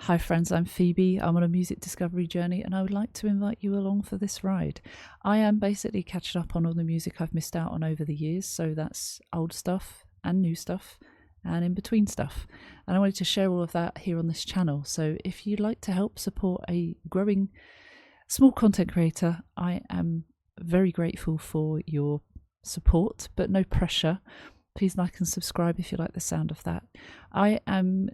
Hi friends, I'm Phoebe. I'm on a music discovery journey and I would like to invite you along for this ride. I am basically catching up on all the music I've missed out on over the years, so that's old stuff and new stuff and in between stuff. And I wanted to share all of that here on this channel. So if you'd like to help support a growing small content creator, I am very grateful for your support, but no pressure. Please like and subscribe if you like the sound of that. I am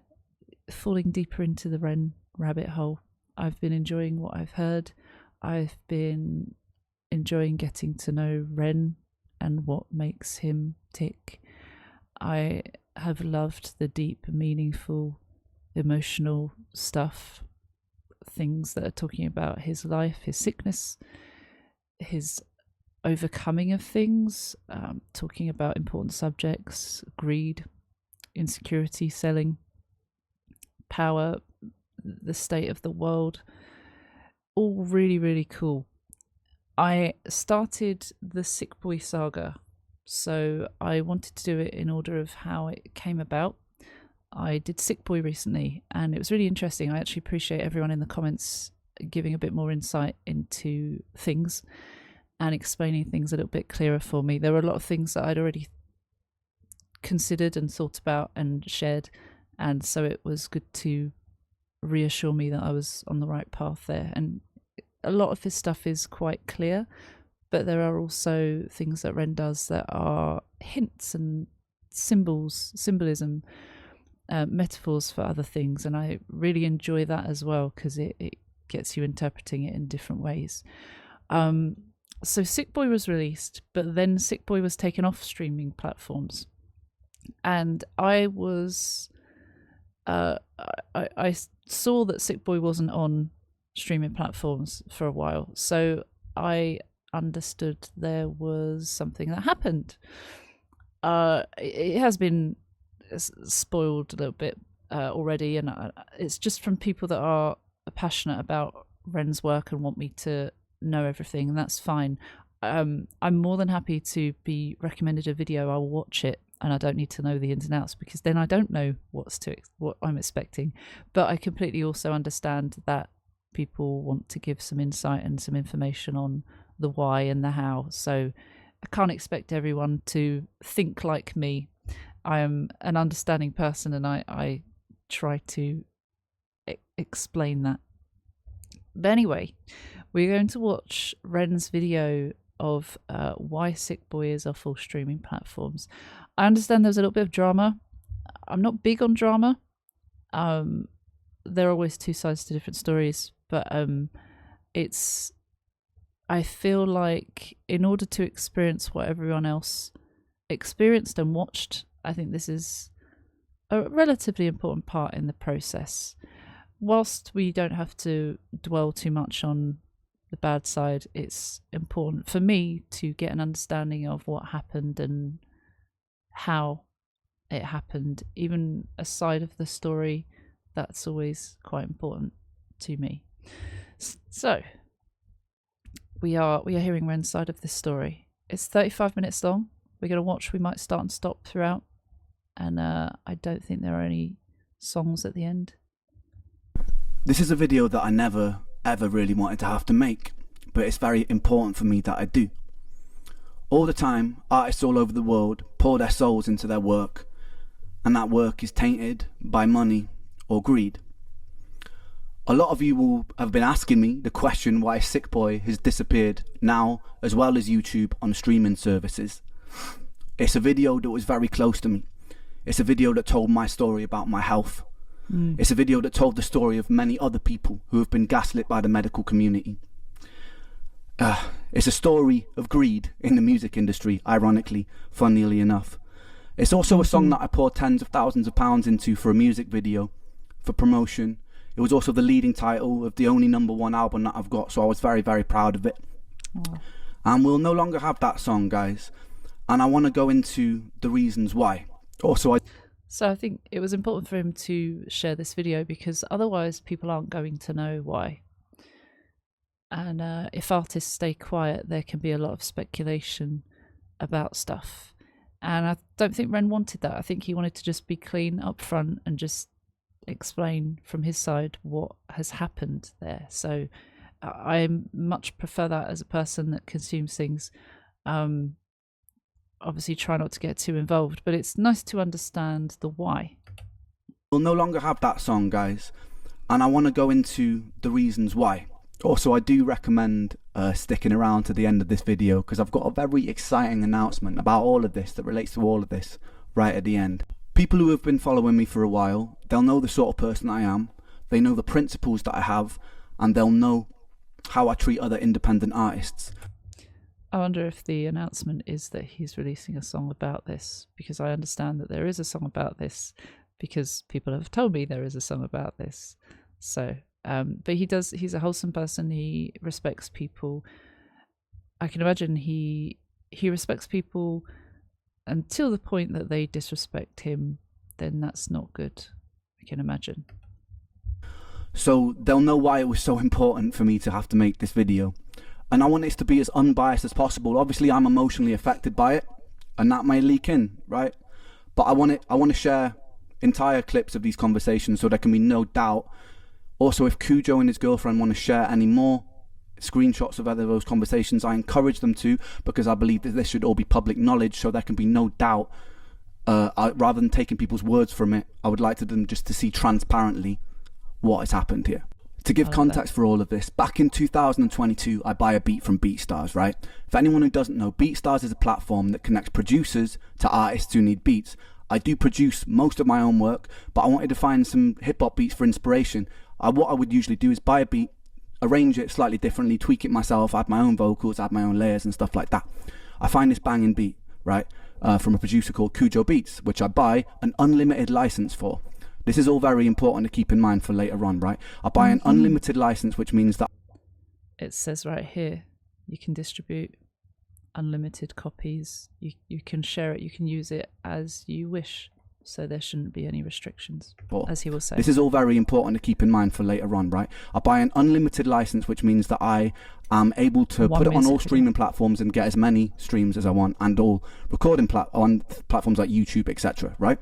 falling deeper into the Ren rabbit hole. I've been enjoying what I've heard. I've been enjoying getting to know Ren and what makes him tick. I have loved the deep, meaningful, emotional stuff, things that are talking about his life, his sickness, his overcoming of things, talking about important subjects, greed, insecurity, selling, power, the state of the world. All really, really cool. I started the Sick Boy saga, so I wanted to do it in order of how it came about. I did Sick Boy recently and it was really interesting. I actually appreciate everyone in the comments giving a bit more insight into things and explaining things a little bit clearer for me. There were a lot of things that I'd already considered and thought about and shared, and so it was good to reassure me that I was on the right path there. And a lot of his stuff is quite clear, but there are also things that Ren does that are hints and symbolism, metaphors for other things, and I really enjoy that as well because it gets you interpreting it in different ways. So Sick Boy was released, but then Sick Boy was taken off streaming platforms, and I was I saw that Sick Boy wasn't on streaming platforms for a while, so I understood there was something that happened. It has been spoiled a little bit already, and it's just from people that are passionate about Ren's work and want me to know everything, and that's fine. I'm more than happy to be recommended a video. I'll watch it and I don't need to know the ins and outs, because then I don't know what I'm expecting. But I completely also understand that people want to give some insight and some information on the why and the how. So I can't expect everyone to think like me. I am an understanding person and I try to explain that. But anyway, we're going to watch Ren's video of why Sick Boy is off all streaming platforms. I understand there's a little bit of drama. I'm not big on drama. There are always two sides to different stories, but I feel like in order to experience what everyone else experienced and watched, I think this is a relatively important part in the process. Whilst we don't have to dwell too much on the bad side, it's important for me to get an understanding of what happened and how it happened. Even a side of the story, that's always quite important to me. So we are hearing Ren's side of this story. It's 35 minutes long. We're going to watch. We might start and stop throughout, and I don't think there are any songs at the end. This is a video that I never ever really wanted to have to make, but it's very important for me that I do. All the time, artists all over the world pour their souls into their work, and that work is tainted by money or greed. A lot of you will have been asking me the question why Sick Boy has disappeared now, as well as YouTube on streaming services. It's a video that was very close to me. It's a video that told my story about my health. It's a video that told the story of many other people who have been gaslit by the medical community. It's a story of greed in the music industry, ironically, funnily enough. It's also a song that I poured tens of thousands of pounds into for a music video, for promotion. It was also the leading title of the only #1 album that I've got, so I was very, very proud of it. And we'll no longer have that song, guys. And I want to go into the reasons why. So I think it was important for him to share this video, because otherwise people aren't going to know why. And if artists stay quiet, there can be a lot of speculation about stuff. And I don't think Ren wanted that. I think he wanted to just be clean up front and just explain from his side what has happened there. So I much prefer that as a person that consumes things. Obviously try not to get too involved, but it's nice to understand the why. We'll no longer have that song, guys, and I want to go into the reasons why. Also, I do recommend sticking around to the end of this video, because I've got a very exciting announcement about all of this that relates to all of this right at the end. People who have been following me for a while, they'll know the sort of person I am, they know the principles that I have, and they'll know how I treat other independent artists. I wonder if the announcement is that he's releasing a song about this, because I understand that there is a song about this, because people have told me there is a song about this. So, but he's a wholesome person. He respects people. I can imagine he respects people until the point that they disrespect him. Then that's not good, I can imagine. So they'll know why it was so important for me to have to make this video. And I want this to be as unbiased as possible. Obviously, I'm emotionally affected by it, and that may leak in, right? But I want to share entire clips of these conversations so there can be no doubt. Also, if Kujo and his girlfriend want to share any more screenshots of either of those conversations, I encourage them to, because I believe that this should all be public knowledge, so there can be no doubt. Rather than taking people's words from it, I would like them just to see transparently what has happened here. To give context for all of this, back in 2022, I buy a beat from BeatStars, right? For anyone who doesn't know, BeatStars is a platform that connects producers to artists who need beats. I do produce most of my own work, but I wanted to find some hip-hop beats for inspiration. What I would usually do is buy a beat, arrange it slightly differently, tweak it myself, add my own vocals, add my own layers and stuff like that. I find this banging beat, right, from a producer called KUJOBEATS, which I buy an unlimited license for. This is all very important to keep in mind for later on, right? I buy an unlimited license, which means that it says right here, you can distribute unlimited copies. You can share it. You can use it as you wish. So there shouldn't be any restrictions, as he will say. This is all very important to keep in mind for later on, right? I buy an unlimited license, which means that I am able to put it on all streaming platforms and get as many streams as I want, and all recording on platforms like YouTube, etc., right?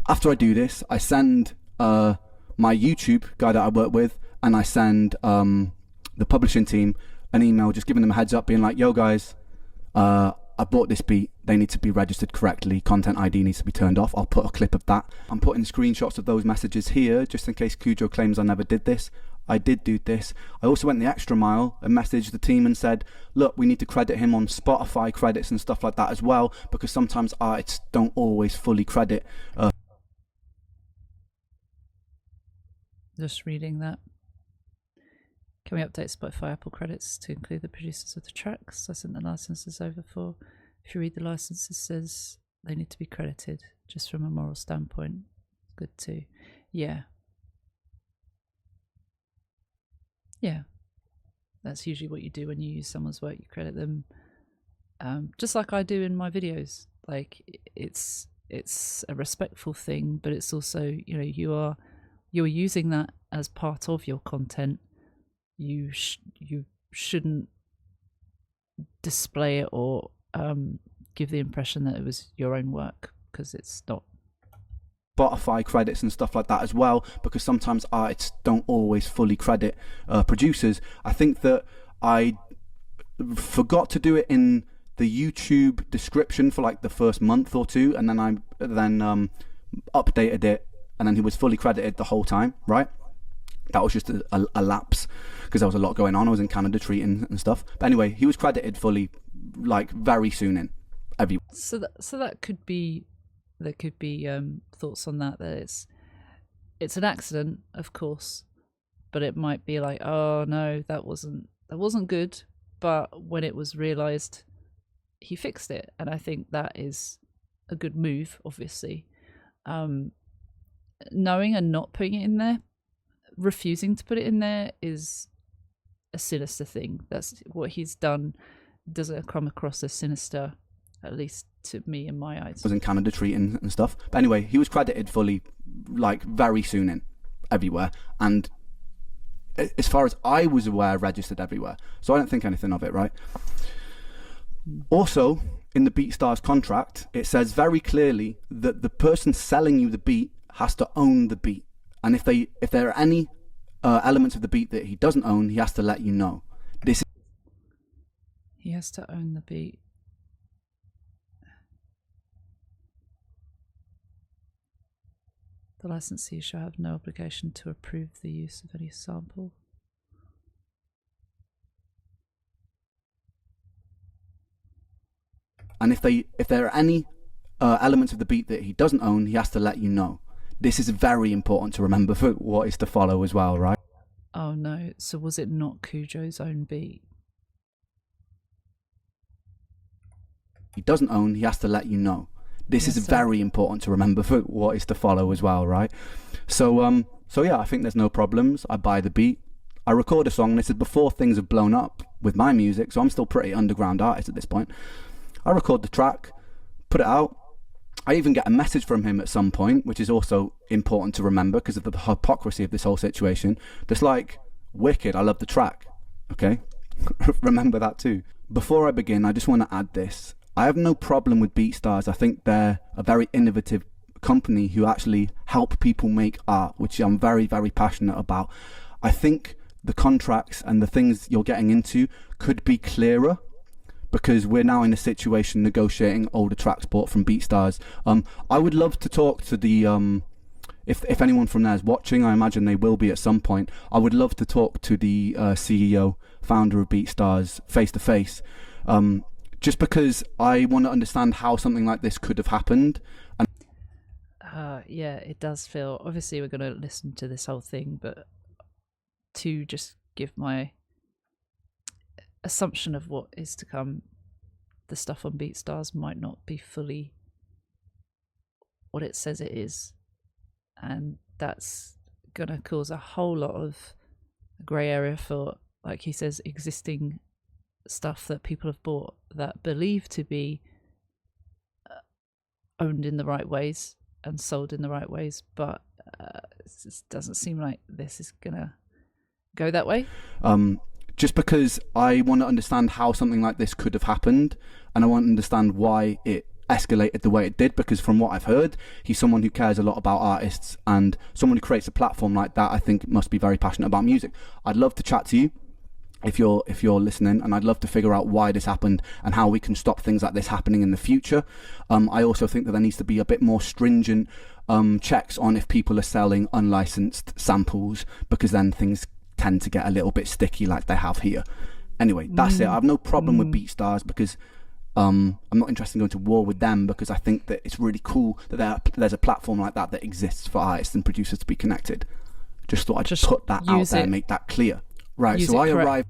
After I do this, I send my YouTube guy that I work with, and I send the publishing team an email just giving them a heads up, being like, yo guys, I bought this beat, they need to be registered correctly, content ID needs to be turned off. I'll put a clip of that. I'm putting screenshots of those messages here, just in case Kujo claims I never did this. I did do this. I also went the extra mile and messaged the team and said, look, we need to credit him on Spotify credits and stuff like that as well, because sometimes artists don't always fully credit. Just reading that. Can we update Spotify Apple credits to include the producers of the tracks I sent the licenses over for? If you read the licenses, it says they need to be credited, just from a moral standpoint. Good too. Yeah. Yeah. That's usually what you do when you use someone's work. You credit them, just like I do in my videos. Like, it's a respectful thing, but it's also, you know, you're using that as part of your content. You shouldn't display it or give the impression that it was your own work, because it's not. Spotify credits and stuff like that as well, because sometimes artists don't always fully credit producers. I think that I forgot to do it in the YouTube description for like the first month or two, and then I updated it, and then he was fully credited the whole time, right? That was just a lapse, because there was a lot going on. I was in Canada treating and stuff. But anyway, he was credited fully, like, very soon in. So that could be, there could be thoughts on that. That it's an accident, of course, but it might be like, oh no, that wasn't good. But when it was realised, he fixed it, and I think that is a good move. Obviously, knowing and not putting it in there. Refusing to put it in there is a sinister thing. That's what he's done. Doesn't come across as sinister, at least to me in my eyes. I was in Canada treating and stuff. But anyway, he was credited fully, like, very soon in, everywhere. And as far as I was aware, registered everywhere. So I don't think anything of it, right? Also, in the BeatStars contract, it says very clearly that the person selling you the beat has to own the beat. And if there are any elements of the beat that he doesn't own, he has to let you know. He has to own the beat. The licensee shall have no obligation to approve the use of any sample. And if there are any elements of the beat that he doesn't own, he has to let you know. This is very important to remember for what is to follow as well, right? Oh no, so was it not Kujo's own beat? He doesn't own, he has to let you know. This is very important to remember for what is to follow as well, right? So yeah, I think there's no problems. I buy the beat. I record a song. This is before things have blown up with my music, so I'm still pretty underground artist at this point. I record the track, put it out. I even get a message from him at some point, which is also important to remember because of the hypocrisy of this whole situation. Just like, wicked, I love the track. Okay? Remember that too. Before I begin, I just want to add this. I have no problem with BeatStars. I think they're a very innovative company who actually help people make art, which I'm very, very passionate about. I think the contracts and the things you're getting into could be clearer, because we're now in a situation negotiating older tracks bought from BeatStars. I would love to talk to the if anyone from there is watching, I imagine they will be at some point. I would love to talk to the CEO, founder of BeatStars, face to face, just because I want to understand how something like this could have happened. And yeah, it does feel. Obviously, we're going to listen to this whole thing, but to just give my assumption of what is to come, the stuff on BeatStars might not be fully what it says it is, and that's gonna cause a whole lot of grey area for, like he says, existing stuff that people have bought that believe to be owned in the right ways and sold in the right ways, but it doesn't seem like this is gonna go that way. Just because I want to understand how something like this could have happened, and I want to understand why it escalated the way it did, because from what I've heard, he's someone who cares a lot about artists, and someone who creates a platform like that, I think, must be very passionate about music. I'd love to chat to you if you're listening, and I'd love to figure out why this happened and how we can stop things like this happening in the future. I also think that there needs to be a bit more stringent checks on if people are selling unlicensed samples, because then things tend to get a little bit sticky like they have here. Anyway, that's it. I have no problem with BeatStars, because I'm not interested in going to war with them, because I think that it's really cool that there's a platform like that exists for artists and producers to be connected. Just thought I'd put that out there and make that clear. Right, so I arrived...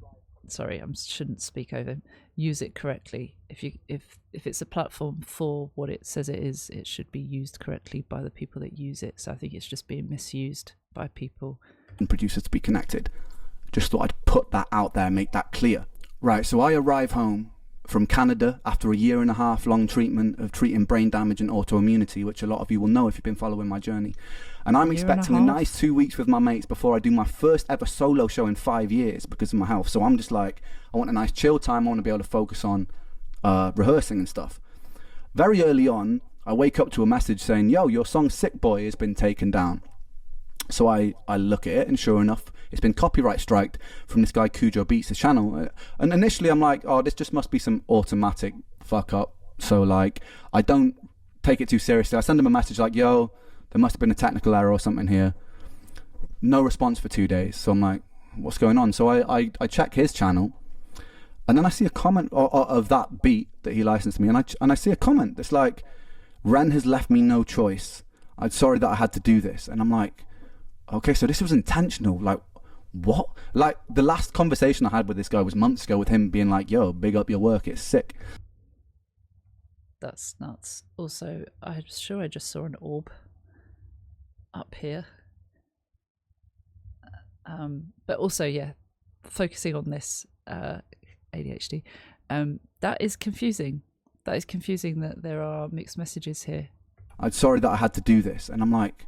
Sorry, I shouldn't speak over him. Use it correctly. If it's a platform for what it says it is, it should be used correctly by the people that use it. So I think it's just being misused by people. And producers to be connected. Just thought I'd put that out there and make that clear. Right, so I arrive home from Canada after a 1.5 year long treatment of treating brain damage and autoimmunity, which a lot of you will know if you've been following my journey. And I'm expecting a nice 2 weeks with my mates before I do my first ever solo show in 5 years because of my health. So I'm just like, I want a nice chill time. I want to be able to focus on rehearsing and stuff. Very early on, I wake up to a message saying, yo, your song Sick Boy has been taken down. So I look at it, and sure enough, it's been copyright striked from this guy KUJOBEATS' channel. And initially I'm like, oh, this just must be some automatic fuck up. So like, I don't take it too seriously. I send him a message like, yo, there must have been a technical error or something here. No response for 2 days. So I'm like, what's going on? So I check his channel, and then I see a comment of that beat that he licensed me, and I see a comment that's like, Ren has left me no choice. I'm sorry that I had to do this. And I'm like, okay, so this was intentional. Like, what? Like, the last conversation I had with this guy was months ago, with him being like, yo, big up your work, it's sick. That's nuts. Also, I'm sure I just saw an orb up here. But also, yeah, focusing on this ADHD, that is confusing. That is confusing that there are mixed messages here. I'm sorry that I had to do this. And I'm like,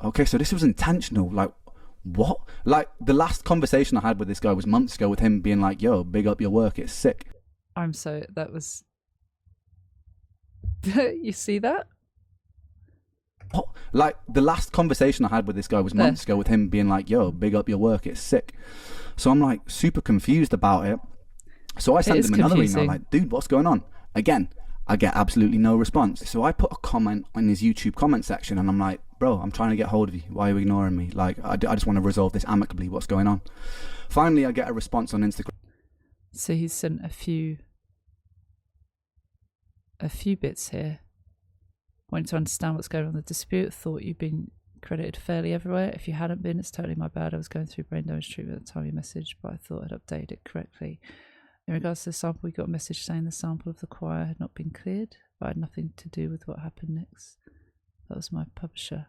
okay, so this was intentional. Like, what? Like, the last conversation I had with this guy was months ago, with him being like, yo, big up your work, it's sick. That was... You see that? Like, the last conversation I had with this guy was months ago, with him being like, yo, big up your work, it's sick. So I'm like super confused about it. So I sent him another email like, dude, what's going on? Again, I get absolutely no response. So I put a comment on his YouTube comment section, and I'm like, bro, I'm trying to get hold of you. Why are you ignoring me? Like, I just want to resolve this amicably. What's going on? Finally, I get a response on Instagram. So he's sent a few bits here. Wanting to understand what's going on in the dispute. Thought you'd been credited fairly everywhere. If you hadn't been, it's totally my bad. I was going through brain damage treatment at the time you messaged, but I thought I'd update it correctly. In regards to the sample, we got a message saying the sample of the choir had not been cleared, but had nothing to do with what happened next. That was my publisher.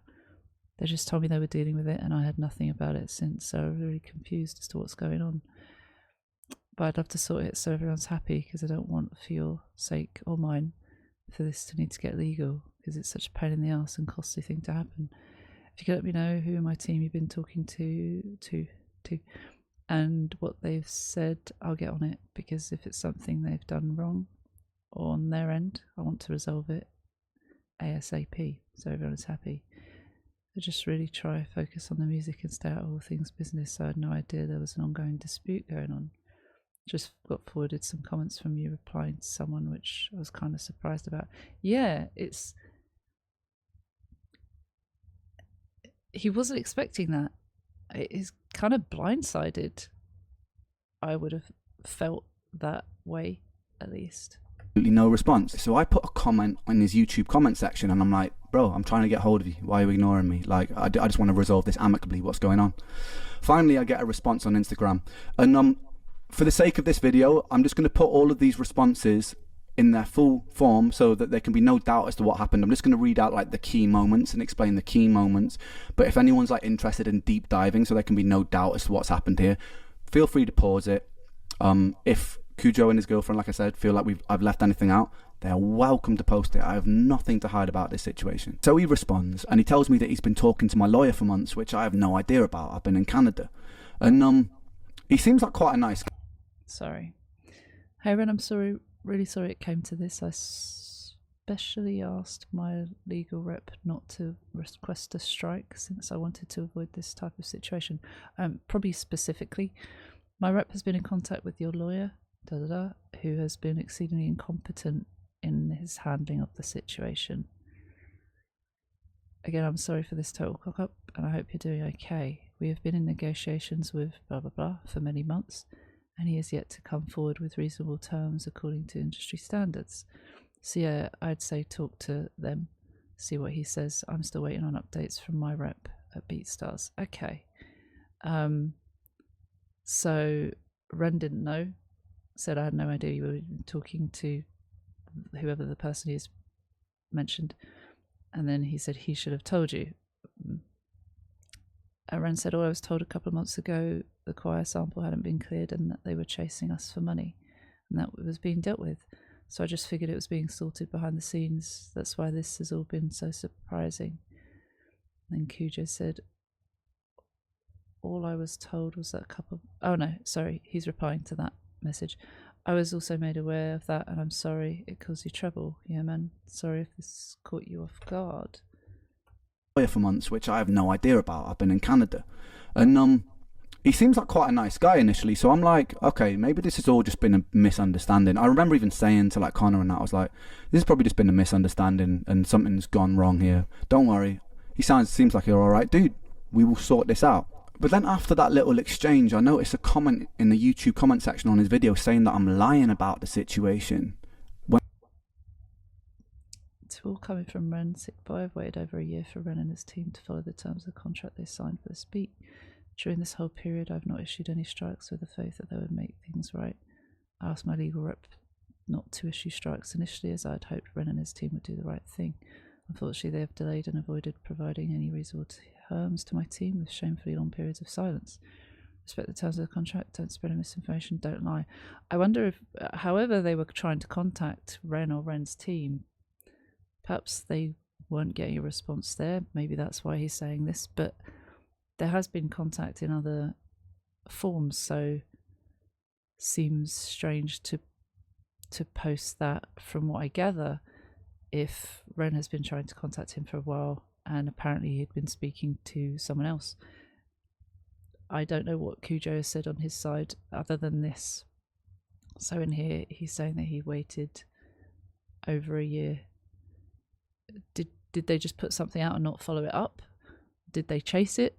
They just told me they were dealing with it, and I had nothing about it since, so I'm really confused as to what's going on. But I'd love to sort it so everyone's happy, because I don't want, for your sake or mine, for this to need to get legal, because it's such a pain in the arse and costly thing to happen. If you could let me know who in my team you've been talking to, and what they've said, I'll get on it, because if it's something they've done wrong or on their end, I want to resolve it ASAP so everyone is happy. I just really try focus on the music and stay out of all things business, so I had no idea there was an ongoing dispute going on. Just got forwarded some comments from you replying to someone, which I was kind of surprised about. Yeah, he wasn't expecting that. It is kind of blindsided. I would have felt that way, at least. No response. So I put a comment on his YouTube comment section, and I'm like, bro, I'm trying to get hold of you. Why are you ignoring me? Like, I just want to resolve this amicably. What's going on? Finally, I get a response on Instagram, and for the sake of this video, I'm just going to put all of these responses in their full form so that there can be no doubt as to what happened. I'm just going to read out like the key moments and explain the key moments. But if anyone's like interested in deep diving so there can be no doubt as to what's happened here, feel free to pause it. If Kujo and his girlfriend, like I said, feel like I've left anything out, they're welcome to post it. I have nothing to hide about this situation. So he responds, and he tells me that he's been talking to my lawyer for months, which I have no idea about. I've been in Canada. And he seems like quite a nice guy. Sorry. Hey Ren, I'm sorry, really sorry it came to this. I specially asked my legal rep not to request a strike since I wanted to avoid this type of situation. Probably specifically, my rep has been in contact with your lawyer, who has been exceedingly incompetent in his handling of the situation. Again, I'm sorry for this total cock-up, and I hope you're doing okay. We have been in negotiations with blah blah blah for many months, and he has yet to come forward with reasonable terms according to industry standards. So yeah, I'd say talk to them, see what he says. I'm still waiting on updates from my rep at BeatStars. Okay. So Ren didn't know, said I had no idea you were talking to whoever the person is mentioned, and then he said he should have told you. Ren said, I was told a couple of months ago the choir sample hadn't been cleared and that they were chasing us for money, and that was being dealt with. So I just figured it was being sorted behind the scenes. That's why this has all been so surprising. Then Kujo said, all I was told was that a couple... Oh no, sorry, he's replying to that message. I was also made aware of that, and I'm sorry it caused you trouble. Yeah, man, sorry if this caught you off guard. For months, which I have no idea about. I've been in Canada, and he seems like quite a nice guy initially, so I'm like, okay, maybe this has all just been a misunderstanding. I remember even saying to like Connor and that, I was like, this has probably just been a misunderstanding and something's gone wrong here. Don't worry, seems like you're all right, dude. We will sort this out. But then after that little exchange, I noticed a comment in the YouTube comment section on his video saying that I'm lying about the situation. It's all coming from Ren, Sick Boy. I've waited over a year for Ren and his team to follow the terms of the contract they signed for this beat. During this whole period, I've not issued any strikes with the faith that they would make things right. I asked my legal rep not to issue strikes initially, as I'd hoped Ren and his team would do the right thing. Unfortunately, they have delayed and avoided providing any reasonable terms to my team with shamefully long periods of silence. Respect the terms of the contract, don't spread any misinformation, don't lie. I wonder if, however they were trying to contact Ren or Ren's team, perhaps they weren't getting a response there. Maybe that's why he's saying this, but there has been contact in other forms, so seems strange to post that. From what I gather, if Ren has been trying to contact him for a while and apparently he'd been speaking to someone else. I don't know what Kujo has said on his side other than this. So in here, he's saying that he waited over a year. Did they just put something out and not follow it up? Did they chase it?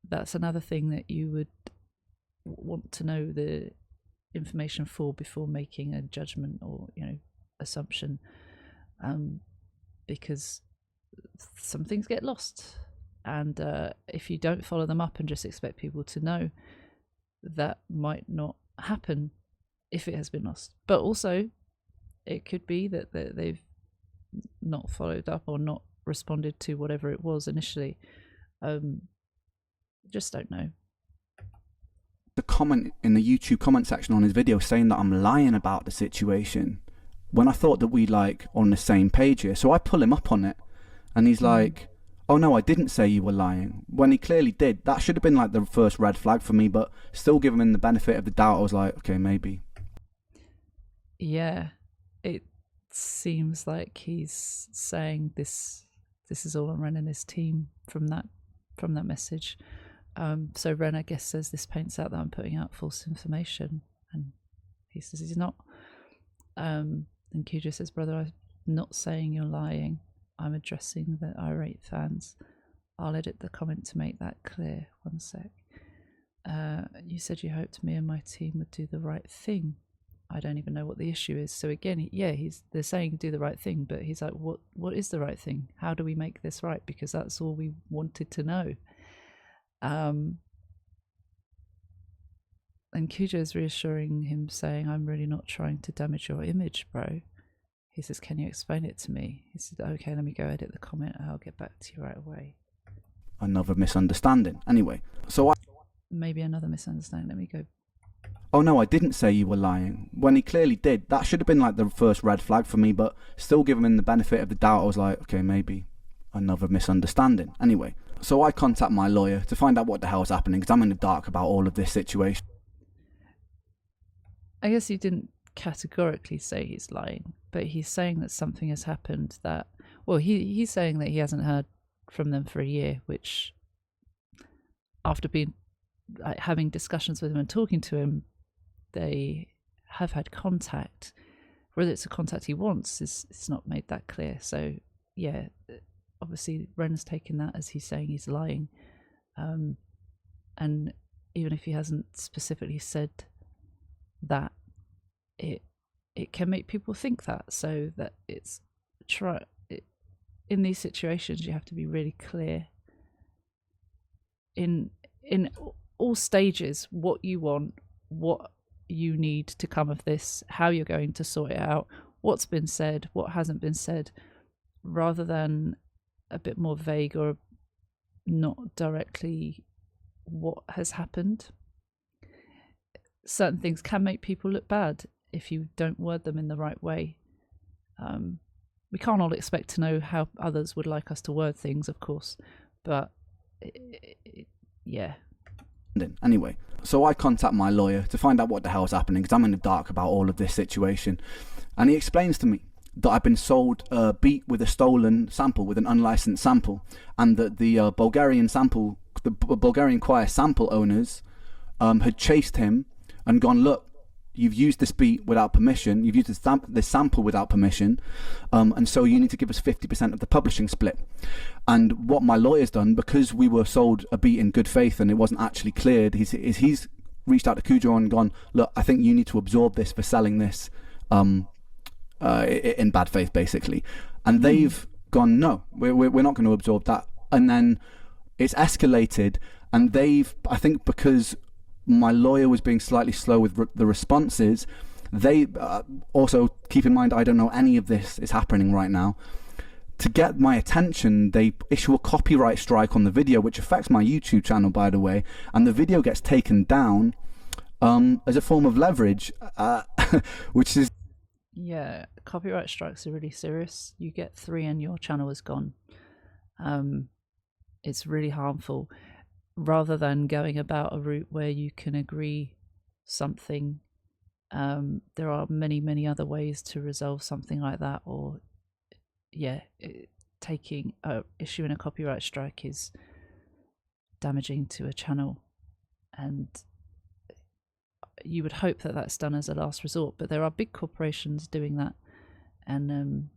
That's another thing that you would want to know the information for before making a judgment or, you know, assumption, because some things get lost, and if you don't follow them up and just expect people to know, that might not happen if it has been lost. But also it could be that they've not followed up or not responded to whatever it was initially. Just don't know. The comment in the YouTube comment section on his video saying that I'm lying about the situation, when I thought that we like on the same page here. So I pull him up on it, and he's like, oh no, I didn't say you were lying, when he clearly did. That should have been like the first red flag for me, but still giving him the benefit of the doubt, I was like, okay, maybe. Yeah, it seems like he's saying this is all on Ren and his team from that message. So Ren, I guess, says this paints out that I'm putting out false information, and he says he's not. And Kujo says, brother, I'm not saying you're lying. I'm addressing the irate fans. I'll edit the comment to make that clear. One sec. You said you hoped me and my team would do the right thing. I don't even know what the issue is. So again, they're saying do the right thing, but he's like, what is the right thing? How do we make this right? Because that's all we wanted to know. And Kujo's reassuring him, saying, I'm really not trying to damage your image, bro. He says, can you explain it to me? He said, okay, let me go edit the comment and I'll get back to you right away. Another misunderstanding. Anyway, so maybe another misunderstanding. Let me go. Oh no, I didn't say you were lying, when he clearly did. That should have been like the first red flag for me, but still giving him the benefit of the doubt, I was like, okay, maybe another misunderstanding. Anyway, so I contact my lawyer to find out what the hell's happening, because I'm in the dark about all of this situation. I guess he didn't categorically say he's lying, but he's saying that something has happened that, well, he's saying that he hasn't heard from them for a year, which after being having discussions with him and talking to him, they have had contact. Whether it's a contact he wants it's not made that clear. So yeah, obviously Ren's taken that as he's saying he's lying, and even if he hasn't specifically said that, it can make people think that. So that in these situations you have to be really clear in all stages what you want, what you need to come of this, how you're going to sort it out, what's been said, what hasn't been said, rather than a bit more vague or not directly what has happened. Certain things can make people look bad if you don't word them in the right way. We can't all expect to know how others would like us to word things, of course, but yeah. Anyway, so I contact my lawyer to find out what the hell's happening, because I'm in the dark about all of this situation, and he explains to me that I've been sold a beat with a stolen sample, with an unlicensed sample, and that the Bulgarian choir sample owners had chased him and gone, look, you've used this beat without permission, you've used this sample without permission, and so you need to give us 50% of the publishing split. And what my lawyer's done, because we were sold a beat in good faith and it wasn't actually cleared, he's reached out to Kujo and gone, look, I think you need to absorb this for selling this in bad faith, basically. And they've gone, no, we're not going to absorb that. And then it's escalated, and I think because my lawyer was being slightly slow with the responses, they also, keep in mind, I don't know any of this is happening right now. To get my attention, they issue a copyright strike on the video, which affects my YouTube channel, by the way, and the video gets taken down as a form of leverage, which is... Yeah, copyright strikes are really serious. You get 3 and your channel is gone. It's really harmful. Rather than going about a route where you can agree something, there are many other ways to resolve something like that. Or yeah, issuing a copyright strike is damaging to a channel, and you would hope that that's done as a last resort, but there are big corporations doing that, and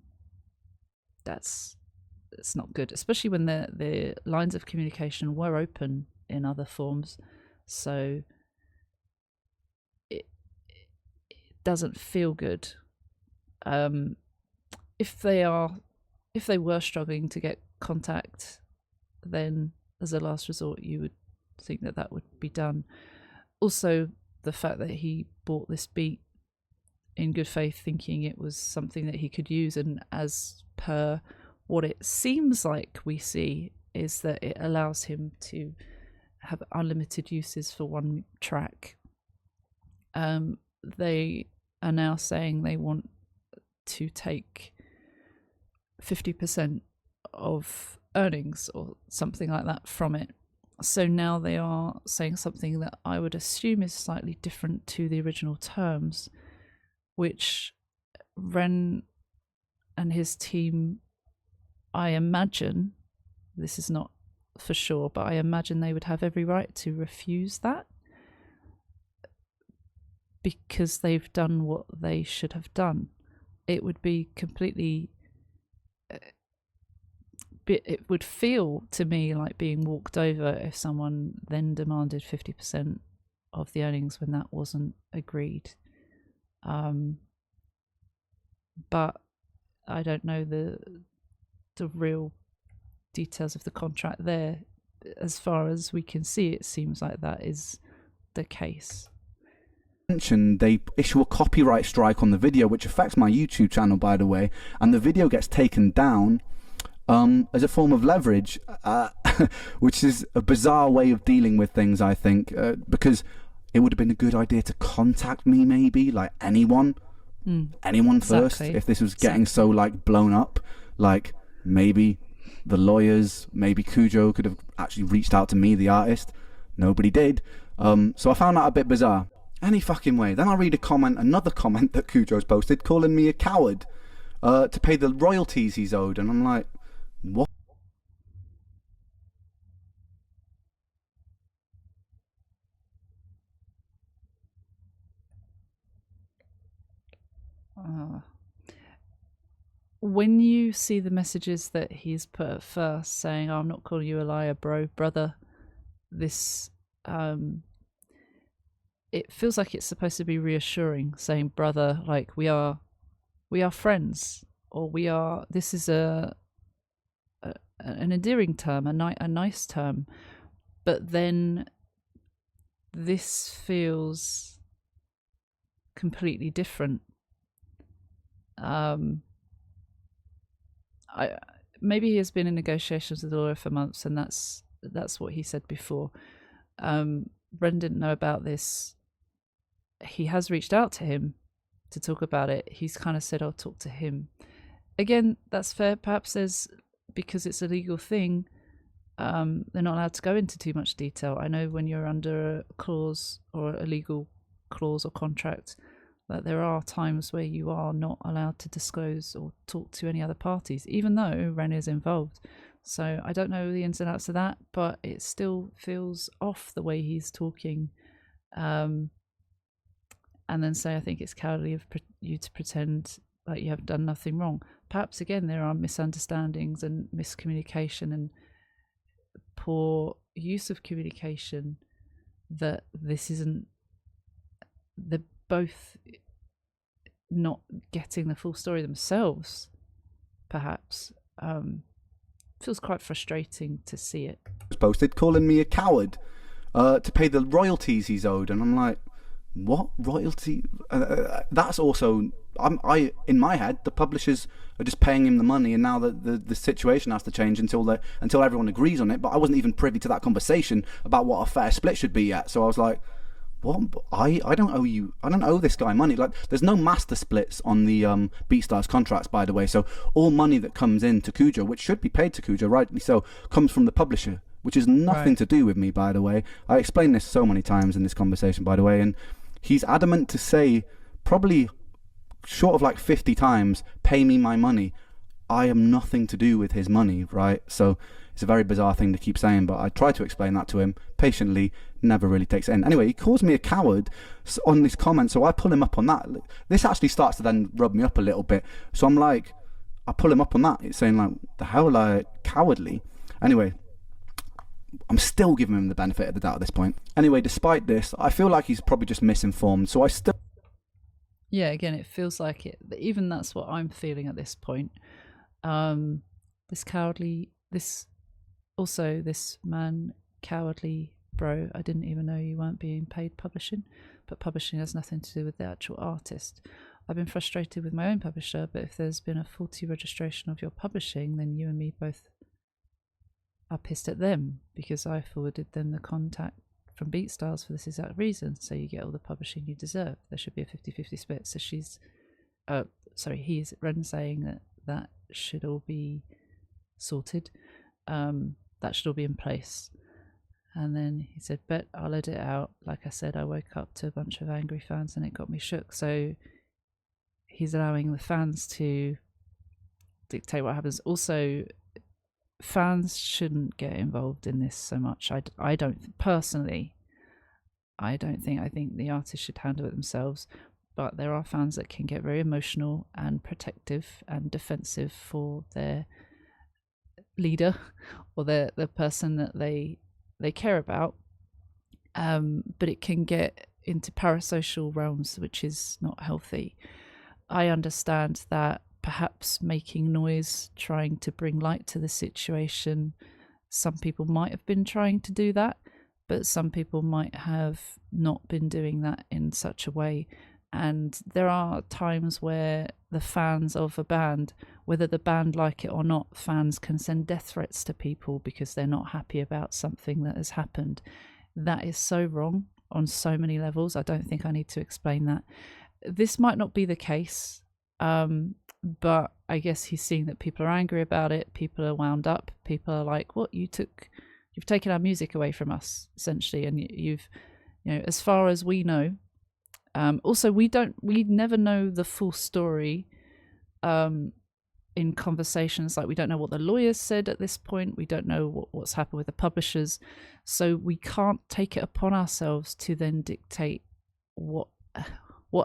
it's not good, especially when the lines of communication were open in other forms. So it doesn't feel good. If they were struggling to get contact, then as a last resort you would think that would be done. Also, the fact that he bought this beat in good faith, thinking it was something that he could use, and as per what it seems like we see is that it allows him to have unlimited uses for one track. They are now saying they want to take 50% of earnings or something like that from it. So now they are saying something that I would assume is slightly different to the original terms, which Ren and his team, I imagine, this is not for sure, but I imagine they would have every right to refuse that, because they've done what they should have done. It would be completely... it would feel to me like being walked over if someone then demanded 50% of the earnings when that wasn't agreed. But I don't know the real details of the contract there. As far as we can see, it seems like that is the case. They issue a copyright strike on the video, which affects my YouTube channel, by the way, and the video gets taken down as a form of leverage, which is a bizarre way of dealing with things, I think, because it would have been a good idea to contact me, maybe, like anyone first, if this was getting so like blown up. Like maybe the lawyers, maybe Kujo could have actually reached out to me, the artist. Nobody did. So I found that a bit bizarre. Any fucking way. Then I read another comment that Kujo's posted, calling me a coward to pay the royalties he's owed, and I'm like, what? When you see the messages that he's put at first saying, oh, I'm not calling you a liar, brother, this it feels like it's supposed to be reassuring, saying brother, like we are friends, or this is an endearing term, a nice term. But then this feels completely different. Maybe he has been in negotiations with the lawyer for months, and that's what he said before. Ren didn't know about this. He has reached out to him to talk about it. He's kind of said, I'll talk to him. Again, that's fair. Perhaps because it's a legal thing, they're not allowed to go into too much detail. I know when you're under a clause or a legal clause or contract, that there are times where you are not allowed to disclose or talk to any other parties, even though Ren is involved. So I don't know the ins and outs of that, but it still feels off the way he's talking. And then say, I think it's cowardly of you to pretend like you have done nothing wrong. Perhaps, again, there are misunderstandings and miscommunication and poor use of communication, that this isn't... They're both not getting the full story themselves, perhaps. Feels quite frustrating to see it. Posted calling me a coward to pay the royalties he's owed, and I'm like, what royalty? That's also, in my head, the publishers are just paying him the money, and now the situation has to change until everyone agrees on it. But I wasn't even privy to that conversation about what a fair split should be yet. So I was like, what? I don't owe you. I don't owe this guy money. Like, there's no master splits on the BeatStars contracts, by the way. So all money that comes in to Kujo, which should be paid to Kujo, rightly so, comes from the publisher, which is nothing to do with me, by the way. I explained this so many times in this conversation, by the way, and he's adamant to say, probably short of like 50 times, pay me my money. I am nothing to do with his money, right? So it's a very bizarre thing to keep saying, but I try to explain that to him patiently, never really takes it in. Anyway, he calls me a coward on this comment, so I pull him up on that. This actually starts to then rub me up a little bit. So I'm like, I pull him up on that. It's saying like, the hell, like, cowardly. Anyway, I'm still giving him the benefit of the doubt at this point. Anyway, despite this, I feel like he's probably just misinformed, so I still... Yeah, again, it feels like it. Even that's what I'm feeling at this point. This man, cowardly bro, I didn't even know you weren't being paid publishing, but publishing has nothing to do with the actual artist. I've been frustrated with my own publisher, but if there's been a faulty registration of your publishing, then you and me both are pissed at them, because I forwarded them the contact from BeatStars for this exact reason, so you get all the publishing you deserve. There should be a 50-50 split. So he's Ren saying that should all be sorted. That should all be in place. And then he said, bet I'll edit out. Like I said, I woke up to a bunch of angry fans and it got me shook. So he's allowing the fans to dictate what happens. Also, fans shouldn't get involved in this so much. I don't personally. I think the artists should handle it themselves. But there are fans that can get very emotional and protective and defensive for their leader or the person that they care about. But it can get into parasocial realms, which is not healthy. I understand that perhaps making noise, trying to bring light to the situation, some people might have been trying to do that, but some people might have not been doing that in such a way. And there are times where the fans of a band, whether the band like it or not, fans can send death threats to people because they're not happy about something that has happened. That is so wrong on so many levels. I don't think I need to explain that. This might not be the case, but I guess he's seeing that people are angry about it. People are wound up. People are like, what, you've taken our music away from us, essentially. And you've, as far as we know, also we never know the full story in conversations. Like, we don't know what the lawyers said at this point. We don't know what's happened with the publishers. So we can't take it upon ourselves to then dictate what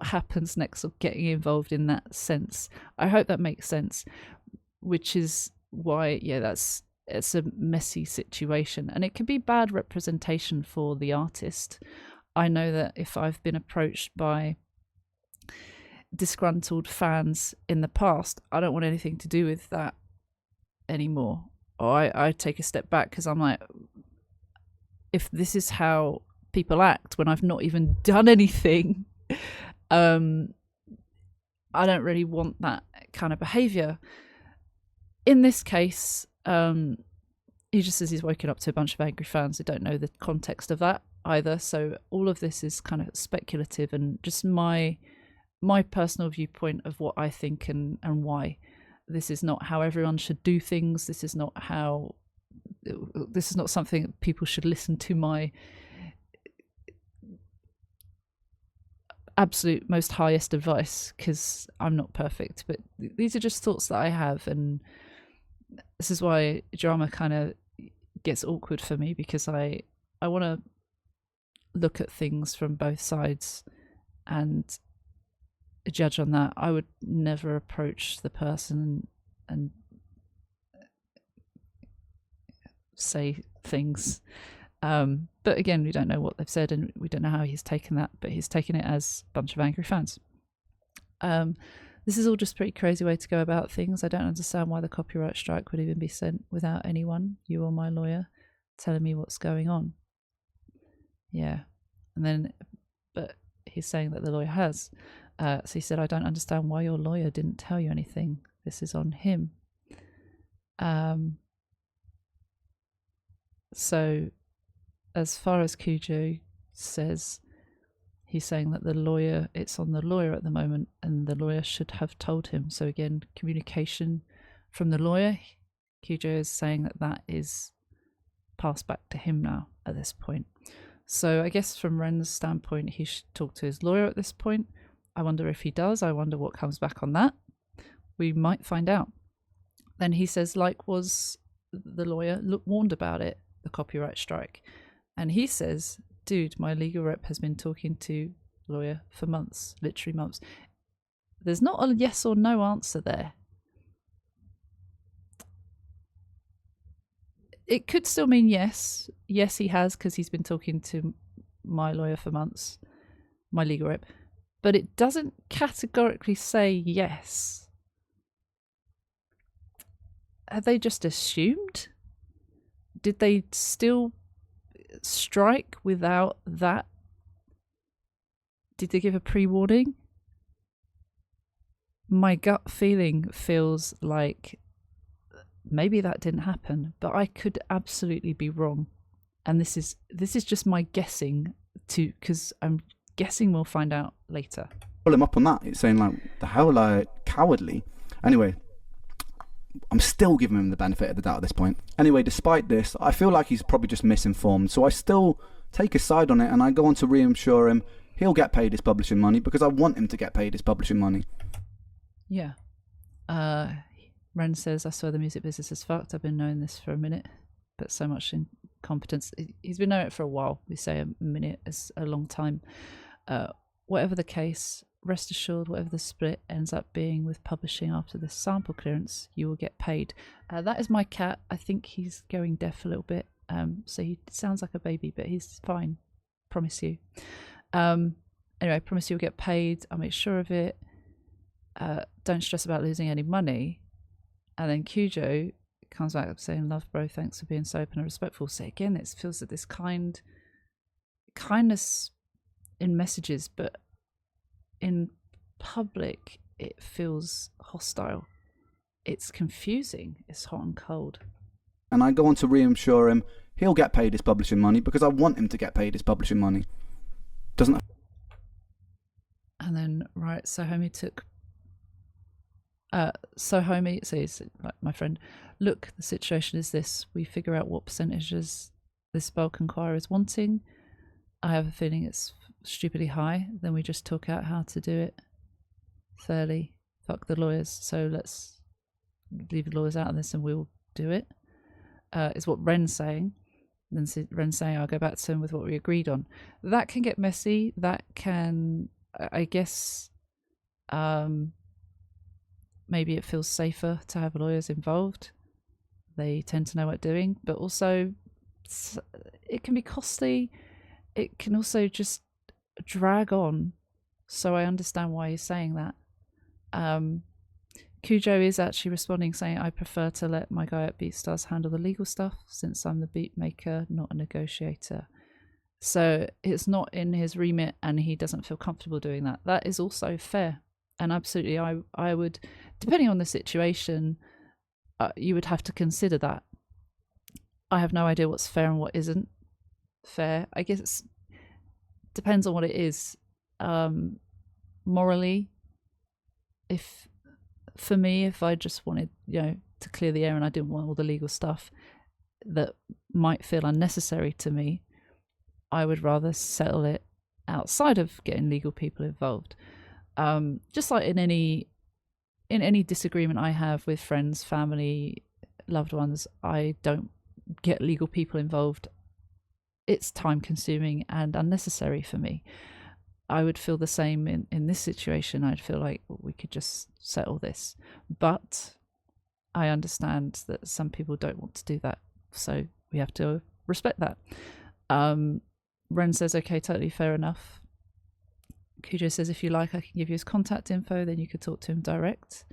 happens next, of getting involved in that sense. I hope that makes sense, which is why, it's a messy situation, and it can be bad representation for the artist. I know that if I've been approached by disgruntled fans in the past, I don't want anything to do with that anymore. Or I take a step back, because I'm like, if this is how people act when I've not even done anything, I don't really want that kind of behaviour. In this case, he just says he's woken up to a bunch of angry fans who don't know the context of that either. So all of this is kind of speculative and just my personal viewpoint of what I think and why. This is not how everyone should do things. This is not something that people should listen to my absolute most highest advice, because I'm not perfect, but these are just thoughts that I have, and this is why drama kind of gets awkward for me, because I want to look at things from both sides and judge on that. I would never approach the person and say things. But again, we don't know what they've said, and we don't know how he's taken that, but he's taken it as a bunch of angry fans. This is all just a pretty crazy way to go about things. I don't understand why the copyright strike would even be sent without anyone, you or my lawyer, telling me what's going on. Yeah. And then, but he's saying that the lawyer has. So he said, I don't understand why your lawyer didn't tell you anything. This is on him. So as far as Kujo says, he's saying that the lawyer, it's on the lawyer at the moment, and the lawyer should have told him. So again, communication from the lawyer. Kujo is saying that is passed back to him now at this point. So I guess from Ren's standpoint, he should talk to his lawyer at this point. I wonder if he does. I wonder what comes back on that. We might find out. Then he says, like, was the lawyer warned about it, the copyright strike? And he says, dude, my legal rep has been talking to lawyer for months, literally months. There's not a yes or no answer there. It could still mean yes. Yes, he has, because he's been talking to my lawyer for months, my legal rep. But it doesn't categorically say yes. Have they just assumed? Did they still strike without that? Did they give a pre-warning? My gut feeling feels like maybe that didn't happen, but I could absolutely be wrong. And this is just my guessing, because I'm guessing we'll find out later. Pull him up on that. It's saying, like, the hell, like, cowardly. Anyway, I'm still giving him the benefit of the doubt at this point. Anyway, despite this, I feel like he's probably just misinformed, so I still take his side on it, and I go on to reassure him he'll get paid his publishing money, because I want him to get paid his publishing money. Yeah. Ren says, I swear the music business is fucked. I've been knowing this for a minute, but so much incompetence. He's been knowing it for a while. We say a minute is a long time. Whatever the case, rest assured, whatever the split ends up being with publishing after the sample clearance, you will get paid. That is my cat. I think he's going deaf a little bit. So he sounds like a baby, but he's fine. Promise you. Anyway, promise you'll get paid. I'll make sure of it. Don't stress about losing any money. And then Kujo comes back up saying, love, bro, thanks for being so open and respectful. So again, it feels that this kindness in messages, but in public, it feels hostile. It's confusing. It's hot and cold. And I go on to reassure him he'll get paid his publishing money, because I want him to get paid his publishing money. Doesn't. And then, right, so homie says, like, my friend, look, the situation is this. We figure out what percentages this bulk inquiry is wanting. I have a feeling it's stupidly high. Then we just talk out how to do it fairly. Fuck the lawyers. So let's leave the lawyers out of this and we'll do it. Is what Ren's saying. Then Ren's saying, I'll go back to him with what we agreed on. That can get messy. That can, I guess, maybe it feels safer to have lawyers involved. They tend to know what they're doing, but also it can be costly. It can also just drag on. So I understand why he's saying that. Kujo is actually responding saying, I prefer to let my guy at BeatStars handle the legal stuff since I'm the beat maker, not a negotiator. So it's not in his remit and he doesn't feel comfortable doing that. That is also fair. And absolutely, I would, depending on the situation, you would have to consider that. I have no idea what's fair and what isn't fair. I guess it depends on what it is. Morally, for me, if I just wanted, to clear the air and I didn't want all the legal stuff that might feel unnecessary to me, I would rather settle it outside of getting legal people involved. Just like in any disagreement I have with friends, family, loved ones, I don't get legal people involved. It's time consuming and unnecessary for me. I would feel the same in this situation. I'd feel like we could just settle this. But I understand that some people don't want to do that. So we have to respect that. Ren says, okay, totally fair enough. Kujo says, if you like, I can give you his contact info, then you could talk to him direct.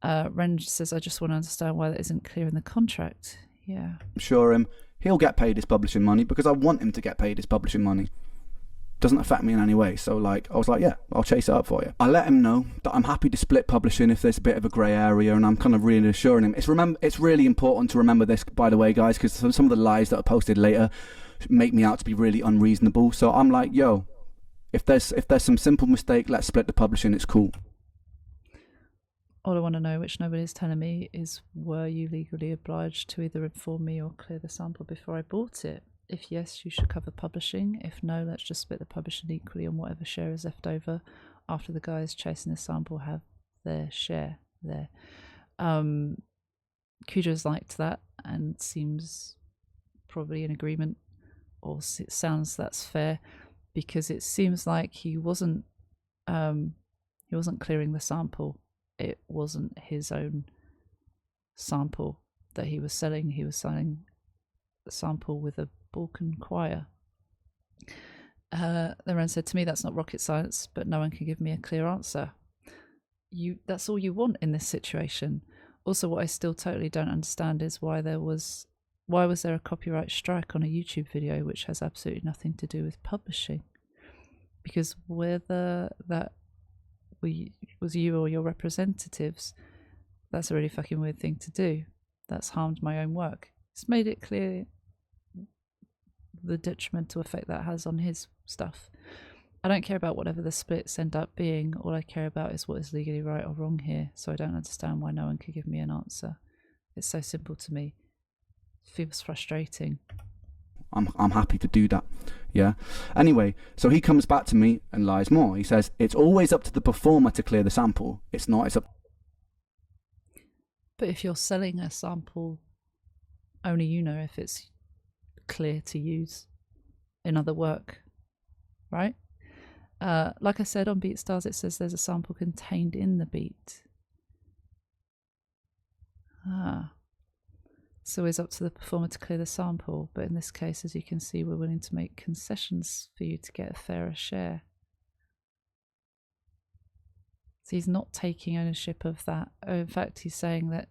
Ren says, I just want to understand why that isn't clear in the contract. Yeah. Sure him he'll get paid his publishing money, because I want him to get paid his publishing money. Doesn't affect me in any way. So I was like, yeah, I'll chase it up for you. I let him know that I'm happy to split publishing if there's a bit of a grey area, and I'm kind of reassuring him. It's really important to remember this, by the way, guys, because some of the lies that are posted later make me out to be really unreasonable. So I'm like, yo, if there's some simple mistake, let's split the publishing. It's cool. All I want to know, which nobody's telling me, is were you legally obliged to either inform me or clear the sample before I bought it? If yes, you should cover publishing. If no, let's just split the publishing equally on whatever share is left over after the guys chasing the sample have their share there. Kujo's liked that and seems probably in agreement, or it sounds that's fair, because it seems like he wasn't clearing the sample. It wasn't his own sample that he was selling. He was selling a sample with a Balkan choir. Then Ren said to me, "That's not rocket science, but no one can give me a clear answer." That's all you want in this situation. Also, what I still totally don't understand is why was there a copyright strike on a YouTube video which has absolutely nothing to do with publishing? Because whether that was you or your representatives, that's a really fucking weird thing to do. That's harmed my own work. It's made it clear the detrimental effect that has on his stuff. I don't care about whatever the splits end up being. All I care about is what is legally right or wrong here. So I don't understand why no one could give me an answer. It's so simple to me. It feels frustrating. I'm happy to do that. Yeah. Anyway, so he comes back to me and lies more. He says, it's always up to the performer to clear the sample. It's up. But if you're selling a sample, only you know if it's clear to use in other work, right? Like I said, on BeatStars it says there's a sample contained in the beat. So it's up to the performer to clear the sample, but in this case, as you can see, we're willing to make concessions for you to get a fairer share. So he's not taking ownership of that. In fact, he's saying that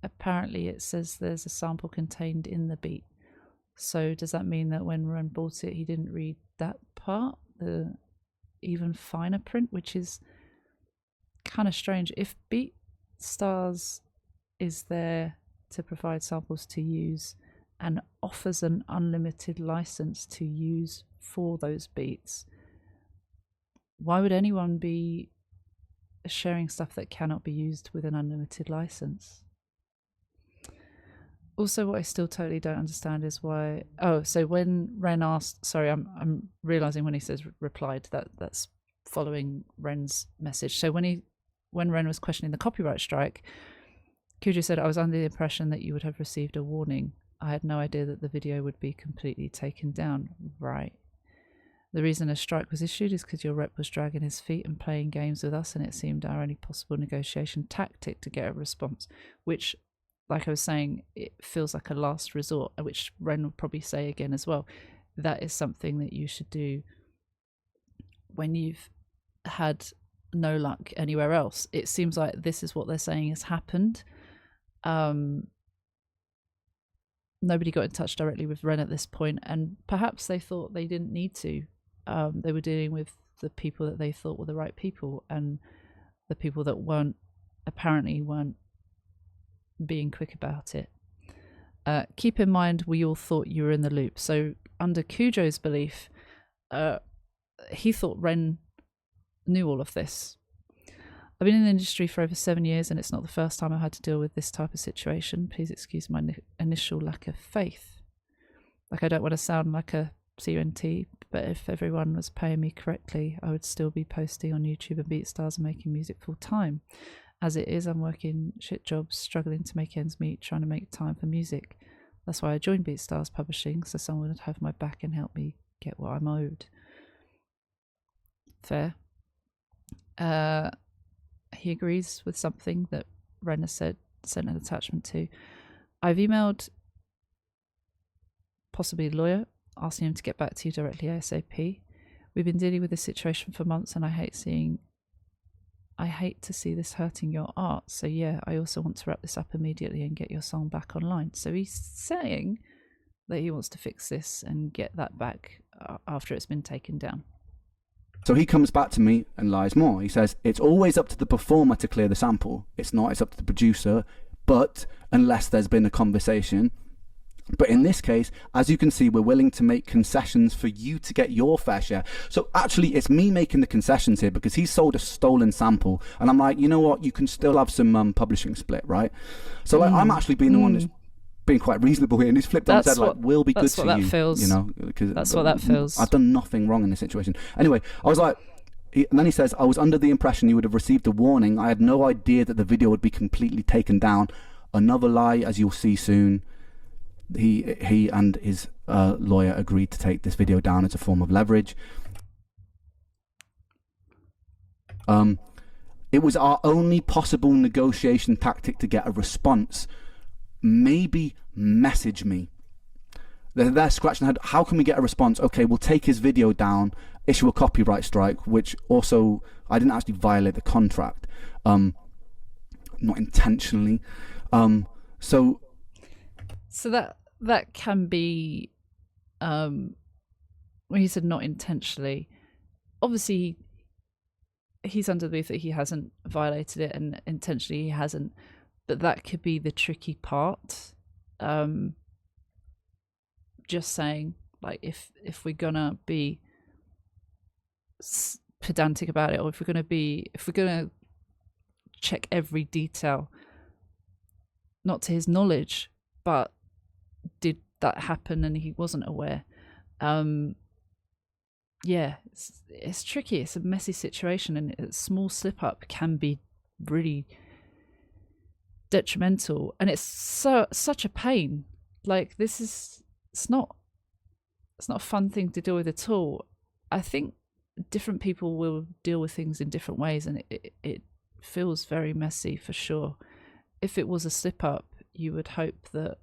apparently it says there's a sample contained in the beat. So does that mean that when Ren bought it, he didn't read that part, the even finer print, which is kind of strange. If BeatStars is there to provide samples to use and offers an unlimited license to use for those beats, why would anyone be sharing stuff that cannot be used with an unlimited license? Also, what I still totally don't understand is why... Oh, so when Ren asked... Sorry, I'm realising when he says replied, that's following Ren's message. So when Ren was questioning the copyright strike, Kujo said, "I was under the impression that you would have received a warning. I had no idea that the video would be completely taken down." Right. The reason a strike was issued is because your rep was dragging his feet and playing games with us, and it seemed our only possible negotiation tactic to get a response, which... like I was saying, it feels like a last resort, which Ren would probably say again as well. That is something that you should do when you've had no luck anywhere else. It seems like this is what they're saying has happened. Nobody got in touch directly with Ren at this point, and perhaps they thought they didn't need to. They were dealing with the people that they thought were the right people, and the people that apparently weren't being quick about it. Keep in mind, we all thought you were in the loop. So under Kujo's belief, he thought Ren knew all of this. I've been in the industry for over 7 years, and it's not the first time I've had to deal with this type of situation. Please excuse my initial lack of faith. Like, I don't want to sound like a CUNT, but if everyone was paying me correctly, I would still be posting on YouTube and BeatStars and making music full time. As it is, I'm working shit jobs, struggling to make ends meet, trying to make time for music. That's why I joined BeatStars Publishing, so someone would have my back and help me get what I'm owed. Fair. He agrees with something that Ren has said, sent an attachment to. I've emailed possibly a lawyer, asking him to get back to you directly ASAP. We've been dealing with this situation for months, and I hate to see this hurting your art. So yeah, I also want to wrap this up immediately and get your song back online. So he's saying that he wants to fix this and get that back after it's been taken down. So he comes back to me and lies more. He says, it's always up to the performer to clear the sample. It's up to the producer, but unless there's been a conversation. But in this case, as you can see, we're willing to make concessions for you to get your fair share. So actually, it's me making the concessions here because he sold a stolen sample. And I'm like, you know what? You can still have some publishing split, right? So like, I'm actually being the one that's being quite reasonable here. And he's flipped on and said, like, we'll be good for you. That's what that feels. You know, because that's what that feels. I've done nothing wrong in this situation. Anyway, I was like... And then he says, I was under the impression you would have received a warning. I had no idea that the video would be completely taken down. Another lie, as you'll see soon, he and his lawyer agreed to take this video down as a form of leverage. It was our only possible negotiation tactic to get a response. Maybe message me. They're scratching their head. How can we get a response? Okay, we'll take his video down, issue a copyright strike, which also, I didn't actually violate the contract. Not intentionally. So that can be, when you said not intentionally, obviously he's under the belief that he hasn't violated it, and intentionally he hasn't, but that could be the tricky part. Just saying, like, if we're gonna be pedantic about it, or if we're gonna check every detail, not to his knowledge, but did that happen and he wasn't aware? Yeah, it's tricky. It's a messy situation, and a small slip up can be really detrimental, and it's such a pain. Like, it's not a fun thing to deal with at all. I think different people will deal with things in different ways, and it feels very messy for sure. If it was a slip up, you would hope that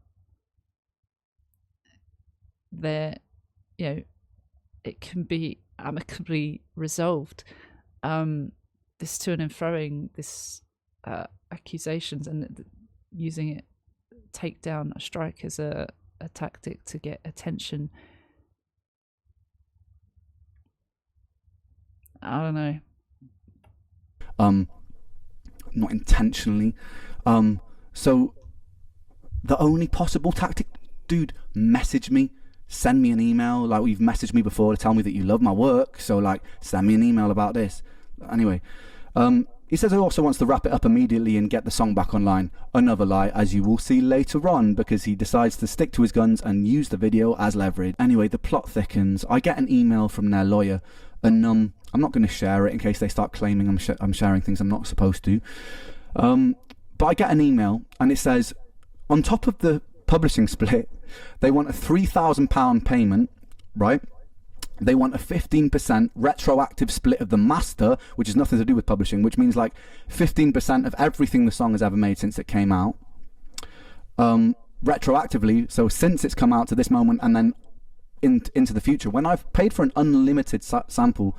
it can be amicably resolved. This to and froing, this accusations, and using it, take down a strike as a tactic to get attention. I don't know. Not intentionally. So the only possible tactic, dude, message me, send me an email. Like, you've messaged me before to tell me that you love my work, so like, send me an email about this. Anyway, he says he also wants to wrap it up immediately and get the song back online. Another lie, as you will see later on, because he decides to stick to his guns and use the video as leverage. Anyway, the plot thickens. I get an email from their lawyer, and I'm not going to share it in case they start claiming I'm sharing things I'm not supposed to. But I get an email, and it says, on top of the publishing split, they want a £3,000 payment, right? They want a 15% retroactive split of the master, which has nothing to do with publishing, which means like 15% of everything the song has ever made since it came out. Retroactively, so since it's come out to this moment, and then into the future, when I've paid for an unlimited sample,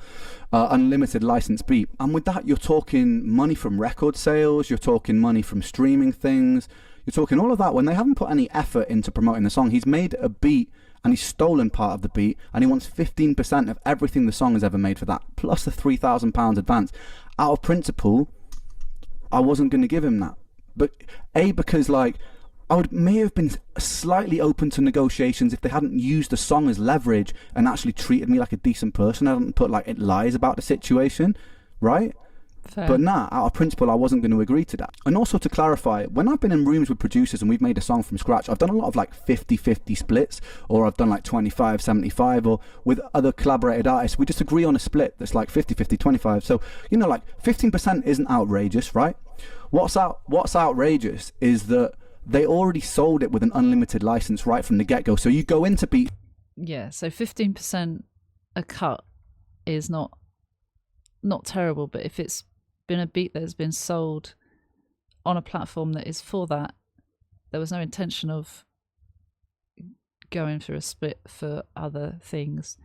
unlimited license beat, and with that you're talking money from record sales, you're talking money from streaming things, you're talking all of that, when they haven't put any effort into promoting the song. He's made a beat and he's stolen part of the beat, and he wants 15% of everything the song has ever made for that, plus the £3,000 advance. Out of principle, I wasn't going to give him that. But because like, I may have been slightly open to negotiations if they hadn't used the song as leverage and actually treated me like a decent person. I hadn't put like lies about the situation, right? Fair. But nah, out of principle, I wasn't going to agree to that. And also to clarify, when I've been in rooms with producers and we've made a song from scratch, I've done a lot of like 50-50 splits, or I've done like 25-75, or with other collaborated artists, we just agree on a split that's like 50-50, 25. So, you know, like 15% isn't outrageous, right? What's outrageous is that they already sold it with an unlimited license right from the get-go. So you go into beat... Yeah, so 15% a cut is not terrible, but if it's been a beat that has been sold on a platform that is for that, there was no intention of going through a split for other things.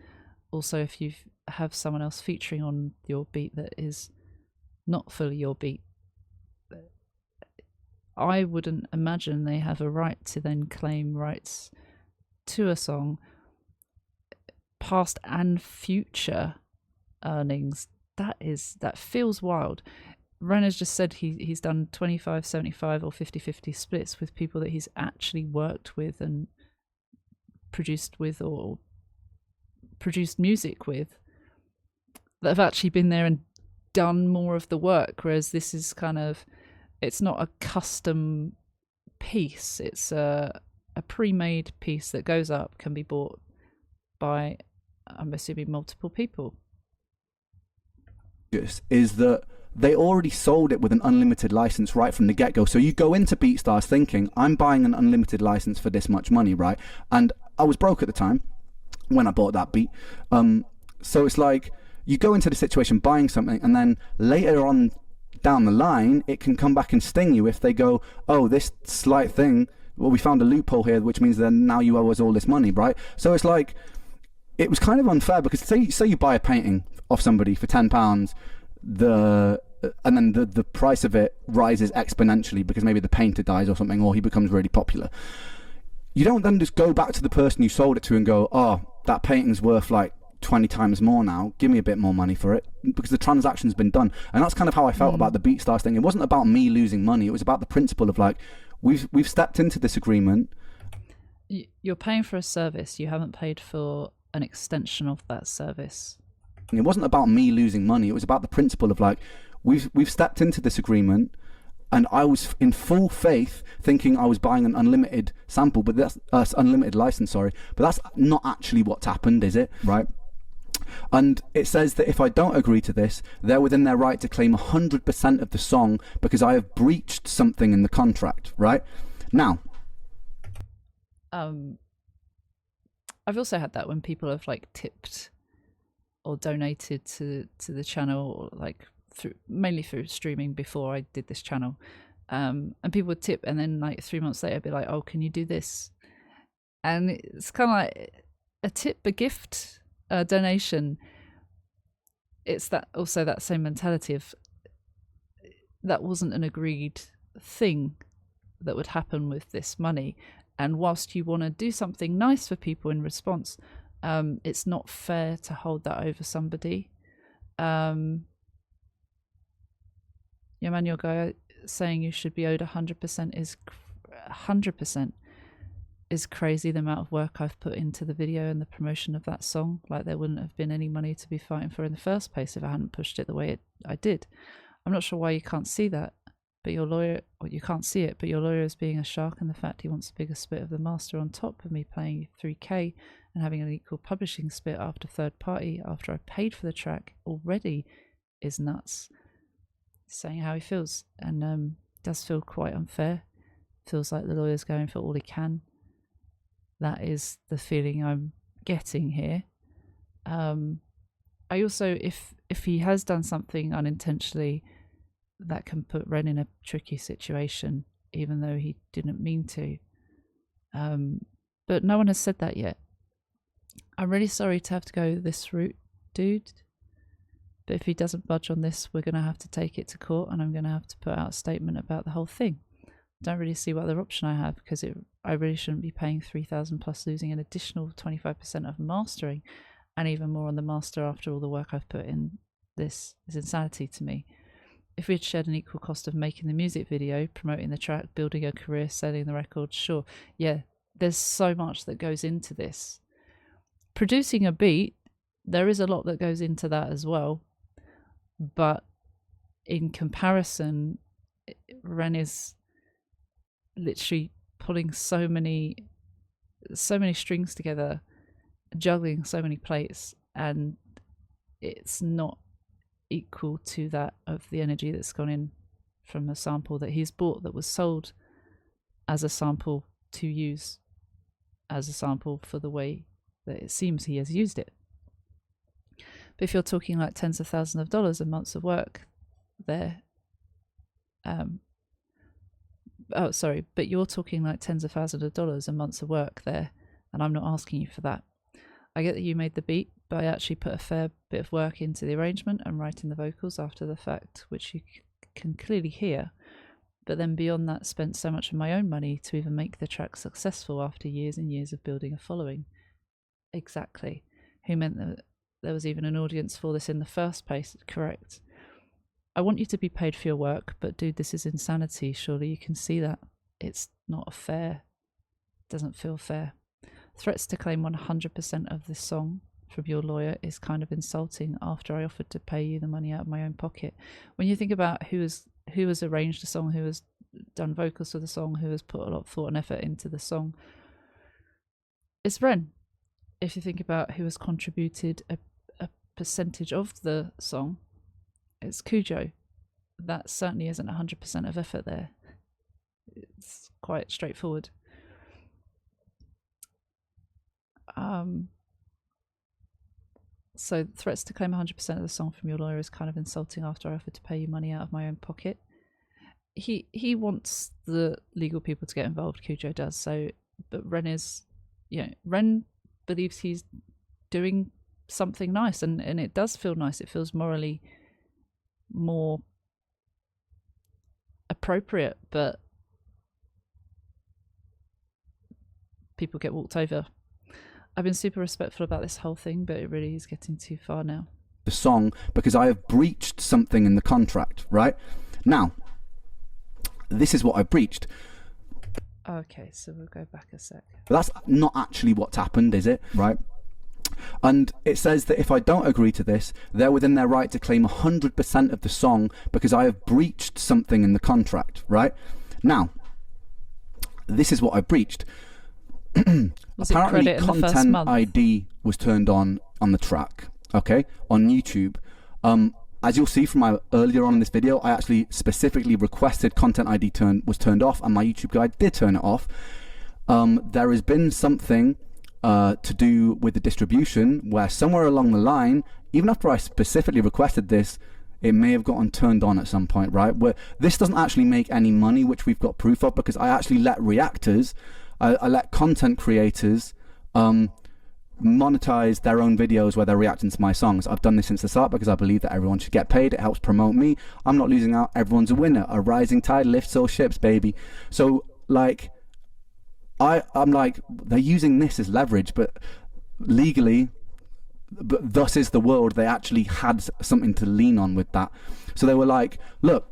Also, if you have someone else featuring on your beat that is not fully your beat, I wouldn't imagine they have a right to then claim rights to a song, past and future earnings. That feels wild. Ren has just said he's done 25-75 or 50-50 splits with people that he's actually worked with and produced with, or produced music with, that have actually been there and done more of the work, whereas this is kind of, it's not a custom piece, it's a pre-made piece that goes up, can be bought by, I'm assuming, multiple people. is that they already sold it with an unlimited license right from the get-go. So you go into BeatStars thinking, I'm buying an unlimited license for this much money, right? And I was broke at the time when I bought that beat. So it's like you go into the situation buying something, and then later on down the line, it can come back and sting you if they go, oh, this slight thing, well, we found a loophole here, which means then now you owe us all this money, right? So it's like, it was kind of unfair, because say you buy a painting off somebody for £10, and then the price of it rises exponentially because maybe the painter dies or something, or he becomes really popular. You don't then just go back to the person you sold it to and go, oh, that painting's worth like 20 times more now, give me a bit more money for it, because the transaction's been done. And that's kind of how I felt about the BeatStars thing. It wasn't about me losing money, it was about the principle of like, we've stepped into this agreement. You're paying for a service, you haven't paid for an extension of that service. And it wasn't about me losing money, it was about the principle of like, we've stepped into this agreement, and I was in full faith thinking I was buying an unlimited sample, but that's unlimited license, sorry, but that's not actually what's happened, is it? Right? And it says that if I don't agree to this, they're within their right to claim 100% of the song because I have breached something in the contract, right? Now, I've also had that when people have like tipped or donated to the channel, like mainly through streaming before I did this channel, and people would tip, and then like 3 months later be like, oh, can you do this? And it's kind of like a tip, a gift, a donation. It's that also that same mentality of that wasn't an agreed thing that would happen with this money, and whilst you want to do something nice for people in response, it's not fair to hold that over somebody. Your guy saying you should be owed 100% is 100% is crazy. The amount of work I've put into the video and the promotion of that song, like there wouldn't have been any money to be fighting for in the first place if I hadn't pushed it the way I did. I'm not sure why you can't see that, but your lawyer, or you can't see it, but your lawyer is being a shark in the fact he wants a bigger split of the master on top of me paying you 3k and having an equal publishing split after third party after I paid for the track already is nuts. Saying how he feels, and does feel quite unfair. Feels like the lawyer's going for all he can. That is the feeling I'm getting here. I also, if he has done something unintentionally that can put Ren in a tricky situation, even though he didn't mean to, but no one has said that yet. I'm really sorry to have to go this route, dude. But if he doesn't budge on this, we're going to have to take it to court, and I'm going to have to put out a statement about the whole thing. Don't really see what other option I have, because I really shouldn't be paying 3,000 plus losing an additional 25% of mastering, and even more on the master after all the work I've put in. This is insanity to me. If we had shared an equal cost of making the music video, promoting the track, building a career, selling the record, sure, yeah, there's so much that goes into this. Producing a beat, there is a lot that goes into that as well. But in comparison, Ren is literally pulling so many strings together, juggling so many plates, and it's not equal to that of the energy that's gone in from a sample that he's bought, that was sold as a sample to use as a sample for the way that it seems he has used it. But if you're talking like tens of thousands of dollars and months of work there, but you're talking like tens of thousands of dollars and months of work there, and I'm not asking you for that. I get that you made the beat, but I actually put a fair bit of work into the arrangement and writing the vocals after the fact, which you can clearly hear. But then beyond that, spent so much of my own money to even make the track successful after years and years of building a following. Exactly. Who meant that there was even an audience for this in the first place, correct? I want you to be paid for your work, but dude, this is insanity. Surely you can see that. It's not fair. It doesn't feel fair. Threats to claim 100% of this song from your lawyer is kind of insulting after I offered to pay you the money out of my own pocket. When you think about who has arranged the song, who has done vocals for the song, who has put a lot of thought and effort into the song, it's Ren. If you think about who has contributed a percentage of the song, it's Kujo. That certainly isn't 100% of effort there. It's quite straightforward. So threats to claim 100% of the song from your lawyer is kind of insulting after I offered to pay you money out of my own pocket. He wants the legal people to get involved, Kujo does. So, but Ren is, Ren believes he's doing something nice, and it does feel nice. It feels morally more appropriate, but people get walked over. I've been super respectful about this whole thing, but it really is getting too far now. The song because I have breached something in the contract, right? Now, this is what I breached. Okay, so we'll go back a sec. But that's not actually what's happened, is it? Right? And it says that if I don't agree to this, they're within their right to claim 100% of the song because I have breached something in the contract, right? Now, this is what I breached. Apparently, content ID was turned on the track, okay, on YouTube. As you'll see from my earlier on in this video, I actually specifically requested content ID was turned off, and my YouTube guide did turn it off. There has been something to do with the distribution where somewhere along the line, even after I specifically requested this, it may have gotten turned on at some point, right? Where this doesn't actually make any money, which we've got proof of, because I actually let reactors, I let content creators monetize their own videos where they're reacting to my songs. I've done this since the start because I believe that everyone should get paid. It helps promote me. I'm not losing out. Everyone's a winner. A rising tide lifts all ships, baby. So like, I'm like, they're using this as leverage, but legally, but thus is the world. They actually had something to lean on with that. So they were like, look,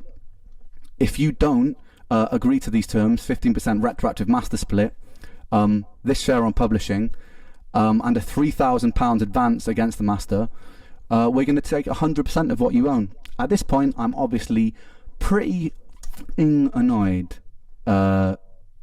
if you don't agree to these terms, 15% retroactive master split, this share on publishing, and a £3,000 advance against the master, we're going to take 100% of what you own. At this point, I'm obviously pretty annoyed,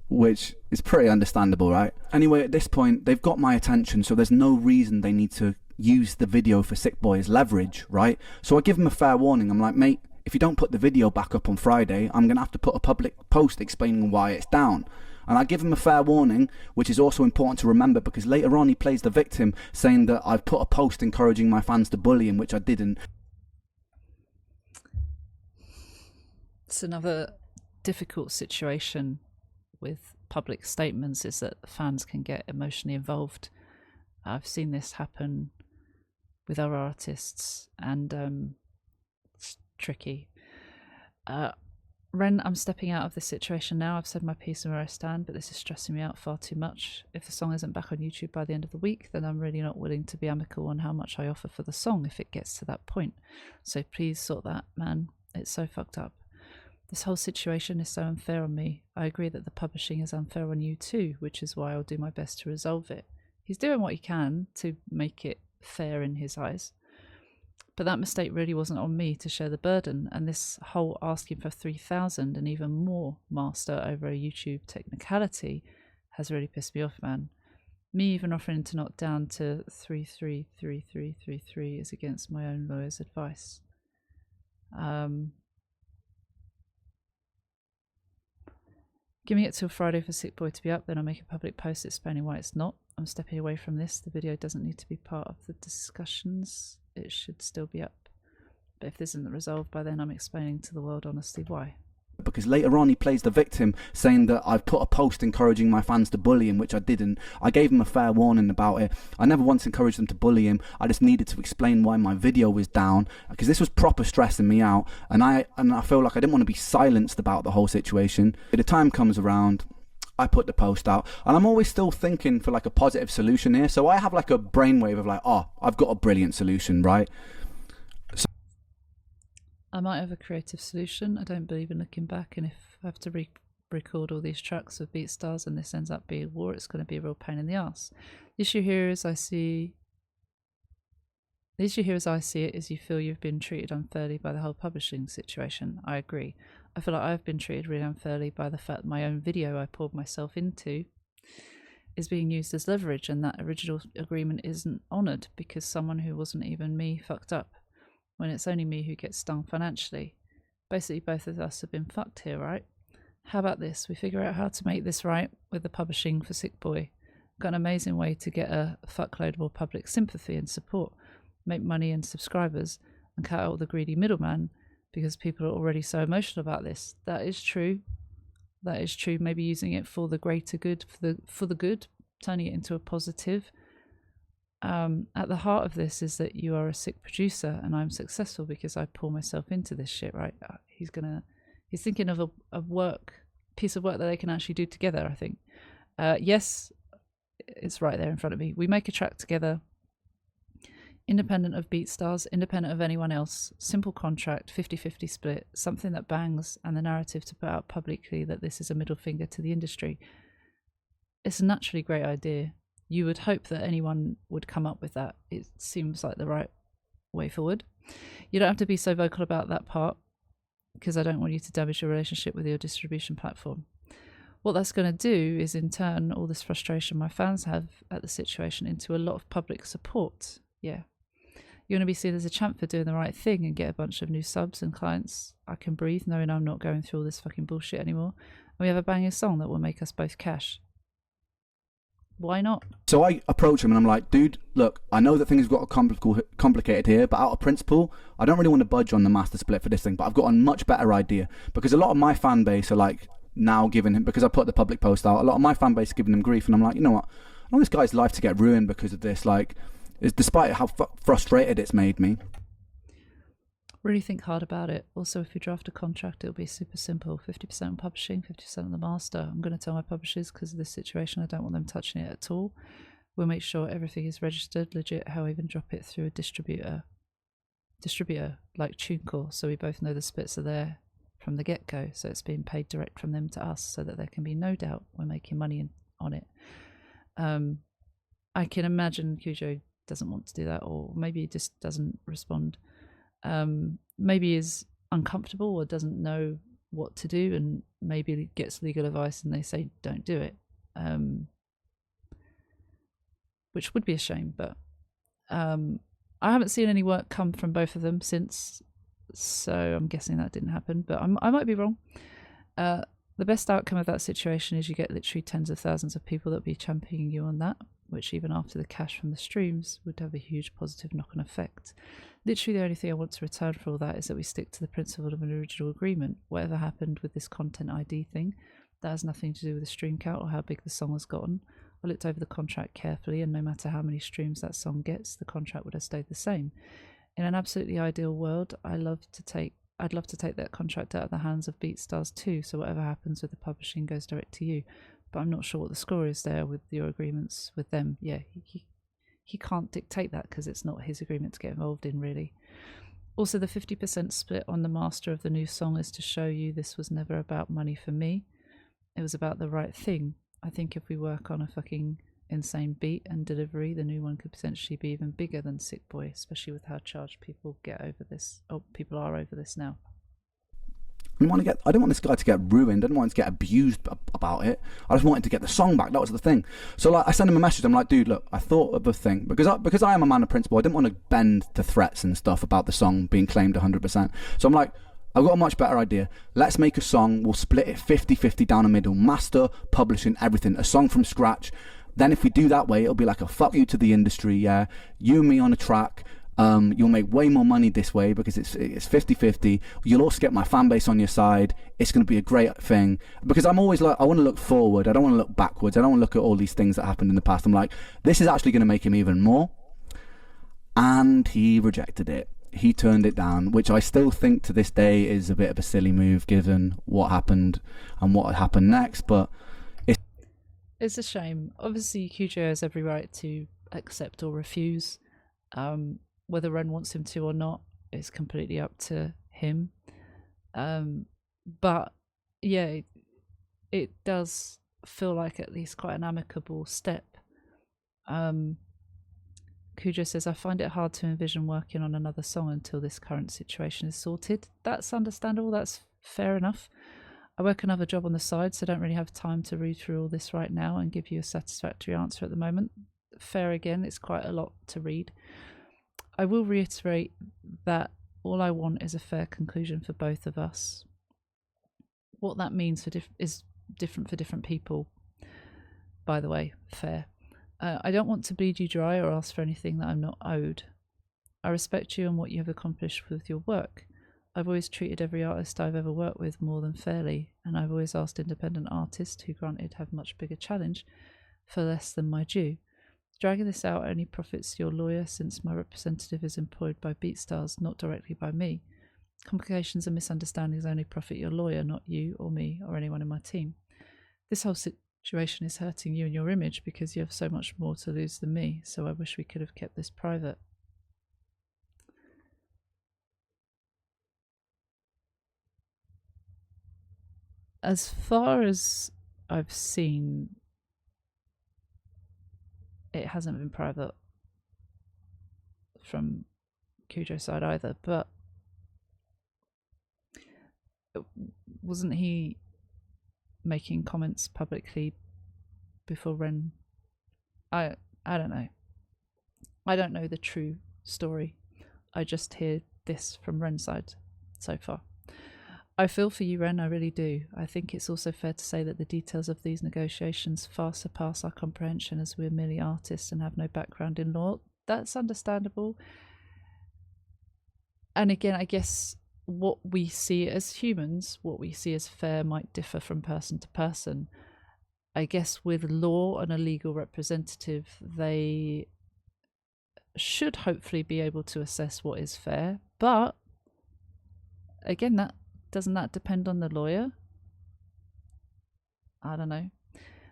which is pretty understandable, right? Anyway, at this point, they've got my attention, so there's no reason they need to use the video for Sick Boy as leverage, right? So I give them a fair warning. I'm like, mate, if you don't put the video back up on Friday, I'm going to have to put a public post explaining why it's down. And I give him a fair warning, which is also important to remember because later on he plays the victim, saying that I've put a post encouraging my fans to bully him, which I didn't. It's another difficult situation with public statements is that fans can get emotionally involved. I've seen this happen with other artists, and it's tricky. Ren, I'm stepping out of this situation now. I've said my piece and where I stand, but this is stressing me out far too much. If the song isn't back on YouTube by the end of the week, then I'm really not willing to be amicable on how much I offer for the song if it gets to that point. So please sort that, man. It's so fucked up. This whole situation is so unfair on me. I agree that the publishing is unfair on you too, which is why I'll do my best to resolve it. He's doing what he can to make it fair in his eyes. But that mistake really wasn't on me to share the burden, and this whole asking for 3,000 and even more master over a YouTube technicality has really pissed me off, man. Me even offering to knock down to 333333 is against my own lawyer's advice. Giving it till Friday for Sick Boy to be up, then I'll make a public post explaining why it's not. I'm stepping away from this. The video doesn't need to be part of the discussions. It should still be up. But if this isn't resolved by then, I'm explaining to the world honestly why. Because later on he plays the victim, saying that I've put a post encouraging my fans to bully him, which I didn't. I gave him a fair warning about it. I never once encouraged them to bully him. I just needed to explain why my video was down, because this was proper stressing me out, and I feel like I didn't want to be silenced about the whole situation. The time comes around, I put the post out, and I'm always still thinking for like a positive solution here. So I have like a brainwave of like, oh, I've got a brilliant solution, right? I might have a creative solution. I don't believe in looking back, and if I have to record all these tracks with BeatStars and this ends up being war, it's going to be a real pain in the ass. The issue here as I see it is you feel you've been treated unfairly by the whole publishing situation. I agree. I feel like I've been treated really unfairly by the fact that my own video I poured myself into is being used as leverage, and that original agreement isn't honoured because someone who wasn't even me fucked up. when it's only me who gets stung financially. Basically, both of us have been fucked here, right? How about this? We figure out how to make this right with the publishing for Sick Boy. Got an amazing way to get a fuckload more public sympathy and support, make money and subscribers, and cut out the greedy middleman, because people are already so emotional about this. That is true. That is true. Maybe using it for the greater good, for the good, turning it into a positive. At the heart of this is that you are a sick producer and I'm successful because I pour myself into this shit, right? He's thinking of a piece of work that they can actually do together, I think. Yes, it's right there in front of me. We make a track together, independent of BeatStars, independent of anyone else, simple contract, 50-50 split, something that bangs, and the narrative to put out publicly that this is a middle finger to the industry. It's a naturally great idea. You would hope that anyone would come up with that. It seems like the right way forward. You don't have to be so vocal about that part, because I don't want you to damage your relationship with your distribution platform. What that's going to do is, in turn, all this frustration my fans have at the situation into a lot of public support. Yeah. You're going to be seen as a champ for doing the right thing and get a bunch of new subs and clients. I can breathe knowing I'm not going through all this fucking bullshit anymore. And we have a banging song that will make us both cash. Why not? So I approach him and I'm like, dude, look, I know that things got complicated here, but out of principle, I don't really want to budge on the master split for this thing, but I've got a much better idea. Because a lot of my fan base are like now giving him, because I put the public post out, a lot of my fan base is giving him grief, and I'm like, you know what? I want this guy's life to get ruined because of this. Like, despite how frustrated it's made me. Really think hard about it. Also, if you draft a contract, it'll be super simple. 50% on publishing, 50% on the master. I'm going to tell my publishers, because of this situation, I don't want them touching it at all. We'll make sure everything is registered, legit, how I even drop it through a distributor like TuneCore, so we both know the splits are there from the get-go, so it's being paid direct from them to us, so that there can be no doubt we're making money on it. I can imagine Kujo doesn't want to do that, or maybe he just doesn't respond. Maybe is uncomfortable or doesn't know what to do, and maybe gets legal advice and they say don't do it, which would be a shame. But I haven't seen any work come from both of them since, so I'm guessing that didn't happen, but I might be wrong. The best outcome of that situation is you get literally tens of thousands of people that will be championing you on that, which even after the cash from the streams would have a huge positive knock-on effect. Literally the only thing I want to return for all that is that we stick to the principle of an original agreement. Whatever happened with this content ID thing, that has nothing to do with the stream count or how big the song has gotten. I looked over the contract carefully, and no matter how many streams that song gets, the contract would have stayed the same. In an absolutely ideal world, I'd love to take that contract out of the hands of BeatStars too, so whatever happens with the publishing goes direct to you. But I'm not sure what the score is there with your agreements with them. Yeah, he can't dictate that because it's not his agreement to get involved in, really. Also, the 50% split on the master of the new song is to show you this was never about money for me. It was about the right thing. I think if we work on a fucking insane beat and delivery, the new one could potentially be even bigger than Sick Boy, especially with how charged people get over this. Oh, people are over this now. I don't want this guy to get ruined. I don't want him to get abused about it. I just wanted to get the song back. That was the thing. So like, I sent him a message. I'm like, dude, look, I thought of a thing, because I am a man of principle. I didn't want to bend to threats and stuff about the song being claimed 100%. So I'm like, I've got a much better idea. Let's make a song. We'll split it 50-50 down the middle. Master, publishing, everything. A song from scratch. Then if we do that way, it'll be like a fuck you to the industry. Yeah, you and me on a track. You'll make way more money this way because it's 50-50. You'll also get my fan base on your side. It's going to be a great thing, because I'm always like, I want to look forward. I don't want to look backwards. I don't want to look at all these things that happened in the past. I'm like, this is actually going to make him even more. And he rejected it. He turned it down, which I still think to this day is a bit of a silly move given what happened and what happened next. But it's a shame. Obviously, Kujo has every right to accept or refuse. Whether Ren wants him to or not, it's completely up to him. But yeah, it does feel like at least quite an amicable step. Kujo says, I find it hard to envision working on another song until this current situation is sorted. That's understandable. That's fair enough. I work another job on the side, so I don't really have time to read through all this right now and give you a satisfactory answer at the moment. Fair again, it's quite a lot to read. I will reiterate that All I want is a fair conclusion for both of us. What that means is different for different people. By the way, fair. I don't want to bleed you dry or ask for anything that I'm not owed. I respect you and what you have accomplished with your work. I've always treated every artist I've ever worked with more than fairly, and I've always asked independent artists, who granted have much bigger challenge, for less than my due. Dragging this out only profits your lawyer, since my representative is employed by BeatStars, not directly by me. Complications and misunderstandings only profit your lawyer, not you or me or anyone in my team. This whole situation is hurting you and your image because you have so much more to lose than me, so I wish we could have kept this private. As far as I've seen, it hasn't been private from Kujo's side either, but wasn't he making comments publicly before Ren? I don't know. I don't know the true story. I just hear this from Ren's side so far. I feel for you, Ren, I really do. I think it's also fair to say that the details of these negotiations far surpass our comprehension, as we're merely artists and have no background in law. That's understandable. And again, I guess what we see as humans, what we see as fair, might differ from person to person. I guess with law and a legal representative, they should hopefully be able to assess what is fair. But again, doesn't that depend on the lawyer? I don't know.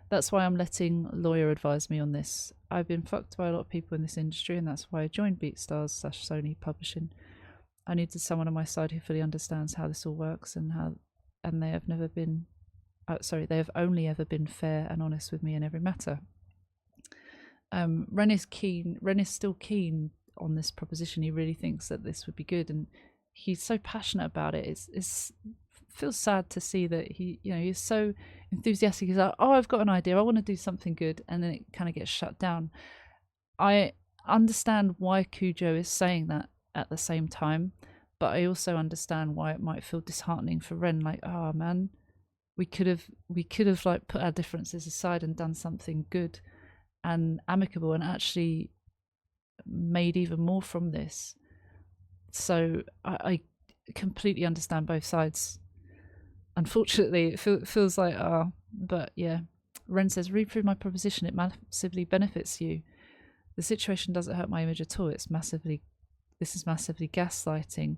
That's why I'm letting lawyer advise me on this. I've been fucked by a lot of people in this industry, and that's why I joined BeatStars/Sony Publishing. I needed someone on my side who fully understands how this all works, and they have never been they have only ever been fair and honest with me in every matter. Ren is still keen on this proposition. He really thinks that this would be good, and he's so passionate about it. It feels sad to see that he's so enthusiastic. He's like, oh, I've got an idea, I want to do something good, and then it kind of gets shut down. I understand why Kujo is saying that at the same time, but I also understand why it might feel disheartening for Ren. Like, oh man, we could have like put our differences aside and done something good and amicable and actually made even more from this. So I completely understand both sides. Unfortunately, it feels like, but yeah. Ren says, read through my proposition, it massively benefits you. The situation doesn't hurt my image at all. This is massively gaslighting.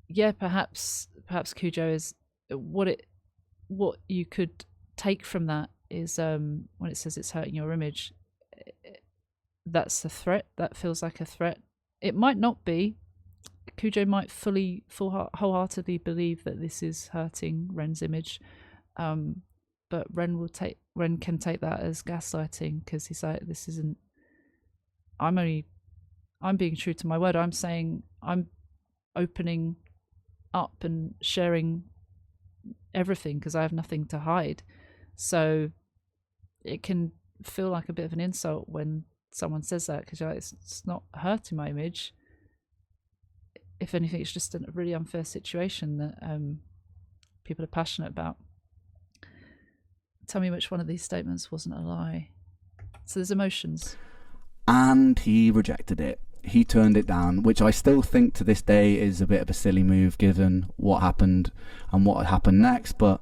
Yeah, perhaps Kujo is what you could take from that is when it says it's hurting your image, that's a threat. That feels like a threat. It might not be. Kujo might wholeheartedly believe that this is hurting Ren's image, but Ren can take that as gaslighting, because he's like, this isn't. I'm being true to my word. I'm saying I'm opening up and sharing everything because I have nothing to hide. So it can feel like a bit of an insult when someone says that, because it's not hurting my image. If anything, it's just a really unfair situation that people are passionate about. Tell me which one of these statements wasn't a lie. So there's emotions. And he rejected it. He turned it down, which I still think to this day is a bit of a silly move given what happened and what happened next. But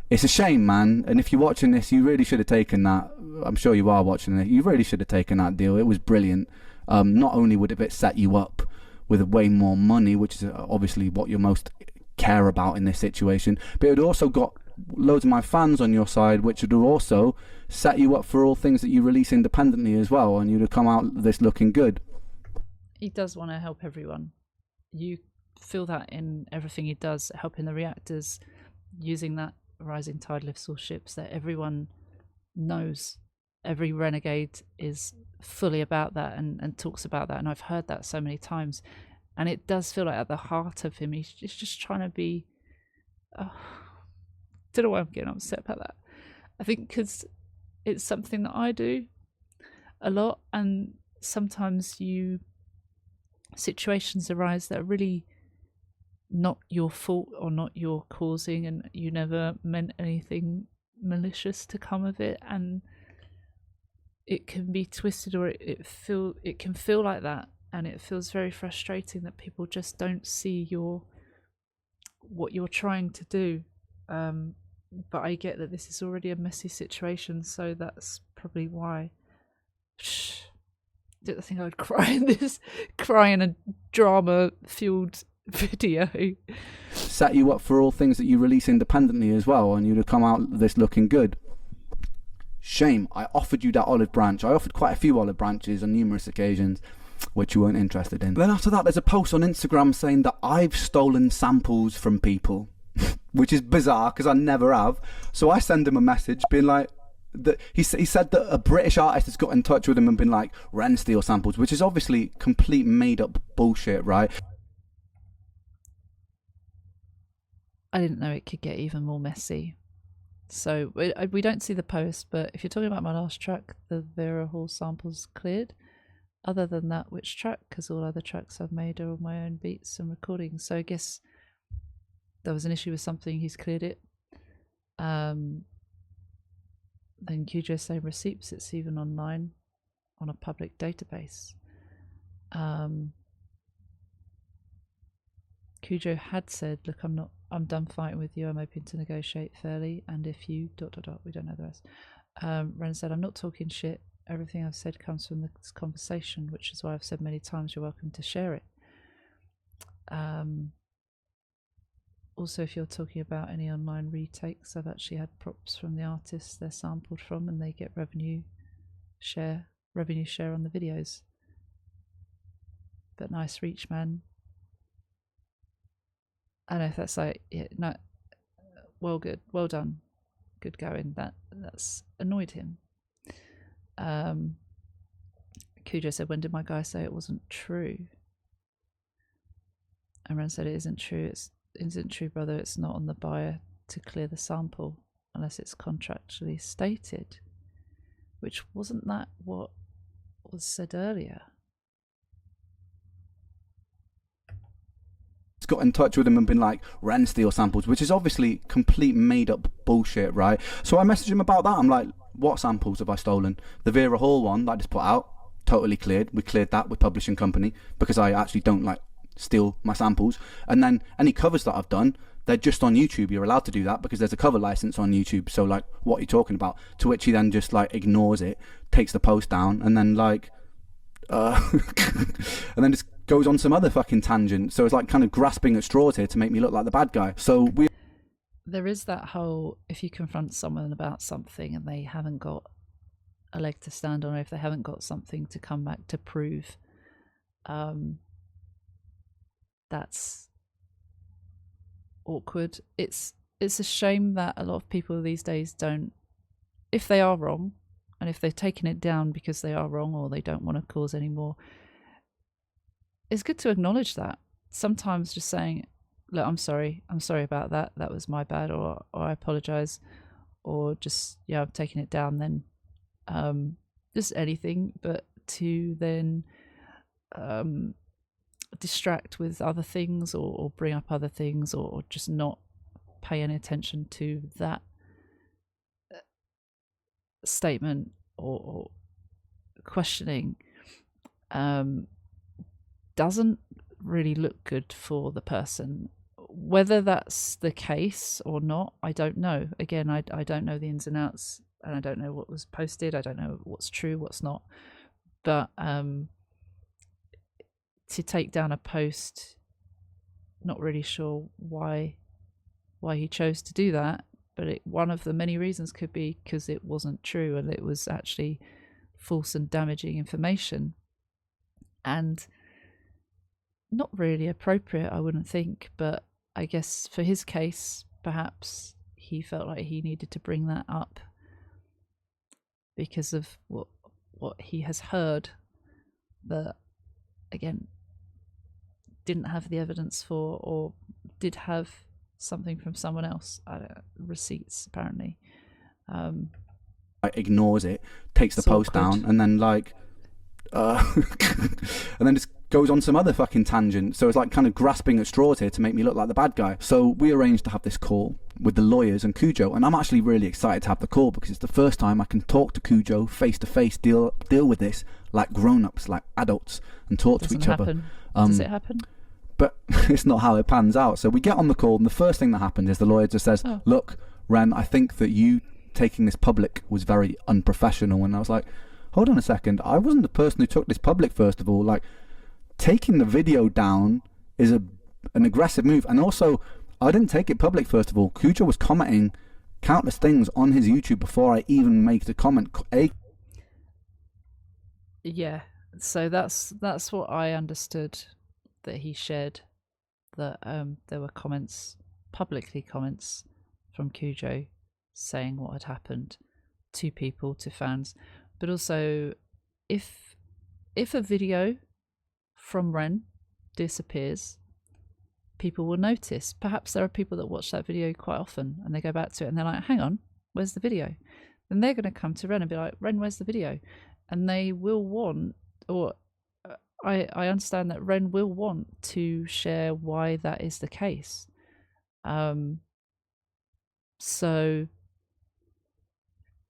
it's a shame, man. And if you're watching this, you really should have taken that. I'm sure you are watching it. You really should have taken that deal. It was brilliant. Not only would it set you up with way more money, which is obviously what you most care about in this situation, but it also got loads of my fans on your side, which would also set you up for all things that you release independently as well, and you'd have come out this looking good. He does want to help everyone. You feel that in everything he does, helping the reactors, using that rising tide lifts all ships, that everyone knows. Every renegade is fully about that and talks about that, and I've heard that so many times, and it does feel like at the heart of him he's just trying to be don't know why I'm getting upset about that. I think because it's something that I do a lot, and sometimes you situations arise that are really not your fault or not your causing, and you never meant anything malicious to come of it, and it can be twisted, or it can feel like that, and it feels very frustrating that people just don't see what you're trying to do. But I get that this is already a messy situation, so that's probably why. Didn't think I would cry in a drama-fueled video. Set you up for all things that you release independently as well, and you'd have come out this looking good. Shame. I offered you that olive branch. I offered quite a few olive branches on numerous occasions, which you weren't interested in. Then after that, there's a post on Instagram saying that I've stolen samples from people, which is bizarre because I never have. So I send him a message being like, he said that a British artist has got in touch with him and been like, Ren steal samples, which is obviously complete made up bullshit, right? I didn't know it could get even more messy. So we don't see the post, but if you're talking about my last track, the Vera Hall sample's cleared. Other than that, which track? Because all other tracks I've made are on my own beats and recordings. So I guess there was an issue with something, he's cleared it. Then Kujo saying receipts, it's even online on a public database. Kujo had said, look, I'm done fighting with you, I'm open to negotiate fairly, and if you ... we don't know the rest. Ren said, I'm not talking shit, everything I've said comes from this conversation, which is why I've said many times you're welcome to share it. Also, if you're talking about any online retakes, I've actually had props from the artists they're sampled from, and they get revenue share on the videos. But nice reach, man. I don't know if that's like, yeah, no, well done, good going. That's annoyed him. Kujo said, when did my guy say it wasn't true? And Ren said, it isn't true, brother, it's not on the buyer to clear the sample unless it's contractually stated. Which wasn't that what was said earlier? Got in touch with him and been like, Ren steal samples, which is obviously complete made up bullshit, right? So I messaged him about that. I'm like, what samples have I stolen? The Vera Hall one that I just put out, totally cleared. We cleared that with publishing company because I actually don't like steal my samples. And then any covers that I've done, they're just on YouTube. You're allowed to do that because there's a cover license on YouTube. So like, what are you talking about? To which he then just like ignores it, takes the post down, and then like and then just goes on some other fucking tangent. So it's like kind of grasping at straws here to make me look like the bad guy. So there is that whole, if you confront someone about something and they haven't got a leg to stand on, or if they haven't got something to come back to prove, that's awkward. It's a shame that a lot of people these days don't, if they are wrong, and if they've taken it down because they are wrong or they don't want to cause any more, it's good to acknowledge that. Sometimes just saying, look, I'm sorry about that, that was my bad, or I apologize, or just, yeah, I've taken it down, then just anything, but to then distract with other things, or bring up other things, or just not pay any attention to that statement or questioning doesn't really look good for the person. Whether that's the case or not, I don't know. Again, I don't know the ins and outs, and I don't know what was posted. I don't know what's true, what's not. But to take down a post, not really sure why he chose to do that, but one of the many reasons could be because it wasn't true and it was actually false and damaging information, and not really appropriate, I wouldn't think. But I guess for his case, perhaps he felt like he needed to bring that up because of what he has heard, that again didn't have the evidence for, or did have something from someone else, receipts apparently. Ignores it, takes the post down, and then like and then just goes on some other fucking tangent. So it's like kind of grasping at straws here to make me look like the bad guy. So we arranged to have this call with the lawyers and Kujo, and I'm actually really excited to have the call because it's the first time I can talk to Kujo face to face, deal with this like grown-ups, like adults, and talk to each other. Does it happen? But it's not how it pans out. So we get on the call, and the first thing that happened is the lawyer just says, look, Ren, I think that you taking this public was very unprofessional. And I was like, hold on a second, I wasn't the person who took this public, first of all. Like, taking the video down is an aggressive move. And also, I didn't take it public, first of all. Kujo was commenting countless things on his YouTube before I even make the comment. Yeah, so that's what I understood that he shared, that there were comments from Kujo saying what had happened to people, to fans. But also, if a video from Ren disappears, people will notice. Perhaps there are people that watch that video quite often and they go back to it and they're like, hang on, where's the video? Then they're going to come to Ren and be like, Ren, where's the video? And they will want, or I understand that Ren will want to share why that is the case. So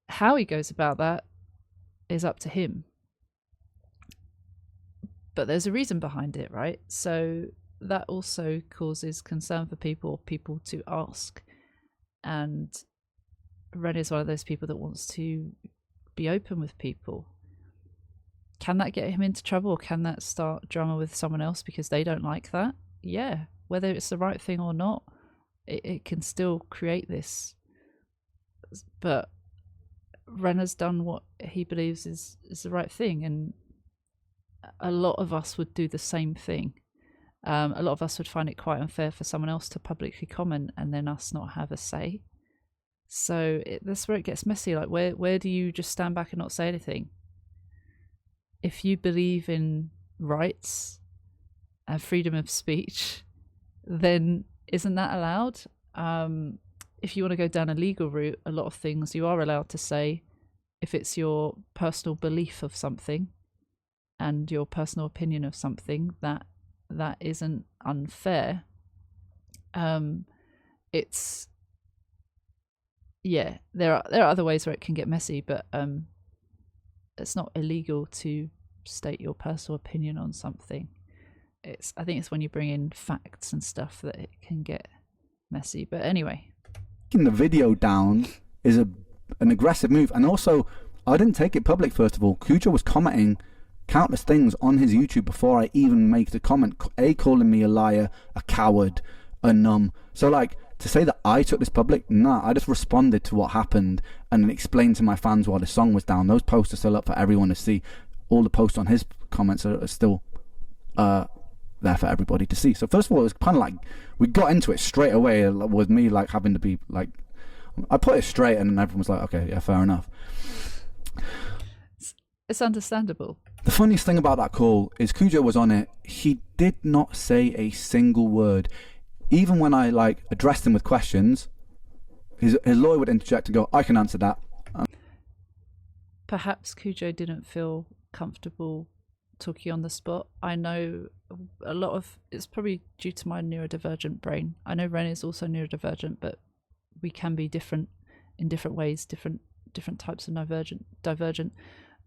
how he goes about that is up to him. But there's a reason behind it, right? So that also causes concern for people to ask. And Ren is one of those people that wants to be open with people. Can that get him into trouble, or can that start drama with someone else because they don't like that? Yeah, whether it's the right thing or not, it can still create this. But Ren has done what he believes is the right thing, and a lot of us would do the same thing. A lot of us would find it quite unfair for someone else to publicly comment and then us not have a say. So that's where it gets messy. Like, where do you just stand back and not say anything? If you believe in rights and freedom of speech, then isn't that allowed? If you want to go down a legal route, a lot of things you are allowed to say if it's your personal belief of something and your personal opinion of something that isn't unfair. It's, yeah, there are other ways where it can get messy, but it's not illegal to state your personal opinion on something. I think it's when you bring in facts and stuff that it can get messy. But anyway, taking the video down is an aggressive move. And also, I didn't take it public, first of all. Kujo was commenting countless things on his YouTube before I even make the comment, calling me a liar, a coward, a numb. So like, to say that I took this public, nah, I just responded to what happened and then explained to my fans why the song was down. Those posts are still up for everyone to see. All the posts on his comments are still there for everybody to see. So first of all, it was kind of like, we got into it straight away with me like having to be like, I put it straight and then everyone was like, okay, yeah, fair enough. It's understandable. The funniest thing about that call is Kujo was on it. He did not say a single word. Even when I like addressed him with questions, his lawyer would interject and go, I can answer that. Perhaps Kujo didn't feel comfortable talking on the spot. I know a lot of it's probably due to my neurodivergent brain. I know Ren is also neurodivergent, but we can be different in different ways, different types of divergent.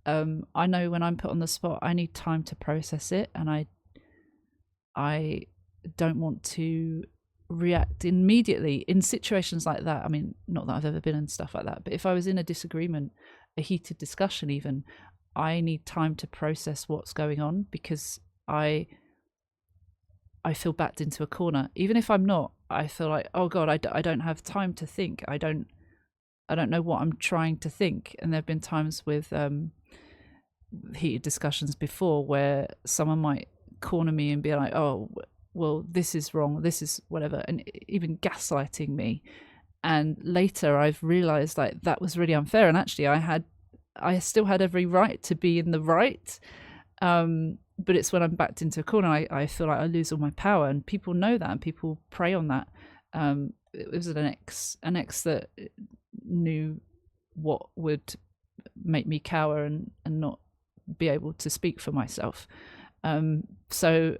I know when I'm put on the spot, I need time to process it, and I don't want to react immediately in situations like that. I mean, not that I've ever been in stuff like that, but if I was in a disagreement, a heated discussion even, I need time to process what's going on, because I feel backed into a corner. Even if I'm not, I feel like, oh God, I don't have time to think. I don't know what I'm trying to think. And there have been times with heated discussions before where someone might corner me and be like, oh, well, this is wrong, this is whatever, and even gaslighting me. And later I've realized like that was really unfair, and actually I still had every right to be in the right, but it's when I'm backed into a corner, I feel like I lose all my power, and people know that, and people prey on that. It was an ex that knew what would make me cower and not be able to speak for myself. So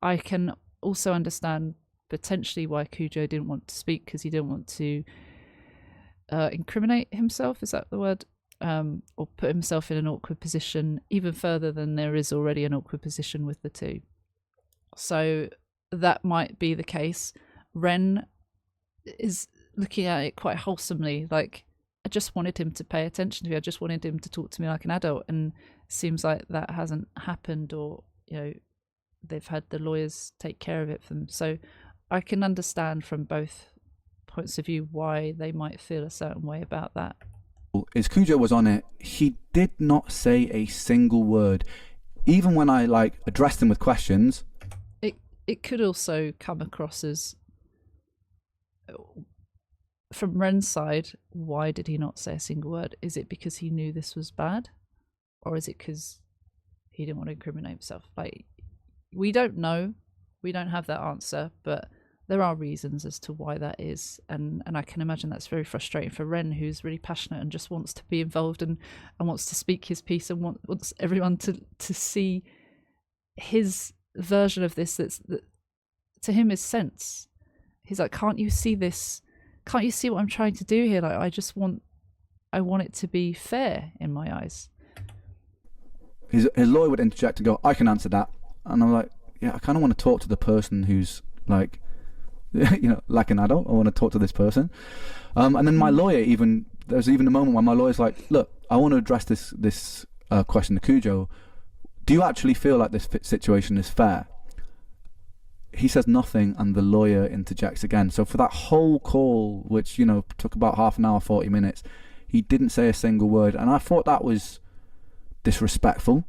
I can also understand potentially why Kujo didn't want to speak, because he didn't want to incriminate himself, is that the word? Or put himself in an awkward position even further than there is already an awkward position with the two. So that might be the case. Ren is looking at it quite wholesomely, like, I just wanted him to pay attention to me, I just wanted him to talk to me like an adult, and it seems like that hasn't happened, or they've had the lawyers take care of it for them. So I can understand from both points of view why they might feel a certain way about that. Is Kujo was on it, he did not say a single word. Even when I addressed him with questions, it could also come across as, from Ren's side, why did he not say a single word? Is it because he knew this was bad, or is it because he didn't want to incriminate himself? We don't know, we don't have that answer, but there are reasons as to why that is, and I can imagine that's very frustrating for Ren, who's really passionate and just wants to be involved and wants to speak his piece and wants everyone to see his version of this that to him is sense. He's like, can't you see this? Can't you see what I'm trying to do here? I want it to be fair in my eyes. His lawyer would interject and go, I can answer that. And I'm like, yeah, I kind of want to talk to the person who's like an adult. I want to talk to this person. And then my lawyer there's even a moment when my lawyer's like, look, I want to address this question to Kujo. Do you actually feel like this situation is fair? He says nothing, and the lawyer interjects again. So for that whole call, which took about half an hour, 40 minutes, he didn't say a single word, and I thought that was disrespectful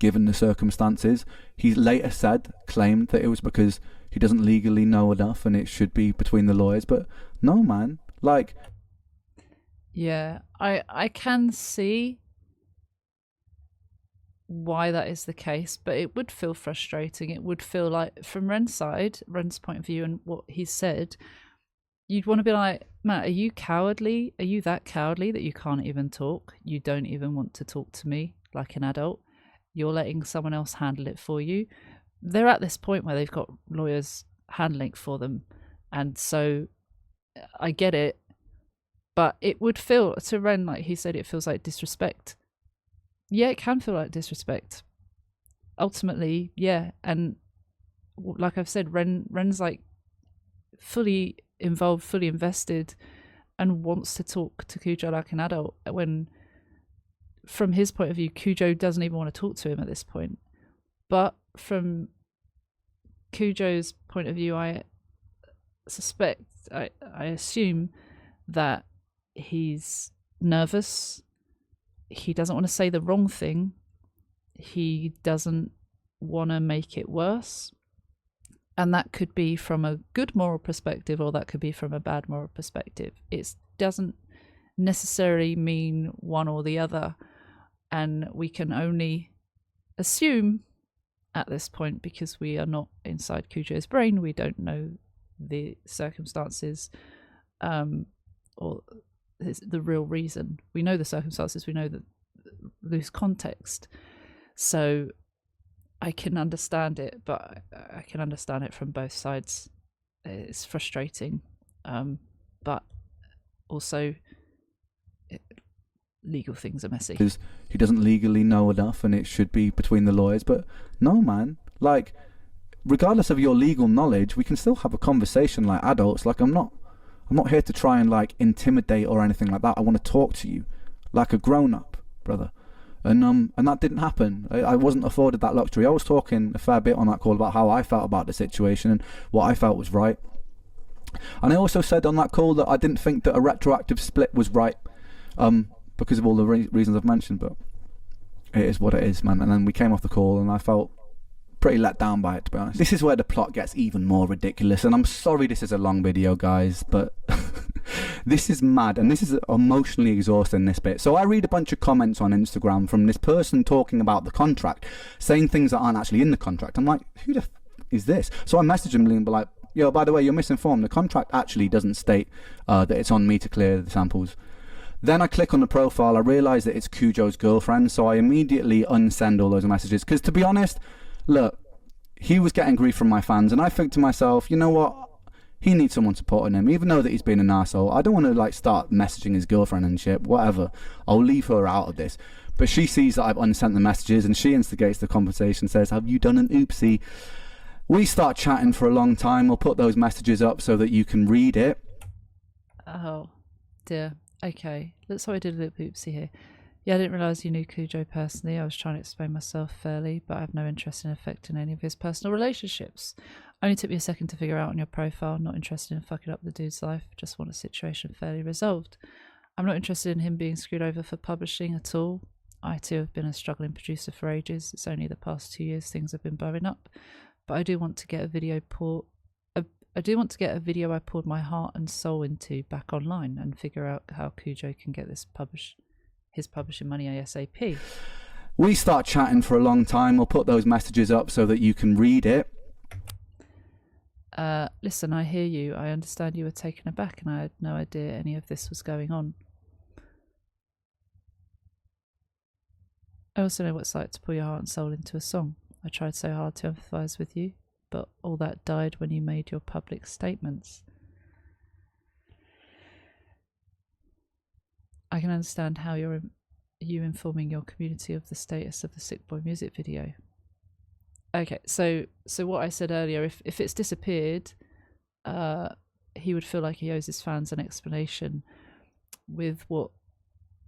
given the circumstances. He later claimed that it was because he doesn't legally know enough and it should be between the lawyers, but no, man. Yeah, I can see why that is the case, but it would feel frustrating. It would feel like, from Ren's side, Ren's point of view and what he said, you'd want to be like, Matt, are you cowardly? Are you that cowardly that you can't even talk? You don't even want to talk to me like an adult? You're letting someone else handle it for you? They're at this point where they've got lawyers handling it for them, and so I get it, but it would feel to Ren, like he said, it feels like disrespect. Yeah, it can feel like disrespect. Ultimately, yeah, and like I've said, Ren's like fully involved, fully invested, and wants to talk to Kujo like an adult, when from his point of view, Kujo doesn't even want to talk to him at this point. But from Kujo's point of view, I assume that he's nervous. He doesn't want to say the wrong thing. He doesn't want to make it worse. And that could be from a good moral perspective, or that could be from a bad moral perspective. It doesn't necessarily mean one or the other. And we can only assume at this point, because we are not inside Kujo's brain, we don't know the circumstances, or the real reason. We know the circumstances, we know the loose context, so I can understand it, but I can understand it from both sides. It's frustrating, but also legal things are messy. Because he doesn't legally know enough and it should be between the lawyers, but no, man, regardless of your legal knowledge, we can still have a conversation like adults. I'm not here to try and intimidate or anything like that. I want to talk to you like a grown-up, brother. And that didn't happen. I wasn't afforded that luxury. I was talking a fair bit on that call about how I felt about the situation and what I felt was right. And I also said on that call that I didn't think that a retroactive split was right, because of all the reasons I've mentioned, but it is what it is, man. And then we came off the call and I felt pretty let down by it, to be honest. This is where the plot gets even more ridiculous, and I'm sorry this is a long video, guys, but this is mad, and this is emotionally exhausting, this bit. So I read a bunch of comments on Instagram from this person talking about the contract, saying things that aren't actually in the contract. I'm like, who the is this? So I message him and be like, yo, by the way, you're misinformed. The contract actually doesn't state that it's on me to clear the samples. Then I click on the profile, I realise that it's Kujo's girlfriend, so I immediately unsend all those messages. Because to be honest, look, he was getting grief from my fans, and I think to myself, you know what? He needs someone supporting him, even though that he's been an arsehole. I don't want to like start messaging his girlfriend and shit, whatever. I'll leave her out of this. But she sees that I've unsent the messages, and she instigates the conversation, says, have you done an oopsie? We start chatting for a long time. I'll put those messages up so that you can read it. Oh, dear. Okay, looks like I did a little oopsie here. Yeah, I didn't realise you knew Kujo personally. I was trying to explain myself fairly, but I have no interest in affecting any of his personal relationships. Only took me a second to figure out on your profile. Not interested in fucking up the dude's life. Just want a situation fairly resolved. I'm not interested in him being screwed over for publishing at all. I too have been a struggling producer for ages. It's only the past 2 years things have been blowing up. But I do want to get a video I poured my heart and soul into back online and figure out how Kujo can get this his publishing money ASAP. We start chatting for a long time. I'll put those messages up so that you can read it. Listen, I hear you. I understand you were taken aback and I had no idea any of this was going on. I also know what it's like to pour your heart and soul into a song. I tried so hard to empathise with you, but all that died when you made your public statements. I can understand how you informing your community of the status of the Sick Boy music video. Okay, so what I said earlier, if it's disappeared, he would feel like he owes his fans an explanation with what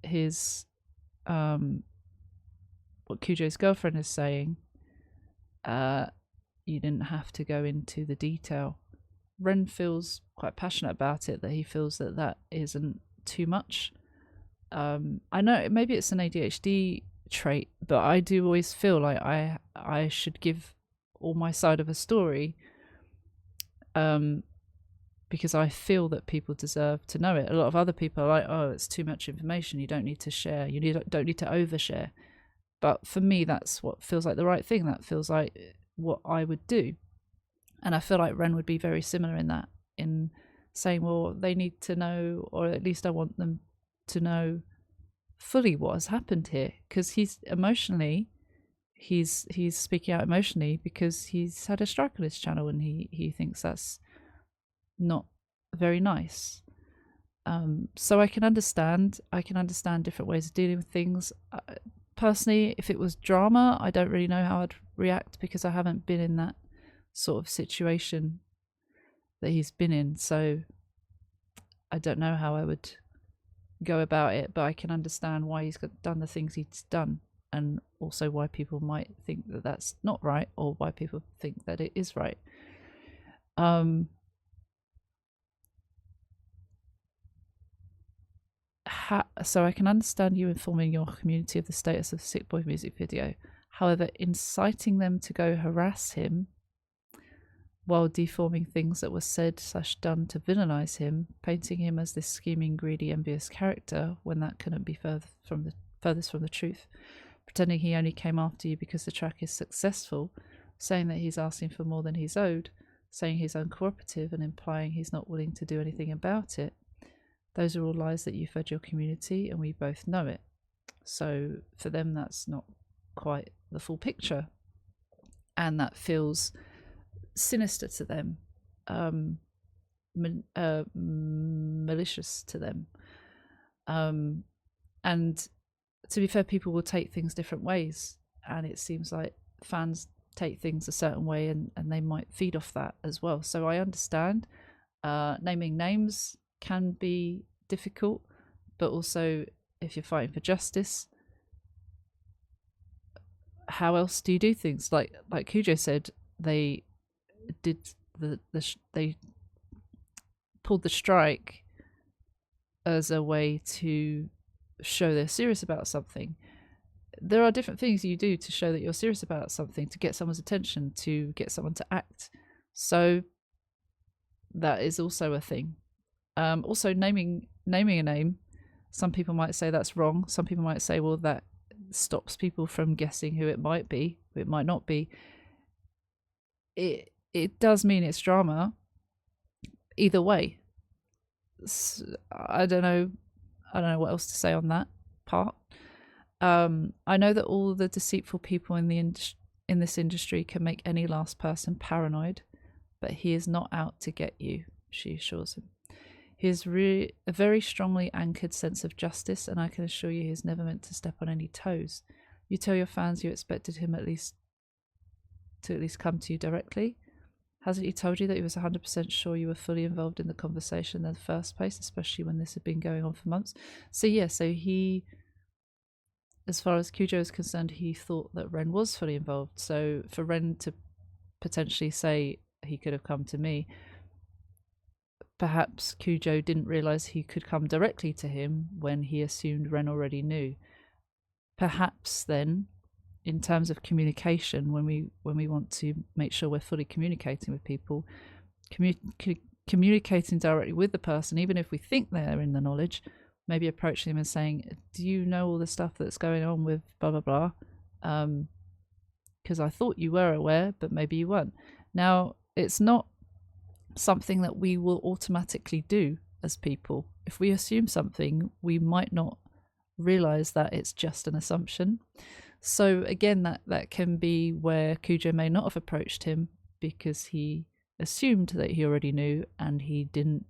his what Kujo's girlfriend is saying. You didn't have to go into the detail. Ren feels quite passionate about it, that he feels that isn't too much. I know maybe it's an ADHD trait, but I do always feel like I should give all my side of a story, because I feel that people deserve to know it. A lot of other people are like, oh, it's too much information, you don't need to share, don't need to overshare. But for me, that's what feels like the right thing. That feels like what I would do. And I feel like Ren would be very similar in that, in saying, well, they need to know, or at least I want them to know fully what has happened here, because he's speaking out emotionally because he's had a strike on his channel and he thinks that's not very nice. So I can understand different ways of dealing with things. Personally, if it was drama, I don't really know how I'd react because I haven't been in that sort of situation that he's been in, so I don't know how I would go about it, but I can understand why he's done the things he's done, and also why people might think that that's not right, or why people think that it is right. So I can understand you informing your community of the status of the Sick Boy music video. However, inciting them to go harass him while deforming things that were said/done to villainize him, painting him as this scheming, greedy, envious character when that couldn't be furthest from the truth, pretending he only came after you because the track is successful, saying that he's asking for more than he's owed, saying he's uncooperative and implying he's not willing to do anything about it. Those are all lies that you fed your community, and we both know it. So for them, that's not quite the full picture, and that feels sinister to them, malicious to them. And to be fair, people will take things different ways, and it seems like fans take things a certain way, and they might feed off that as well. So I understand naming names can be difficult, but also if you're fighting for justice, how else do you do things? Like Kujo said, they did they pulled the strike as a way to show they're serious about something. There are different things you do to show that you're serious about something, to get someone's attention, to get someone to act. So that is also a thing. Also naming a name, some people might say that's wrong. Some people might say, well, that stops people from guessing who it might be, who it might not be. It does mean it's drama either way. I don't know. I don't know what else to say on that part. I know that all the deceitful people in this industry can make any last person paranoid, but he is not out to get you, she assures him. He has a very strongly anchored sense of justice, and I can assure you he is never meant to step on any toes. You tell your fans you expected him at least come to you directly. Hasn't he told you that he was 100% sure you were fully involved in the conversation in the first place, especially when this had been going on for months? So yeah, so he, as far as Kujo is concerned, he thought that Ren was fully involved. So for Ren to potentially say he could have come to me, perhaps Kujo didn't realize he could come directly to him when he assumed Ren already knew. Perhaps then, in terms of communication, when we want to make sure we're fully communicating with people, communicating directly with the person, even if we think they're in the knowledge, maybe approaching them and saying, do you know all the stuff that's going on with blah blah blah, because I thought you were aware, but maybe you weren't. Now, it's not something that we will automatically do as people. If we assume something, we might not realize that it's just an assumption. So again, that can be where Kujo may not have approached him because he assumed that he already knew and he didn't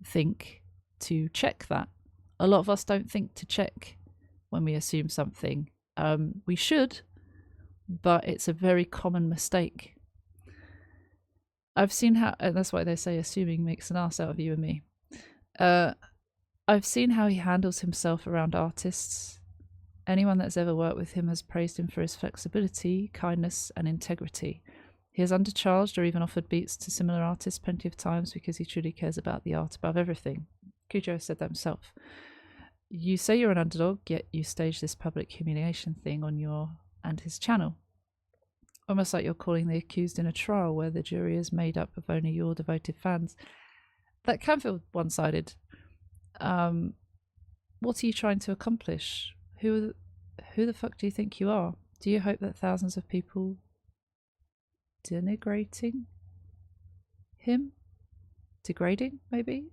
think to check that. A lot of us don't think to check when we assume something. We should, but it's a very common mistake. I've seen how, and that's why they say assuming makes an ass out of you and me. I've seen how he handles himself around artists. Anyone that's ever worked with him has praised him for his flexibility, kindness, and integrity. He has undercharged or even offered beats to similar artists plenty of times because he truly cares about the art above everything. Kujo said that himself. You say you're an underdog, yet you stage this public humiliation thing on your and his channel. Almost like you're calling the accused in a trial where the jury is made up of only your devoted fans. That can feel one-sided. What are you trying to accomplish? Who the fuck do you think you are? Do you hope that thousands of people denigrating him? Degrading, maybe?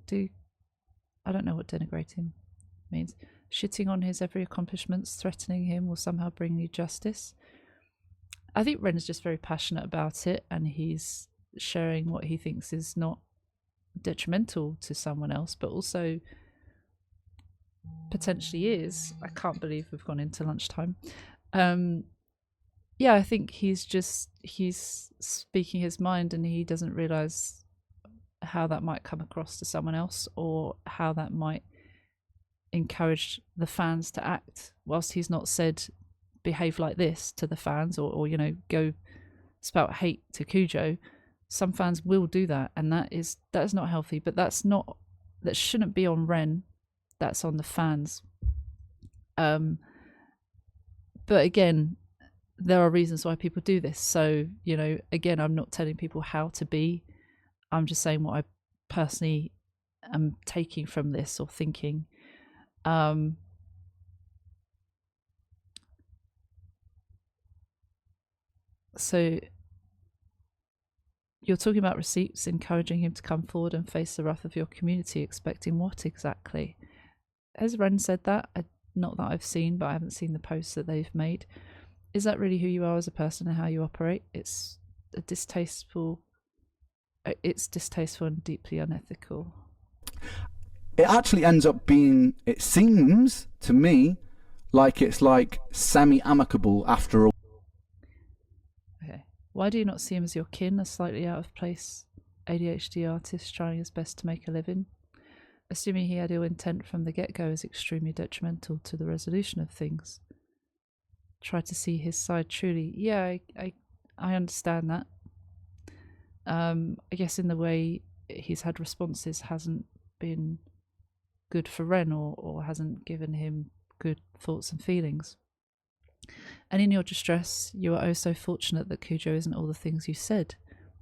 I don't know what denigrating means. Shitting on his every accomplishments, threatening him will somehow bring you justice. I think Ren is just very passionate about it, and he's sharing what he thinks is not detrimental to someone else, but also potentially is. I can't believe we've gone into lunchtime. Yeah, I think he's speaking his mind, and he doesn't realize how that might come across to someone else, or how that might encourage the fans to act, whilst he's not said behave like this to the fans, or you know, go spout hate to Kujo. Some fans will do that, and that is not healthy, but that shouldn't be on Ren. That's on the fans. But again, there are reasons why people do this. So, you know, again, I'm not telling people how to be. I'm just saying what I personally am taking from this or thinking. So you're talking about receipts, encouraging him to come forward and face the wrath of your community, expecting what exactly? Has Ren said that? Not that I've seen, but I haven't seen the posts that they've made. Is that really who you are as a person and how you operate? It's distasteful and deeply unethical. It actually ends up being, it seems to me, like it's like semi-amicable after all. Okay. Why do you not see him as your kin, a slightly out of place ADHD artist trying his best to make a living? Assuming he had ill intent from the get-go is extremely detrimental to the resolution of things. Try to see his side truly. Yeah, I understand that. I guess in the way he's had responses hasn't been good for Ren, or hasn't given him good thoughts and feelings. And in your distress, you are oh so fortunate that Kujo isn't all the things you said.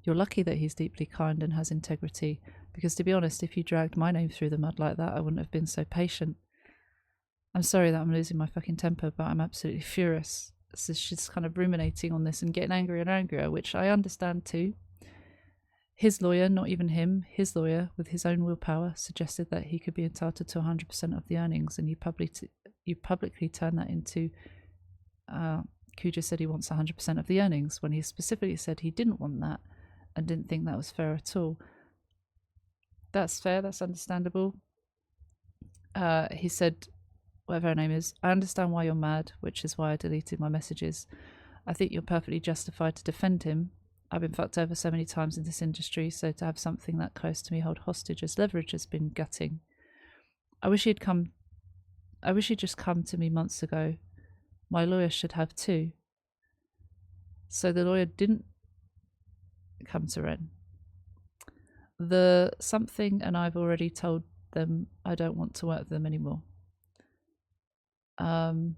You're lucky that he's deeply kind and has integrity, because to be honest, if you dragged my name through the mud like that, I wouldn't have been so patient. I'm sorry that I'm losing my fucking temper, but I'm absolutely furious. So she's kind of ruminating on this and getting angrier and angrier, which I understand too. His lawyer, not even him, his lawyer, with his own willpower, suggested that he could be entitled to 100% of the earnings, and you publicly turned that into Kujo said he wants 100% of the earnings when he specifically said he didn't want that and didn't think that was fair at all. That's fair, that's understandable. He said, whatever her name is, I understand why you're mad, which is why I deleted my messages. I think you're perfectly justified to defend him. I've been fucked over so many times in this industry, so to have something that close to me hold hostage as leverage has been gutting. I wish he'd just come to me months ago. My lawyer should have too. So the lawyer didn't come to Ren. The something, and I've already told them I don't want to work with them anymore. I'd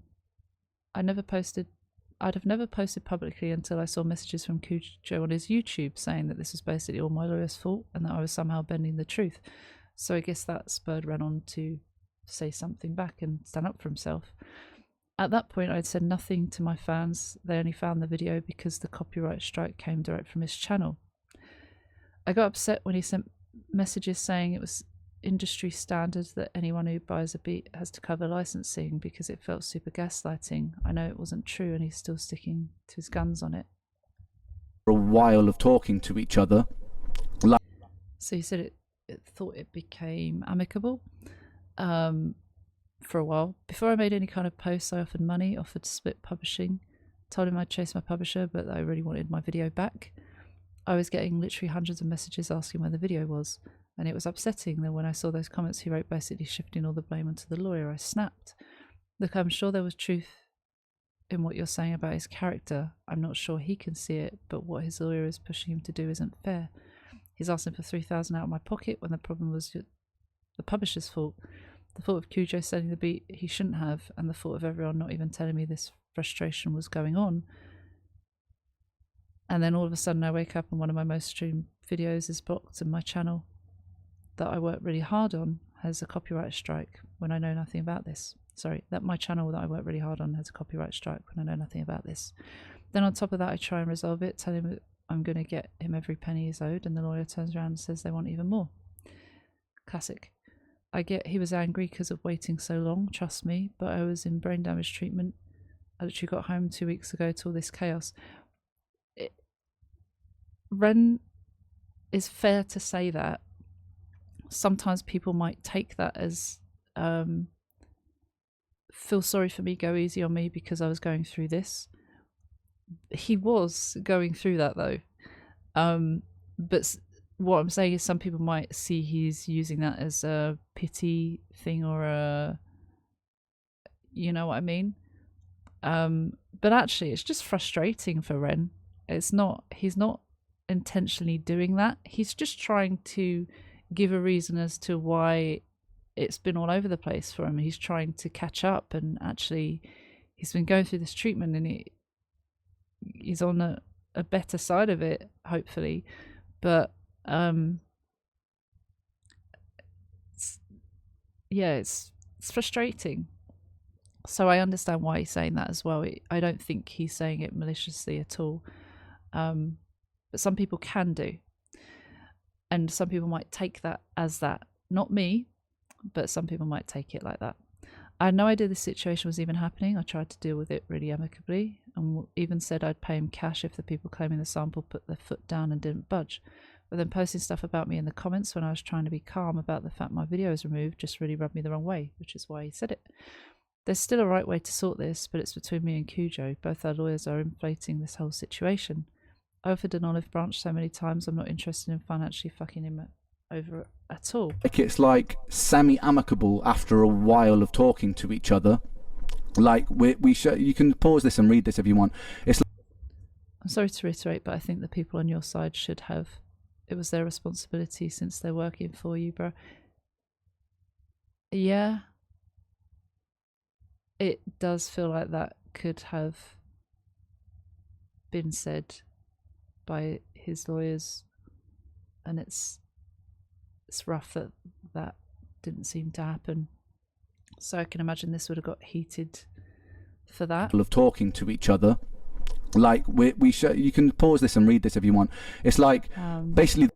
have never posted publicly until I saw messages from Kujo on his YouTube saying that this was basically all my lawyer's fault and that I was somehow bending the truth. So I guess that spurred Ren on to say something back and stand up for himself. At that point, I'd said nothing to my fans. They only found the video because the copyright strike came direct from his channel. I got upset when he sent messages saying it was industry standards that anyone who buys a beat has to cover licensing because it felt super gaslighting. I know it wasn't true and he's still sticking to his guns on it. For a while of talking to each other. So he said it thought it became amicable for a while. Before I made any kind of posts, I offered money, offered to split publishing, told him I'd chase my publisher, but that I really wanted my video back. I was getting literally hundreds of messages asking where the video was. And it was upsetting that when I saw those comments he wrote basically shifting all the blame onto the lawyer, I snapped. Look, I'm sure there was truth in what you're saying about his character. I'm not sure he can see it, but what his lawyer is pushing him to do isn't fair. He's asking for $3,000 out of my pocket when the problem was the publisher's fault. The fault of Kujo selling the beat he shouldn't have, and the fault of everyone not even telling me this frustration was going on. And then all of a sudden I wake up and one of my most streamed videos is blocked and my channel that I worked really hard on has a copyright strike when I know nothing about this. Sorry, that my channel that I worked really hard on has a copyright strike when I know nothing about this. Then on top of that, I try and resolve it, tell him I'm going to get him every penny he's owed, and the lawyer turns around and says they want even more. Classic. I get he was angry because of waiting so long, trust me, but I was in brain damage treatment. I literally got home 2 weeks ago to all this chaos. Ren is fair to say that. Sometimes people might take that as feel sorry for me, go easy on me because I was going through this. He was going through that though. But what I'm saying is some people might see he's using that as a pity thing or a, you know what I mean? But actually it's just frustrating for Ren. He's not intentionally doing that. He's just trying to give a reason as to why it's been all over the place for him. He's trying to catch up, and actually he's been going through this treatment and he's on a better side of it, hopefully. But it's frustrating. So I understand why he's saying that as well. I don't think he's saying it maliciously at all. But some people can do. And some people might take that as that. Not me, but some people might take it like that. I had no idea this situation was even happening. I tried to deal with it really amicably and even said I'd pay him cash if the people claiming the sample put their foot down and didn't budge. But then posting stuff about me in the comments when I was trying to be calm about the fact my video was removed just really rubbed me the wrong way, which is why he said it. There's still a right way to sort this, but it's between me and Kujo. Both our lawyers are inflating this whole situation. I offered an olive branch so many times I'm not interested in financially fucking him over at all. It's like semi-amicable after a while of talking to each other. Like you can pause this and read this if you want. I'm sorry to reiterate, but I think the people on your side should have. It was their responsibility since they're working for you, bro. Yeah. It does feel like that could have been said by his lawyers, and it's rough that didn't seem to happen. So I can imagine this would have got heated for that. Of talking to each other, like you can pause this and read this if you want. It's like basically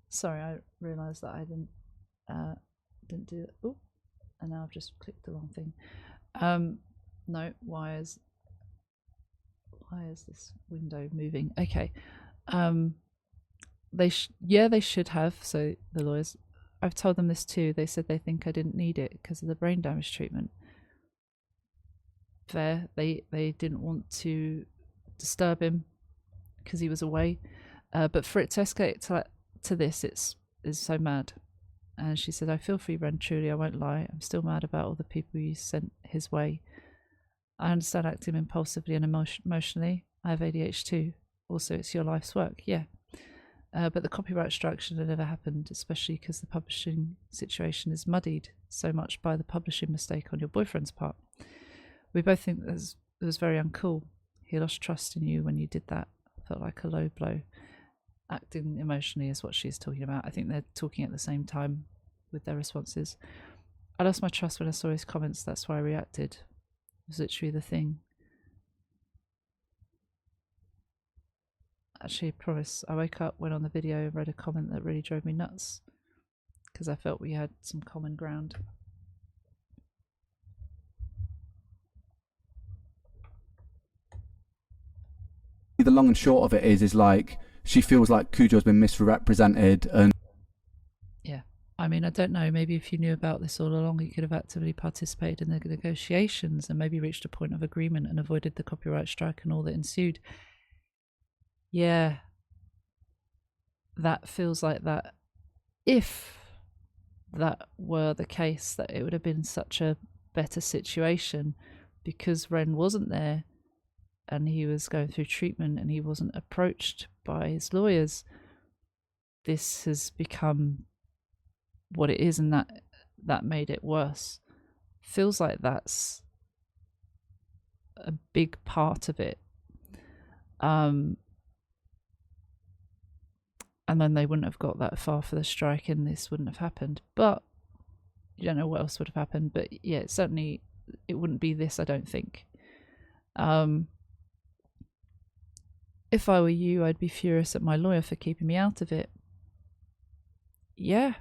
Sorry, I realised that I didn't do it. Oh, and now I've just clicked the wrong thing. No, why is this window moving? Okay. They should have. So the lawyers, I've told them this too. They said they think I didn't need it because of the brain damage treatment. Fair. They didn't want to disturb him because he was away. But for it to escalate to this, is so mad. And she said, I feel for you, Ren, truly, I won't lie. I'm still mad about all the people you sent his way. I understand acting impulsively and emotionally. I have ADHD too. Also, it's your life's work. Yeah. But the copyright strike should have never happened, especially because the publishing situation is muddied so much by the publishing mistake on your boyfriend's part. We both think it was very uncool. He lost trust in you when you did that. Felt like a low blow. Acting emotionally is what she's talking about. I think they're talking at the same time with their responses. I lost my trust when I saw his comments. That's why I reacted. It was literally the thing. Actually, I promise, I woke up, went on the video, and read a comment that really drove me nuts because I felt we had some common ground. The long and short of it is like she feels like Kujo's been misrepresented, and yeah, I mean, I don't know, maybe if you knew about this all along, you could have actively participated in the negotiations and maybe reached a point of agreement and avoided the copyright strike and all that ensued. Yeah, that feels like that. If that were the case, that it would have been such a better situation because Ren wasn't there and he was going through treatment and he wasn't approached by his lawyers. This has become what it is, and that made it worse. Feels like that's a big part of it. And then they wouldn't have got that far for the strike and this wouldn't have happened. But you don't know what else would have happened. But yeah, certainly it wouldn't be this, I don't think. If I were you, I'd be furious at my lawyer for keeping me out of it. Yeah.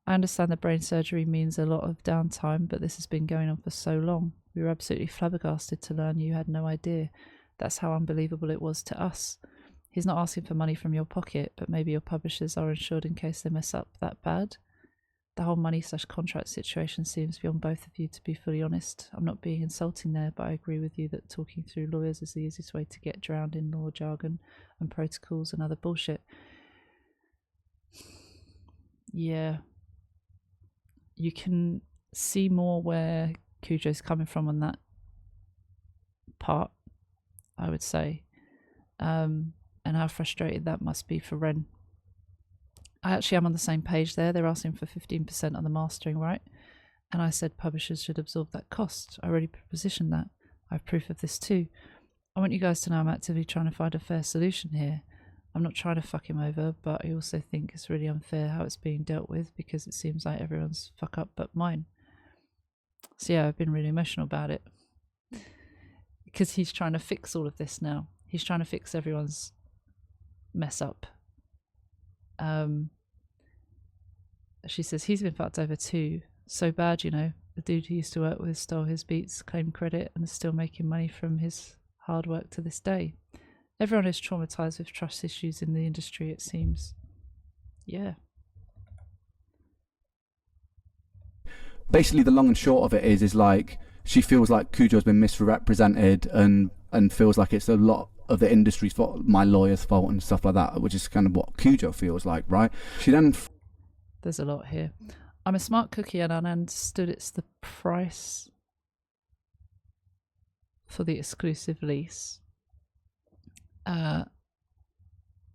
I understand that brain surgery means a lot of downtime, but this has been going on for so long. We were absolutely flabbergasted to learn you had no idea. That's how unbelievable it was to us. He's not asking for money from your pocket, but maybe your publishers are insured in case they mess up that bad. The whole money/contract situation seems beyond both of you, to be fully honest. I'm not being insulting there, but I agree with you that talking through lawyers is the easiest way to get drowned in law jargon and protocols and other bullshit. Yeah. You can see more where Kujo's coming from on that part, I would say. And how frustrated that must be for Ren. I actually am on the same page there. They're asking for 15% on the mastering, right? And I said publishers should absorb that cost. I already propositioned that. I have proof of this too. I want you guys to know I'm actively trying to find a fair solution here. I'm not trying to fuck him over, but I also think it's really unfair how it's being dealt with because it seems like everyone's fuck up but mine. So yeah, I've been really emotional about it. Because he's trying to fix all of this now. He's trying to fix everyone's mess up. She says he's been fucked over too. So bad, you know. The dude he used to work with stole his beats, claimed credit, and is still making money from his hard work to this day. Everyone is traumatized with trust issues in the industry, it seems. Yeah. basically the long and short of it is like she feels like Kujo's been misrepresented and feels like it's a lot of the industry's fault, my lawyer's fault and stuff like that, which is kind of what Kujo feels like, right? She then... There's a lot here. I'm a smart cookie and I understood it's the price for the exclusive lease. I'm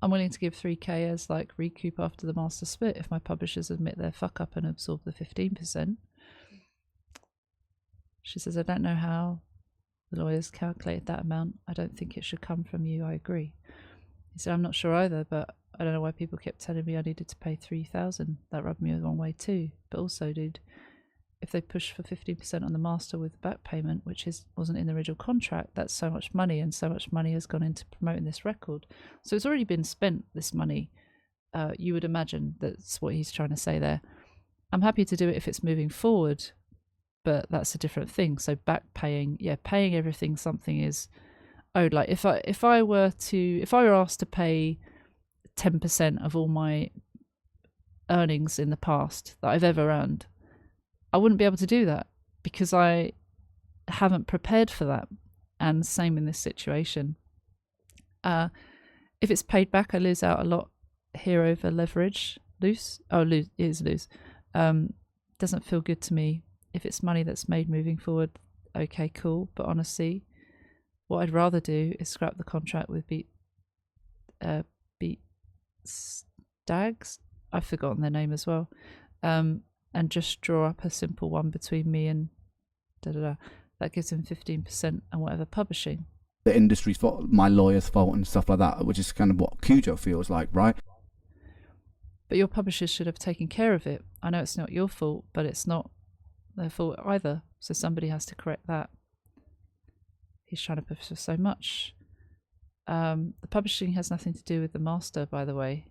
willing to give 3k as like recoup after the master split if my publishers admit their fuck up and absorb the 15%. She says, I don't know how the lawyers calculated that amount. I don't think it should come from you. I agree. He said, I'm not sure either, but I don't know why people kept telling me I needed to pay 3,000. That rubbed me the wrong way too. But also, dude, if they push for 15% on the master with back payment, which wasn't in the original contract, that's so much money, and so much money has gone into promoting this record. So it's already been spent, this money. You would imagine that's what he's trying to say there. I'm happy to do it if it's moving forward, but that's a different thing. So back paying, paying everything something is owed. Like if I were asked to pay 10% of all my earnings in the past that I've ever earned, I wouldn't be able to do that because I haven't prepared for that. And same in this situation. If it's paid back, I lose out a lot here over leverage. Loose? Oh, lose. It is loose. Doesn't feel good to me. If it's money that's made moving forward, okay, cool. But honestly, what I'd rather do is scrap the contract with Beat Stags. I've forgotten their name as well. And just draw up a simple one between me and that gives him 15% and whatever publishing. The industry's fault, my lawyer's fault and stuff like that, which is kind of what Kujo feels like, right? But your publishers should have taken care of it. I know it's not your fault, but it's not their fault either. So somebody has to correct that. He's trying to push for so much. The publishing has nothing to do with the master, by the way.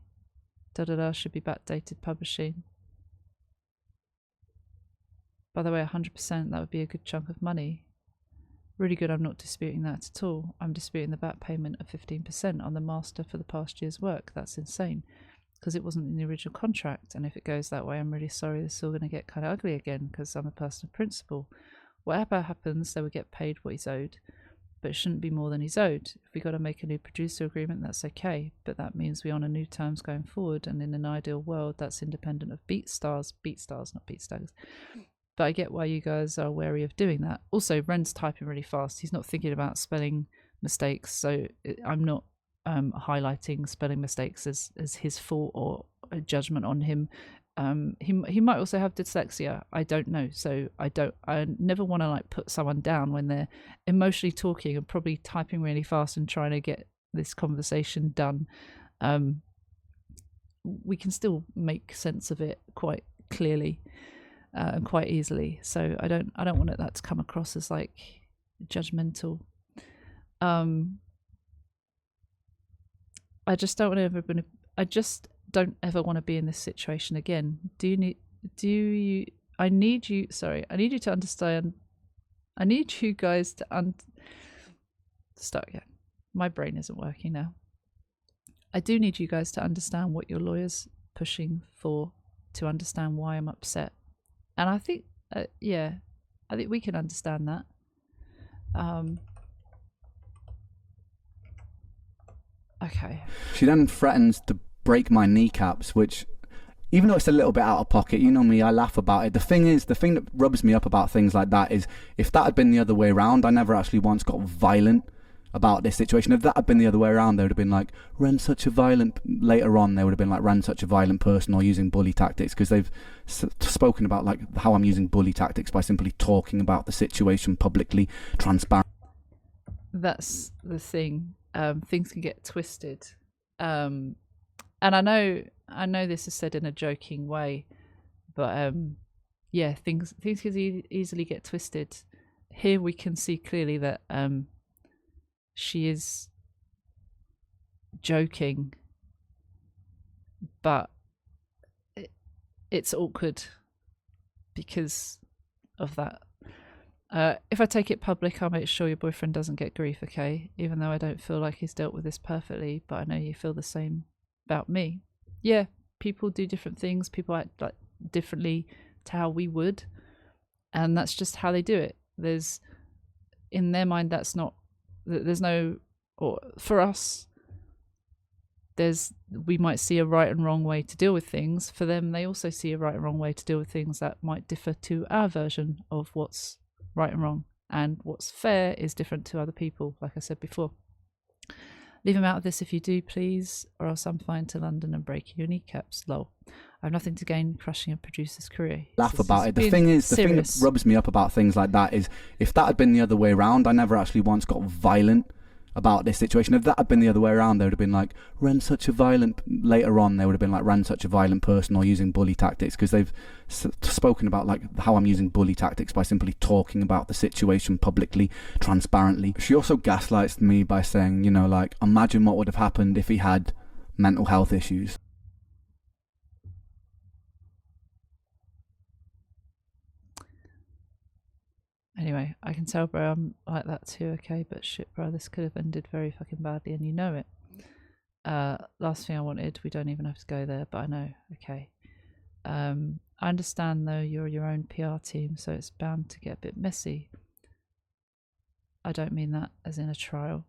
Should be backdated publishing. By the way, 100%, that would be a good chunk of money. Really good, I'm not disputing that at all. I'm disputing the back payment of 15% on the master for the past year's work. That's insane. Because it wasn't in the original contract. And if it goes that way, I'm really sorry. This is all going to get kind of ugly again because I'm a person of principle. Whatever happens, they will get paid what he's owed. But it shouldn't be more than he's owed. If we got to make a new producer agreement, that's okay. But that means we honour new terms going forward. And in an ideal world, that's independent of BeatStars, not BeatStags. But I get why you guys are wary of doing that. Also, Ren's typing really fast. He's not thinking about spelling mistakes. So I'm not highlighting spelling mistakes as his fault or a judgment on him. He might also have dyslexia. I don't know. So I never want to like put someone down when they're emotionally talking and probably typing really fast and trying to get this conversation done. We can still make sense of it quite clearly and quite easily. So I don't want that to come across as like judgmental. I just don't ever want to be in this situation again. I need you to understand. I need you guys to start again. My brain isn't working now. I do need you guys to understand what your lawyer's pushing for, to understand why I'm upset. And I think, I think we can understand that. Okay. She then threatens to break my kneecaps, which, even though it's a little bit out of pocket, you know me, I laugh about it. The thing that rubs me up about things like that is, if that had been the other way around, I never actually once got violent about this situation. If that had been the other way around, they would have been like, Ren's such a violent, later on they would have been like, Ren's such a violent person, or using bully tactics, because they've spoken about like how I'm using bully tactics by simply talking about the situation publicly, transparent. That's the thing. Things can get twisted. And I know this is said in a joking way, but things can easily get twisted. Here we can see clearly that she is joking, but it's awkward because of that. If I take it public, I'll make sure your boyfriend doesn't get grief, okay? Even though I don't feel like he's dealt with this perfectly, but I know you feel the same about me. Yeah, people do different things. People act like differently to how we would, and that's just how they do it. In their mind, or for us, we might see a right and wrong way to deal with things. For them, they also see a right and wrong way to deal with things that might differ to our version of what's right and wrong, and what's fair is different to other people, like I said before. Leave him out of this if you do, please, or else I'm flying to London and breaking your kneecaps. Lol. I have nothing to gain crushing a producer's career. Laugh about it. The thing that rubs me up about things like that is, if that had been the other way around, I never actually once got violent about this situation. If that had been the other way around, they would have been like, Ren's such a violent, later on they would have been like, Ren's such a violent person, or using bully tactics, because they've spoken about like how I'm using bully tactics by simply talking about the situation publicly, transparently. She also gaslights me by saying, like, imagine what would have happened if he had mental health issues. Anyway, I can tell, bro, I'm like that too, okay? But shit, bro, this could have ended very fucking badly, and you know it. Last thing I wanted, we don't even have to go there, but I know, okay. I understand, though, you're your own PR team, so it's bound to get a bit messy. I don't mean that as in a trial,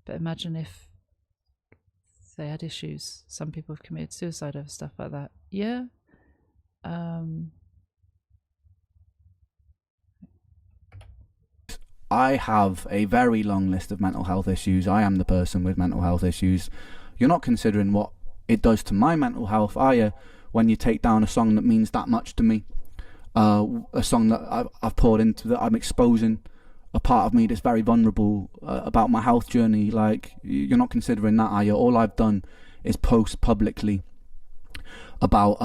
but imagine if they had issues. Some people have committed suicide over stuff like that. Yeah. I have a very long list of mental health issues. I am the person with mental health issues. You're not considering what it does to my mental health, are you, when you take down a song that means that much to me? A song that I've poured into, that I'm exposing a part of me that's very vulnerable about my health journey. Like, you're not considering that, are you? All I've done is post publicly about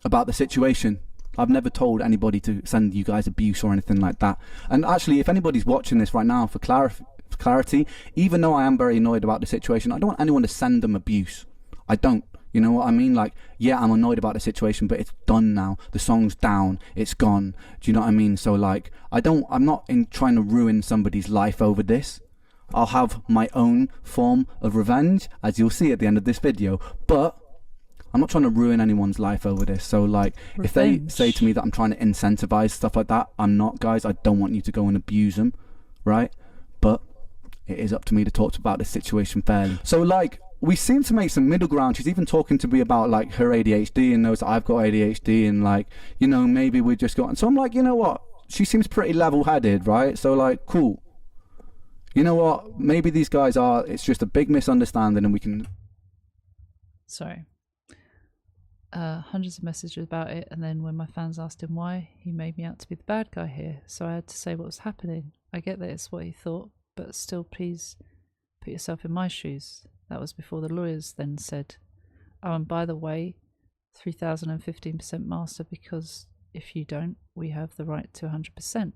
the situation. I've never told anybody to send you guys abuse or anything like that. And actually, if anybody's watching this right now, for clarity, even though I am very annoyed about the situation, I don't want anyone to send them abuse. I don't. You know what I mean? Like, yeah, I'm annoyed about the situation, but it's done now. The song's down. It's gone. Do you know what I mean? So, like, I'm not trying to ruin somebody's life over this. I'll have my own form of revenge, as you'll see at the end of this video. But I'm not trying to ruin anyone's life over this. So, like, revenge. If they say to me that I'm trying to incentivize stuff like that, I'm not, guys. I don't want you to go and abuse them, right? But it is up to me to talk about this situation fairly. So, like, we seem to make some middle ground. She's even talking to me about, like, her ADHD and knows that I've got ADHD, and, like, you know, maybe we just got... And so I'm like, you know what? She seems pretty level-headed, right? So, like, cool. You know what? Maybe these guys are... It's just a big misunderstanding, and we can... Sorry. Hundreds of messages about it, and then when my fans asked him why, he made me out to be the bad guy here, so I had to say what was happening. I get that it's what he thought, but still, please put yourself in my shoes. That was before the lawyers then said, oh, and by the way, 3,015% master, because if you don't, we have the right to 100%.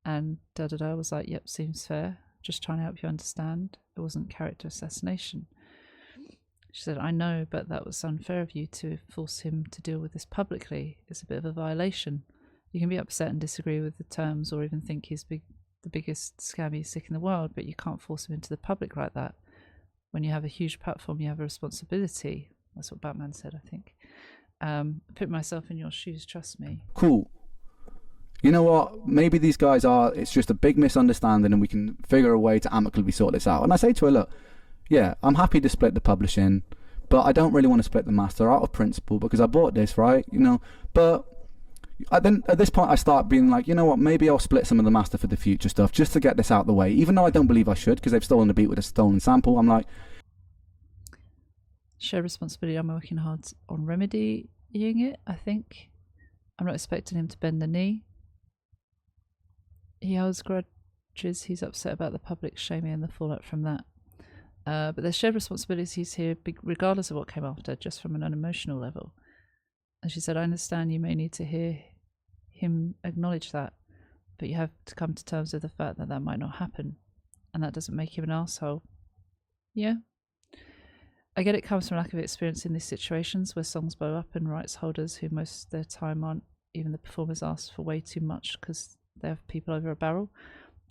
And da-da-da was like, yep, seems fair. Just trying to help you understand. It wasn't character assassination. She said, I know, but that was unfair of you to force him to deal with this publicly. It's a bit of a violation. You can be upset and disagree with the terms, or even think he's the biggest scammy sick in the world, but you can't force him into the public like that. When you have a huge platform, you have a responsibility. That's what Batman said, I think. Put myself in your shoes, trust me. Cool. You know what? Maybe these guys are... It's just a big misunderstanding, and we can figure a way to amicably sort this out. And I say to her, look, yeah, I'm happy to split the publishing, but I don't really want to split the master out of principle, because I bought this, right? You know, but then at this point I start being like, you know what, maybe I'll split some of the master for the future stuff, just to get this out of the way, even though I don't believe I should, because they've stolen the beat with a stolen sample. I'm like... Share responsibility. I'm working hard on remedying it, I think. I'm not expecting him to bend the knee. He holds grudges. He's upset about the public shaming and the fallout from that. But there's shared responsibilities here, regardless of what came after, just from an unemotional level. And she said, I understand you may need to hear him acknowledge that, but you have to come to terms with the fact that that might not happen. And that doesn't make him an asshole. Yeah. I get it comes from lack of experience in these situations where songs blow up and rights holders who most of their time aren't even the performers ask for way too much because they have people over a barrel.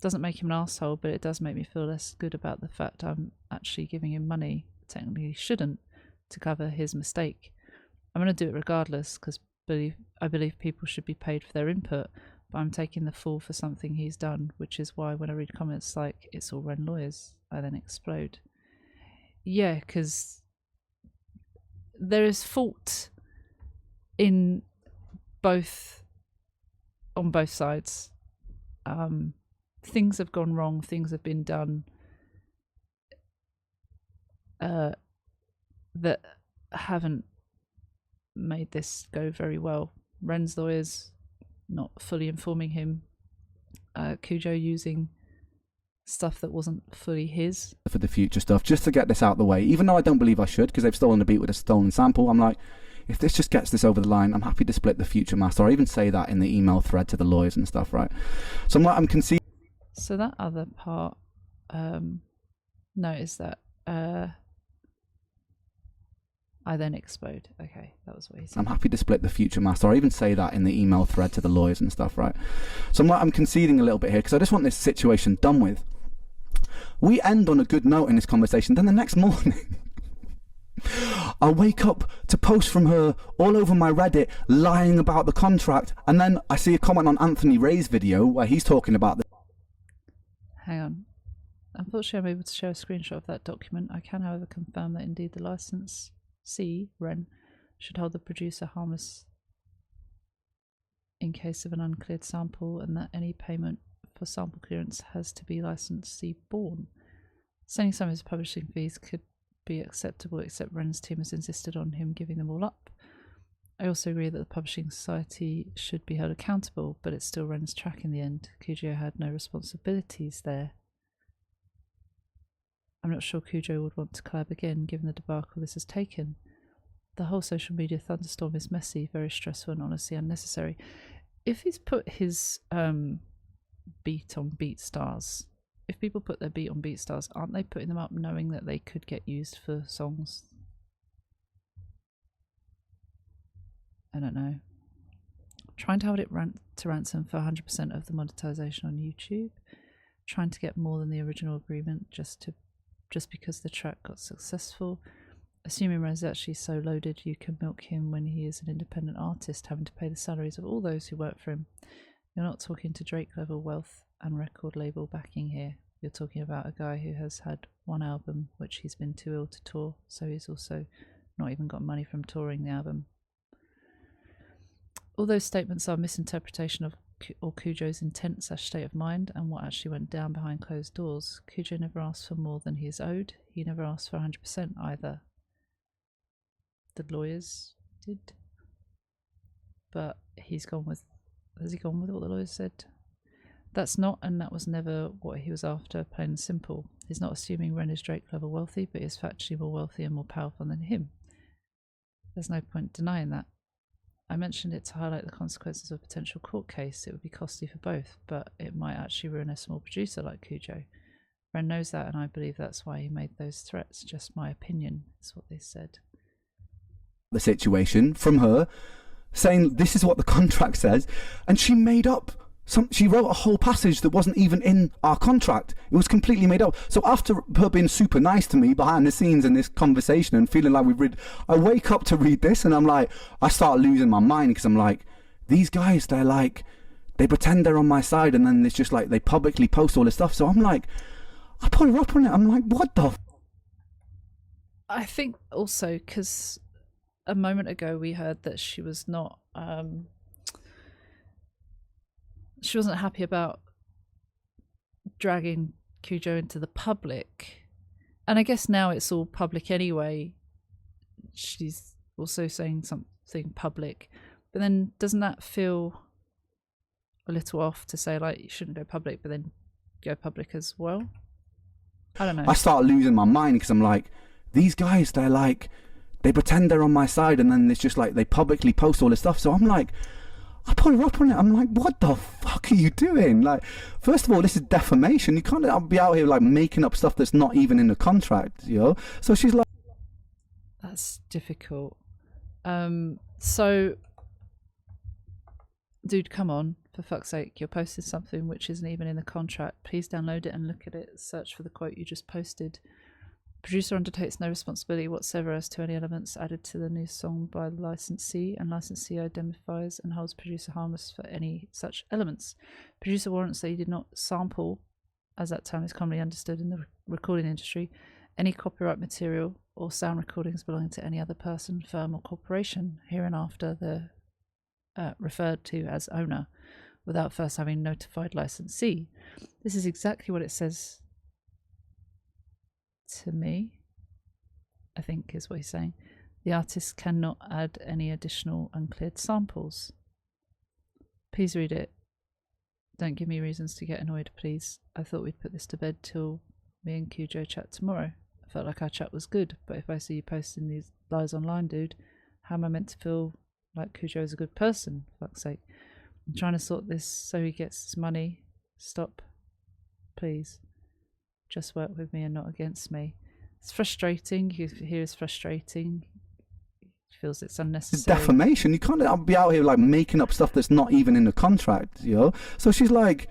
Doesn't make him an asshole, but it does make me feel less good about the fact I'm actually giving him money, technically shouldn't, to cover his mistake. I'm going to do it regardless, because I believe people should be paid for their input, but I'm taking the fall for something he's done, which is why when I read comments like, it's all Ren lawyers, I then explode. Yeah, because there is fault on both sides. Things have gone wrong, things have been done that haven't made this go very well. Ren's lawyers not fully informing him, Kujo using stuff that wasn't fully his. For the future stuff, just to get this out of the way, even though I don't believe I should, because they've stolen the beat with a stolen sample. I'm like, if this just gets this over the line, I'm happy to split the future master. I even say that in the email thread to the lawyers and stuff, right? So I'm like, I'm conceding. So that other part, notice that I I then explode. Okay, that was what he said. I'm happy to split the future master. I even say that in the email thread to the lawyers and stuff, right? So I'm conceding a little bit here because I just want this situation done with. We end on a good note in this conversation. Then the next morning, I wake up to posts from her all over my Reddit lying about the contract. And then I see a comment on Anthony Ray's video where he's talking about the... Hang on. Unfortunately, I'm able to share a screenshot of that document. I can, however, confirm that indeed the licensee, Ren, should hold the producer harmless in case of an uncleared sample, and that any payment for sample clearance has to be licensee borne. Sending some of his publishing fees could be acceptable, except Ren's team has insisted on him giving them all up. I also agree that the publishing society should be held accountable, but it's still Ren's track in the end. Kujo had no responsibilities there. I'm not sure Kujo would want to collab again, given the debacle this has taken. The whole social media thunderstorm is messy, very stressful, and honestly unnecessary. If he's put his beat on BeatStars, if people put their beat on BeatStars, aren't they putting them up knowing that they could get used for songs? I don't know. Trying to hold it to ransom for 100% of the monetization on YouTube. Trying to get more than the original agreement just because the track got successful. Assuming Ren's actually so loaded you can milk him when he is an independent artist, having to pay the salaries of all those who work for him. You're not talking to Drake level wealth and record label backing here. You're talking about a guy who has had one album which he's been too ill to tour, so he's also not even got money from touring the album. All those statements are misinterpretation of Kujo's intent / state of mind and what actually went down behind closed doors. Kujo never asked for more than he is owed. He never asked for 100% either. The lawyers did. But has he gone with what the lawyers said? That's not, and that was never what he was after, plain and simple. He's not assuming Ren is Drake level wealthy, but is factually more wealthy and more powerful than him. There's no point denying that. I mentioned it to highlight the consequences of a potential court case. It would be costly for both, but it might actually ruin a small producer like Kujo. Ren knows that, and I believe that's why he made those threats. Just my opinion, is what they said. The situation from her saying this is what the contract says, and she made up she wrote a whole passage that wasn't even in our contract. It was completely made up. So after her being super nice to me behind the scenes in this conversation and feeling like I wake up to read this and I start losing my mind because I'm like, these guys, they pretend they're on my side and then it's just like they publicly post all this stuff. So I'm like, I put her up on it. I'm like, what the I think also because a moment ago we heard that she was not she wasn't happy about dragging Kujo into the public, and I guess now it's all public anyway. She's also saying something public, but then doesn't that feel a little off to say like you shouldn't go public but then go public as well? I don't know. I start losing my mind because I'm like, these guys, they pretend they're on my side and then it's just like they publicly post all this stuff. So I'm like, I put her up on it. I'm like, what the fuck are you doing? Like, first of all, this is defamation. You can't be out here like making up stuff that's not even in the contract, you know? So she's like, that's difficult. So, dude, come on, for fuck's sake. You're posting something which isn't even in the contract. Please download it and look at it. Search for the quote you just posted. Producer undertakes no responsibility whatsoever as to any elements added to the new song by the licensee, and licensee identifies and holds producer harmless for any such elements. Producer warrants that he did not sample, as that term is commonly understood in the recording industry, any copyright material or sound recordings belonging to any other person, firm or corporation, hereinafter the referred to as owner, without first having notified licensee. This is exactly what it says to me, I think is what he's saying. The artist cannot add any additional uncleared samples. Please read it. Don't give me reasons to get annoyed, please. I thought we'd put this to bed till me and Kujo chat tomorrow. I felt like our chat was good, but if I see you posting these lies online, dude, how am I meant to feel like Kujo is a good person, for fuck's sake? I'm trying to sort this so he gets his money. Stop, please. Just work with me and not against me. It's frustrating. You hear it's frustrating. feels it's It's unnecessary. defamation. You can't be out here like making up stuff that's not even in the contract, you know? So she's like,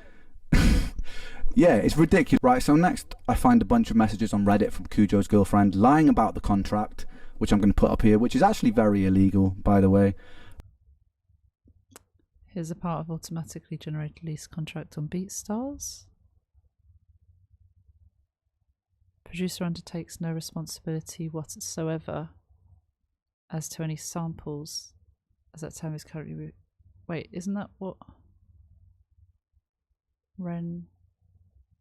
yeah, it's ridiculous. Right, so next I find a bunch of messages on Reddit from Kujo's girlfriend lying about the contract, which I'm going to put up here, which is actually very illegal, by the way. Here's a part of automatically generated lease contract on BeatStars. Producer undertakes no responsibility whatsoever as to any samples, as that time is currently... Wait, isn't that what Ren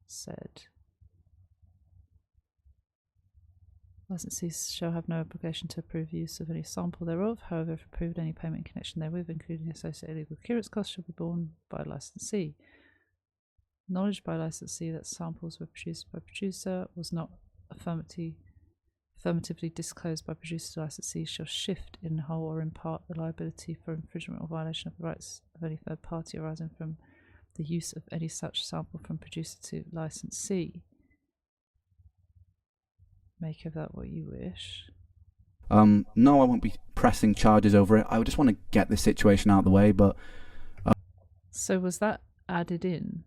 said? Licensees shall have no obligation to approve use of any sample thereof. However, if approved, any payment in connection therewith, including associated legal clearance costs, shall be borne by licensee. Knowledge by licensee that samples were produced by producer was not affirmatively disclosed by producer to licensee shall shift in whole or in part the liability for infringement or violation of the rights of any third party arising from the use of any such sample from producer to licensee. Make of that what you wish. No, I won't be pressing charges over it. I just want to get this situation out of the way, but... So was that added in?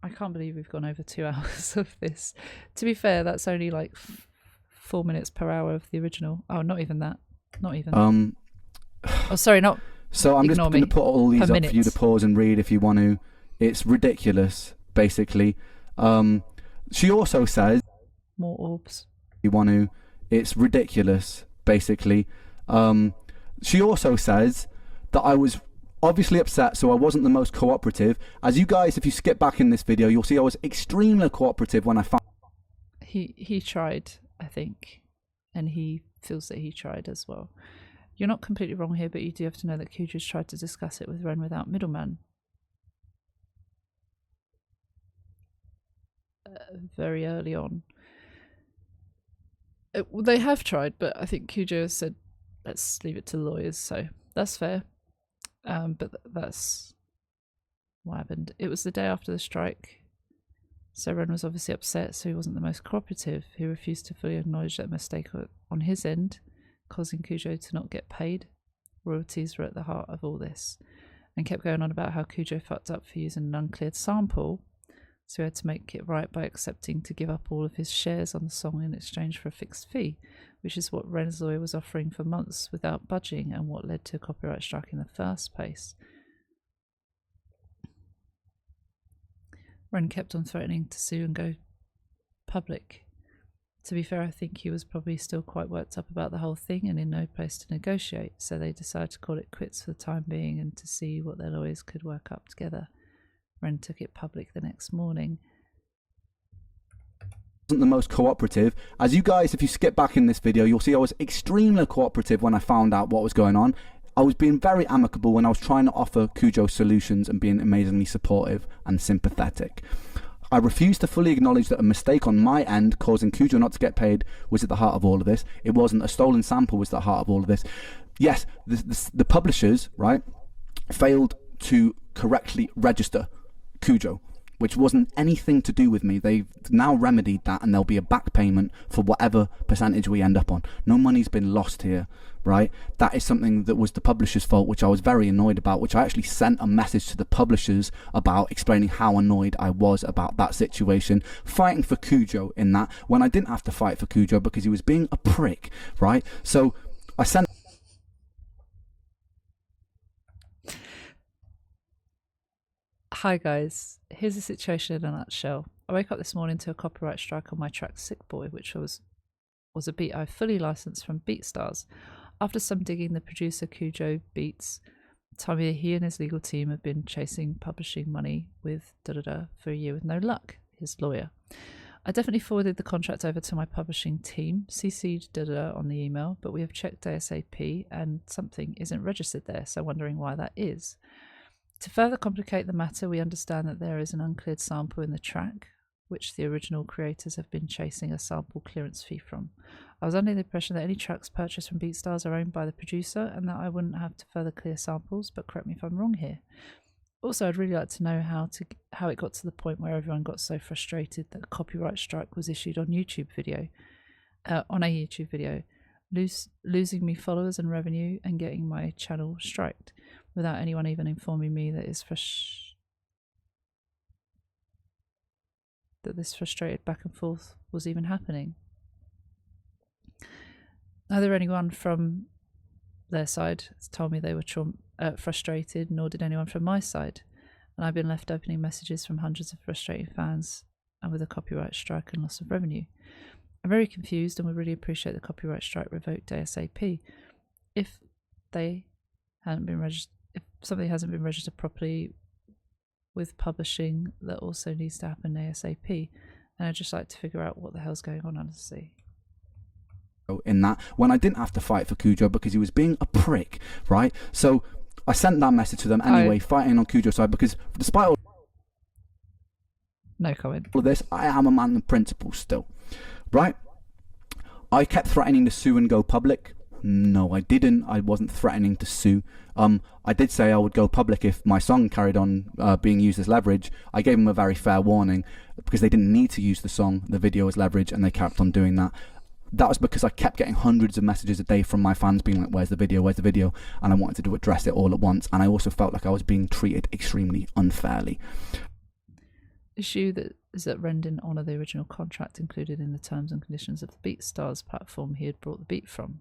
I can't believe we've gone over 2 hours of this. To be fair, that's only like 4 minutes per hour of the original. Oh, not even that. Not even. Oh, sorry, not. So I'm just going to put all these up for you to pause and read if you want to. It's ridiculous, basically. She also says... More orbs. You want to... It's ridiculous, basically. She also says that I was obviously upset, so I wasn't the most cooperative. As you guys, if you skip back in this video, you'll see I was extremely cooperative when I found... He tried, I think, and he feels that he tried as well. You're not completely wrong here, but you do have to know that Kujo's tried to discuss it with Ren without middleman. Very early on. They have tried, but I think Kujo has said, let's leave it to lawyers, so that's fair. But that's what happened. It was the day after the strike, so Ren was obviously upset, so he wasn't the most cooperative. He refused to fully acknowledge that mistake on his end, causing Kujo to not get paid. Royalties were at the heart of all this, and kept going on about how Kujo fucked up for using an uncleared sample, so he had to make it right by accepting to give up all of his shares on the song in exchange for a fixed fee, which is what Ren's lawyer was offering for months without budging, and what led to a copyright strike in the first place. Ren kept on threatening to sue and go public. To be fair, I think he was probably still quite worked up about the whole thing and in no place to negotiate, so they decided to call it quits for the time being and to see what their lawyers could work up together. Ren took it public the next morning. Wasn't the most cooperative. As you guys, if you skip back in this video, you'll see I was extremely cooperative when I found out what was going on. I was being very amicable when I was trying to offer Kujo solutions and being amazingly supportive and sympathetic. I refused to fully acknowledge that a mistake on my end causing Kujo not to get paid was at the heart of all of this. It wasn't. A stolen sample was at the heart of all of this. Yes, the publishers, right, failed to correctly register Kujo, which wasn't anything to do with me. They've now remedied that, and there'll be a back payment for whatever percentage we end up on. No money's been lost here, right? That is something that was the publisher's fault, which I was very annoyed about, which I actually sent a message to the publishers about, explaining how annoyed I was about that situation, fighting for Kujo in that, when I didn't have to fight for Kujo because he was being a prick, right? So I sent... Hi guys, here's the situation in a nutshell. I woke up this morning to a copyright strike on my track Sick Boy, which was a beat I fully licensed from BeatStars. After some digging, the producer KUJOBEATS told me he and his legal team have been chasing publishing money with for a year with no luck, his lawyer. I definitely forwarded the contract over to my publishing team, CC'd on the email, but we have checked ASAP and something isn't registered there, so wondering why that is. To further complicate the matter, we understand that there is an uncleared sample in the track, which the original creators have been chasing a sample clearance fee from. I was under the impression that any tracks purchased from BeatStars are owned by the producer and that I wouldn't have to further clear samples, but correct me if I'm wrong here. Also, I'd really like to know how it got to the point where everyone got so frustrated that a copyright strike was issued on a YouTube video, losing me followers and revenue and getting my channel striked without anyone even informing me that this frustrated back and forth was even happening. Neither anyone from their side told me they were frustrated, nor did anyone from my side, and I've been left opening messages from hundreds of frustrated fans and with a copyright strike and loss of revenue. I'm very confused and would really appreciate the copyright strike revoked ASAP. If something hasn't been registered properly with publishing, that also needs to happen ASAP, and I'd just like to figure out what the hell's going on, honestly. In that, when I didn't have to fight for Kujo because he was being a prick, right? So I sent that message to them anyway, fighting on Kujo's side, because despite all no comment of this, I am a man of principle still, right? I kept threatening to sue and go public. No, I didn't. I wasn't threatening to sue. I did say I would go public if my song carried on being used as leverage. I gave them a very fair warning because they didn't need to use the video as leverage, and they kept on doing that. That was because I kept getting hundreds of messages a day from my fans being like, where's the video, and I wanted to address it all at once, and I also felt like I was being treated extremely unfairly. Issue is that Ren didn't honour the original contract included in the terms and conditions of the BeatStars platform he had brought the beat from.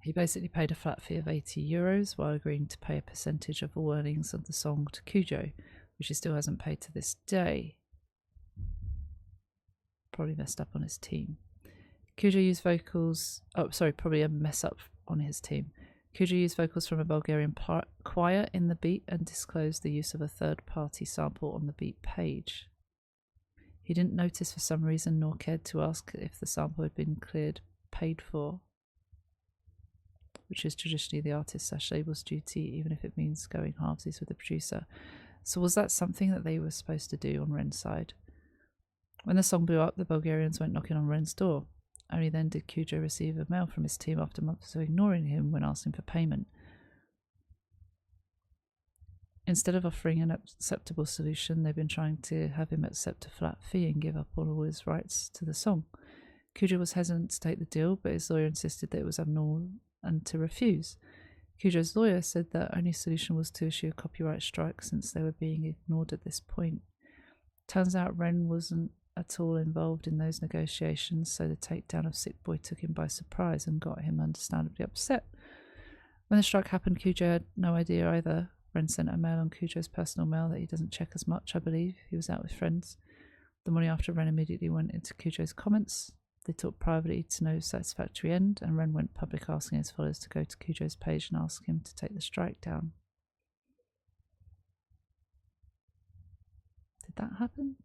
He basically paid a flat fee of €80 while agreeing to pay a percentage of all earnings of the song to Kujo, which he still hasn't paid to this day. Probably messed up on his team. Kujo used vocals... Oh, sorry, probably a mess up on his team. Kujo used vocals from a Bulgarian choir in the beat and disclosed the use of a third-party sample on the beat page. He didn't notice for some reason nor cared to ask if the sample had been paid for, which is traditionally the artist/label's duty, even if it means going halvesies with the producer. So was that something that they were supposed to do on Ren's side? When the song blew up, the Bulgarians went knocking on Ren's door. Only then did Kujo receive a mail from his team after months of ignoring him when asking for payment. Instead of offering an acceptable solution, they've been trying to have him accept a flat fee and give up all his rights to the song. Kujo was hesitant to take the deal, but his lawyer insisted that it was abnormal and to refuse. Kujo's lawyer said the only solution was to issue a copyright strike since they were being ignored at this point. Turns out Ren wasn't at all involved in those negotiations, so the takedown of Sick Boi took him by surprise and got him understandably upset. When the strike happened, Kujo had no idea either. Ren sent a mail on Kujo's personal mail that he doesn't check as much, I believe. He was out with friends. The morning after, Ren immediately went into Kujo's comments. They talked privately to no satisfactory end, and Ren went public asking his followers to go to Kujo's page and ask him to take the strike down. Did that happen?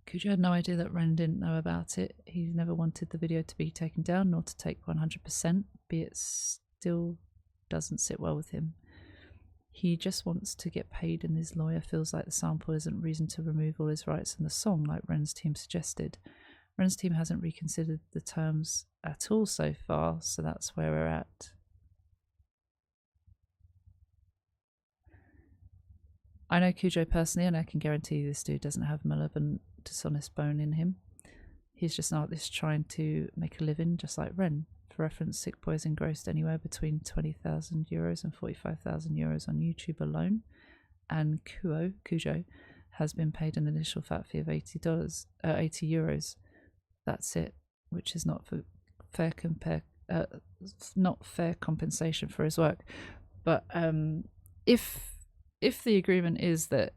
Kujo had no idea that Ren didn't know about it. He never wanted the video to be taken down, nor to take 100%, but it still doesn't sit well with him. He just wants to get paid, and his lawyer feels like the sample isn't reason to remove all his rights in the song, like Ren's team suggested. Ren's team hasn't reconsidered the terms at all so far, so that's where we're at. I know Kujo personally, and I can guarantee you this dude doesn't have malevolent, dishonest bone in him. He's just an artist trying to make a living, just like Ren. For reference, Sick Boi has engrossed anywhere between €20,000 and €45,000 on YouTube alone, and Kujo has been paid an initial flat fee of €80. That's it, which is not fair compensation for his work. But if the agreement is that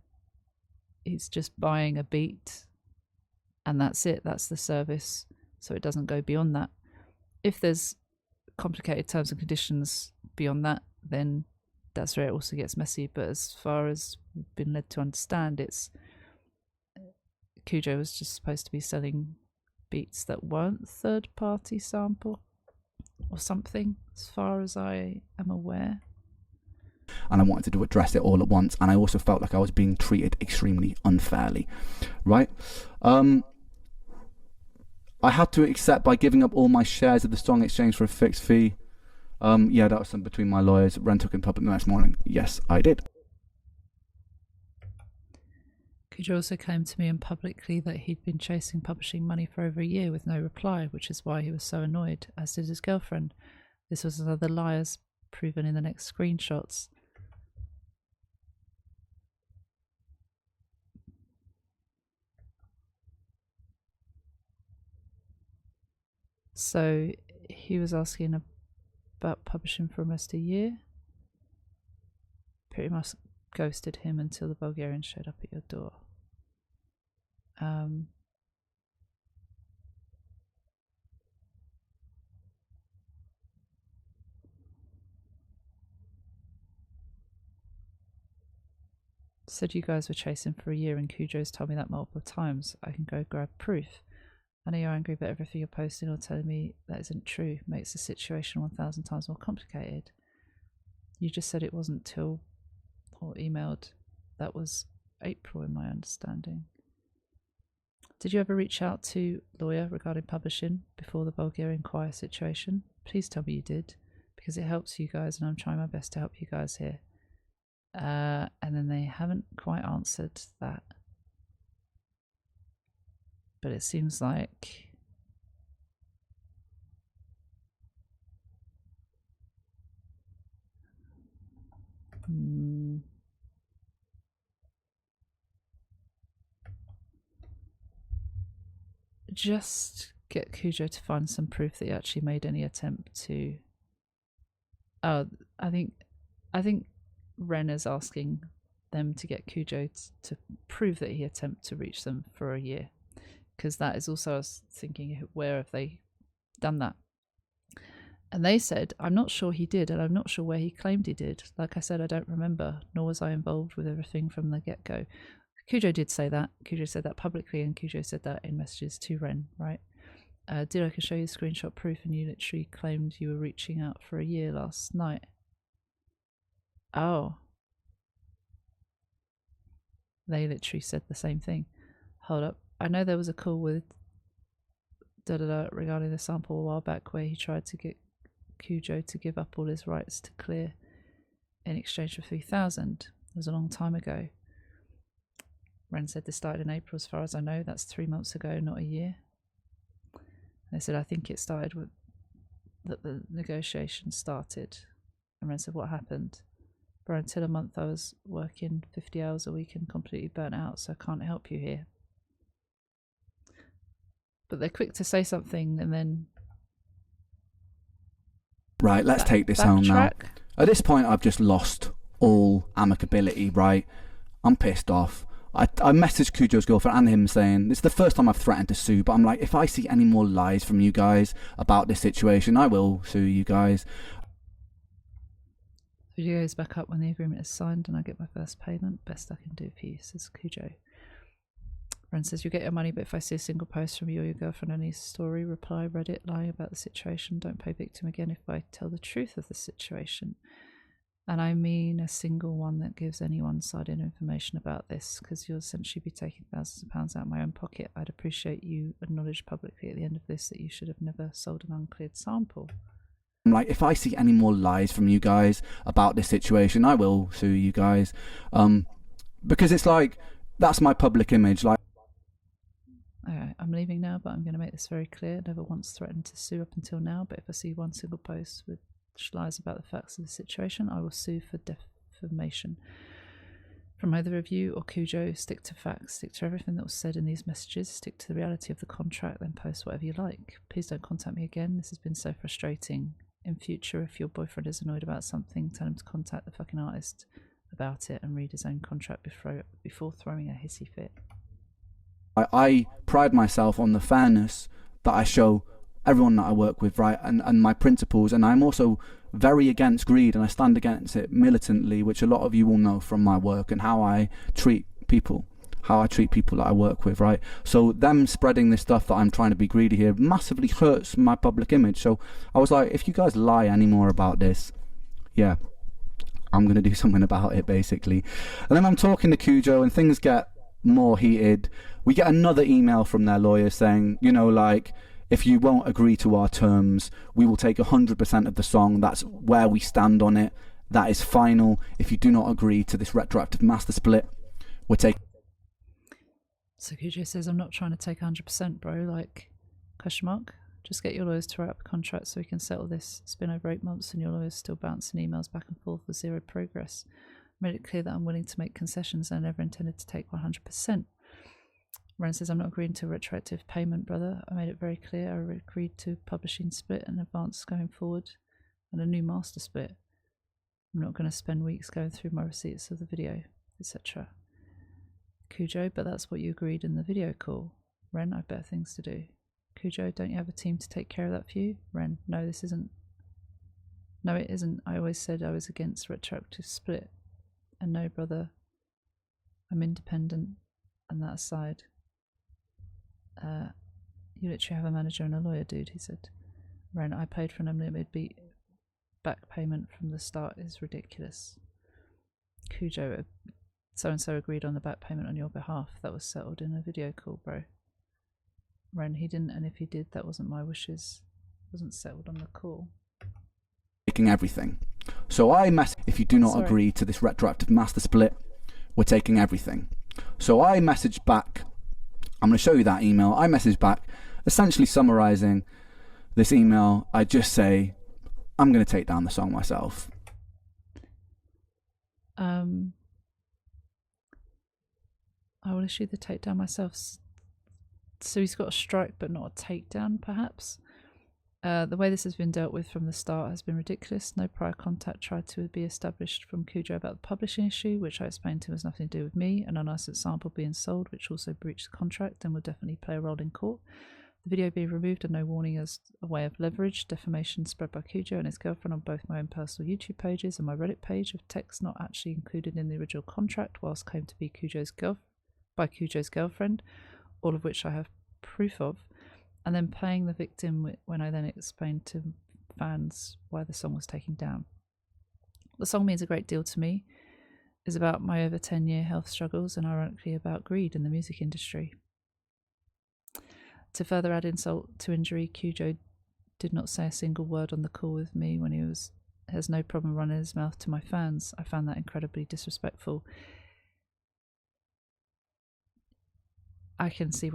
he's just buying a beat and that's it, that's the service, so it doesn't go beyond that. If there's complicated terms and conditions beyond that, then that's where it also gets messy. But as far as we've been led to understand, it's Kujo was just supposed to be selling beats that weren't third-party sample or something, as far as I am aware. and I wanted to address it all at once, and I also felt like I was being treated extremely unfairly, right? I had to accept by giving up all my shares of the song in exchange for a fixed fee. Yeah, that was something between my lawyers. Ren took in public the next morning. Yes, I did. Kujo also claimed to me and publicly that he'd been chasing publishing money for over a year with no reply, which is why he was so annoyed, as did his girlfriend. This was another lie, as proven in the next screenshots. So he was asking about publishing for almost a year. Pretty much ghosted him until the Bulgarian showed up at your door. Said you guys were chasing for a year, and Kujo's told me that multiple times. I can go grab proof. I know you're angry, but everything you're posting or telling me that isn't true makes the situation 1,000 times more complicated. You just said it wasn't till, or emailed, that was April in my understanding. Did you ever reach out to lawyer regarding publishing before the Bulgarian choir situation? Please tell me you did, because it helps you guys and I'm trying my best to help you guys here. And then they haven't quite answered that. But it seems like just get Kujo to find some proof that he actually made any attempt to. I think Ren is asking them to get Kujo to prove that he attempted to reach them for a year, because that is also, I was thinking, where have they done that? And they said, I'm not sure he did, and I'm not sure where he claimed he did. Like I said, I don't remember, nor was I involved with everything from the get-go. Kujo did say that. Kujo said that publicly, and Kujo said that in messages to Ren, right? Did I can show you screenshot proof, and you literally claimed you were reaching out for a year last night. Oh. They literally said the same thing. Hold up. I know there was a call with regarding the sample a while back where he tried to get Kujo to give up all his rights to clear in exchange for 3,000. It was a long time ago. Ren said this started in April, as far as I know. That's 3 months ago, not a year. They said, I think it started with that the negotiations started. And Ren said, what happened? But until a month I was working 50 hours a week and completely burnt out, so I can't help you here. But they're quick to say something and then... Right, let's take this home now. At this point, I've just lost all amicability, right? I'm pissed off. I messaged Kujo's girlfriend and him saying, it's the first time I've threatened to sue, but I'm like, if I see any more lies from you guys about this situation, I will sue you guys. Video is back up when the agreement is signed and I get my first payment. Best I can do for you, says Kujo. Ren says, you'll get your money, but if I see a single post from you or your girlfriend on any story, reply, Reddit, lying about the situation, don't play victim again if I tell the truth of the situation. And I mean a single one that gives any one-sided information about this, because you'll essentially be taking thousands of pounds out of my own pocket. I'd appreciate you acknowledge publicly at the end of this that you should have never sold an uncleared sample. I'm like, if I see any more lies from you guys about this situation, I will sue you guys. Because it's like, that's my public image. Like, okay, I'm leaving now, but I'm going to make this very clear. Never once threatened to sue up until now, but if I see one single post with lies about the facts of the situation, I will sue for defamation. From either of you or Kujo, stick to facts, stick to everything that was said in these messages, stick to the reality of the contract, then post whatever you like. Please don't contact me again. This has been so frustrating. In future, if your boyfriend is annoyed about something, tell him to contact the fucking artist about it and read his own contract before throwing a hissy fit. I pride myself on the fairness that I show everyone that I work with, right, and my principles, and I'm also very against greed, and I stand against it militantly, which a lot of you will know from my work and how I treat people that I work with, right? So them spreading this stuff that I'm trying to be greedy here massively hurts my public image. So I was like, if you guys lie anymore about this, yeah, I'm going to do something about it, basically. And then I'm talking to Kujo and things get more heated. We get another email from their lawyer saying, you know, like, if you won't agree to our terms, we will take 100% of the song. That's where we stand on it. That is final. If you do not agree to this retroactive master split, we're taking... So Kujo says, I'm not trying to take 100%, bro, like, question mark. Just get your lawyers to write up a contract so we can settle this. It's been over 8 months and your lawyer's still bouncing emails back and forth with zero progress. I made it clear that I'm willing to make concessions and I never intended to take 100%. Ren says, I'm not agreeing to retroactive payment, brother. I made it very clear. I agreed to publishing split and advance going forward and a new master split. I'm not going to spend weeks going through my receipts of the video, etc. Kujo, but that's what you agreed in the video call. Ren, I have better things to do. Kujo, don't you have a team to take care of that for you? Ren, no, this isn't. No, it isn't. I always said I was against retroactive split. And no, brother, I'm independent. And that aside, you literally have a manager and a lawyer, dude, he said. Ren, I paid for an unlimited beat. Back payment from the start is ridiculous. Kujo, so-and-so agreed on the back payment on your behalf. That was settled in a video call, bro. Ren, he didn't, and if he did, that wasn't my wishes. It wasn't settled on the call. Taking everything. So if you do not agree to this retroactive master split, we're taking everything. So I messaged back. I'm going to show you that email. I messaged back, essentially summarizing this email. I just say, I'm going to take down the song myself. I will issue the takedown myself. So he's got a strike but not a takedown, perhaps. The way this has been dealt with from the start has been ridiculous. No prior contact tried to be established from Kujo about the publishing issue, which I explained to him has nothing to do with me, an unlicensed sample being sold, which also breached the contract and will definitely play a role in court. The video being removed and no warning as a way of leverage. Defamation spread by Kujo and his girlfriend on both my own personal YouTube pages and my Reddit page of text not actually included in the original contract, whilst claimed to be Kujo's girlfriend, all of which I have proof of, and then playing the victim when I then explained to fans why the song was taken down. The song means a great deal to me. It's about my over 10-year health struggles and ironically about greed in the music industry. To further add insult to injury, Kujo did not say a single word on the call with me when he has no problem running his mouth to my fans. I found that incredibly disrespectful. I can see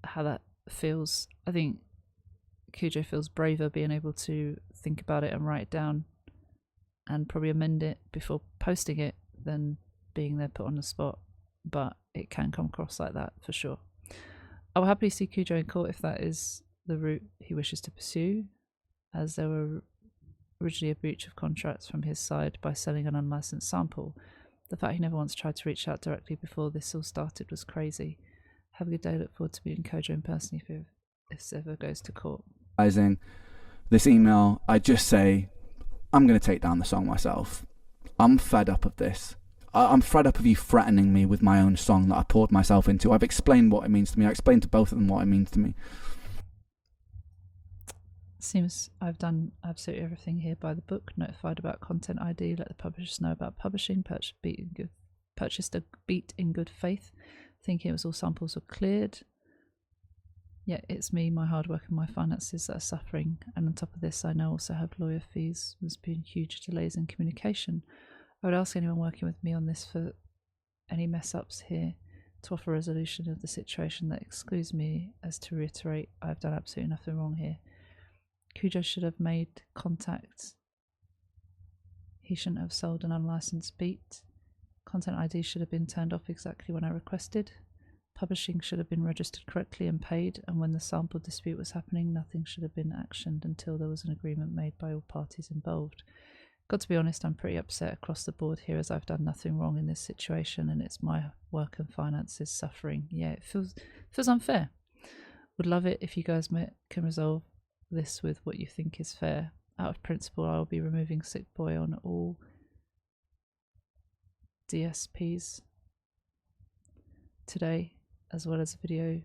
how that feels. I think Kujo feels braver being able to think about it and write it down and probably amend it before posting it than being there put on the spot, but it can come across like that for sure. I will happily see Kujo in court if that is the route he wishes to pursue, as there were originally a breach of contracts from his side by selling an unlicensed sample. The fact he never once tried to reach out directly before this all started was crazy. Have a good day. Look forward to meeting Kujo in person if this ever goes to court. This email, I just say, I'm going to take down the song myself. I'm fed up of this. I'm fed up of you threatening me with my own song that I poured myself into. I've explained what it means to me. I explained to both of them what it means to me. Seems I've done absolutely everything here by the book. Notified about content ID. Let the publishers know about publishing. Purchased a beat in good faith, thinking it was all samples were cleared. Yet it's me, my hard work and my finances that are suffering. And on top of this, I now also have lawyer fees. There's been huge delays in communication. I would ask anyone working with me on this for any mess ups here to offer a resolution of the situation that excludes me. As to reiterate, I've done absolutely nothing wrong here. Kujo should have made contact. He shouldn't have sold an unlicensed beat. Content ID should have been turned off exactly when I requested. Publishing should have been registered correctly and paid, and when the sample dispute was happening, nothing should have been actioned until there was an agreement made by all parties involved. Got to be honest, I'm pretty upset across the board here, as I've done nothing wrong in this situation and it's my work and finances suffering. Yeah, it feels unfair. Would love it if you guys can resolve this with what you think is fair. Out of principle, I will be removing Sick Boy on all DSPs today, as well as a video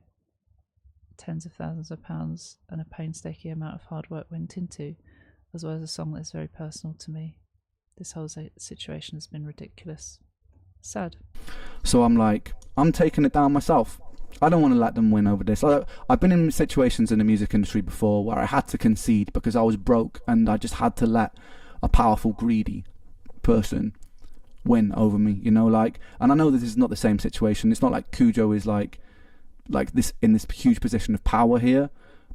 tens of thousands of pounds and a painstaking amount of hard work went into, as well as a song that's very personal to me. This whole situation has been ridiculous. Sad. So I'm like, I'm taking it down myself. I don't want to let them win over this. I've been in situations in the music industry before where I had to concede because I was broke, and I just had to let a powerful, greedy person win over me, you know, like. And I know this is not the same situation. It's not like Kujo is like this in this huge position of power here,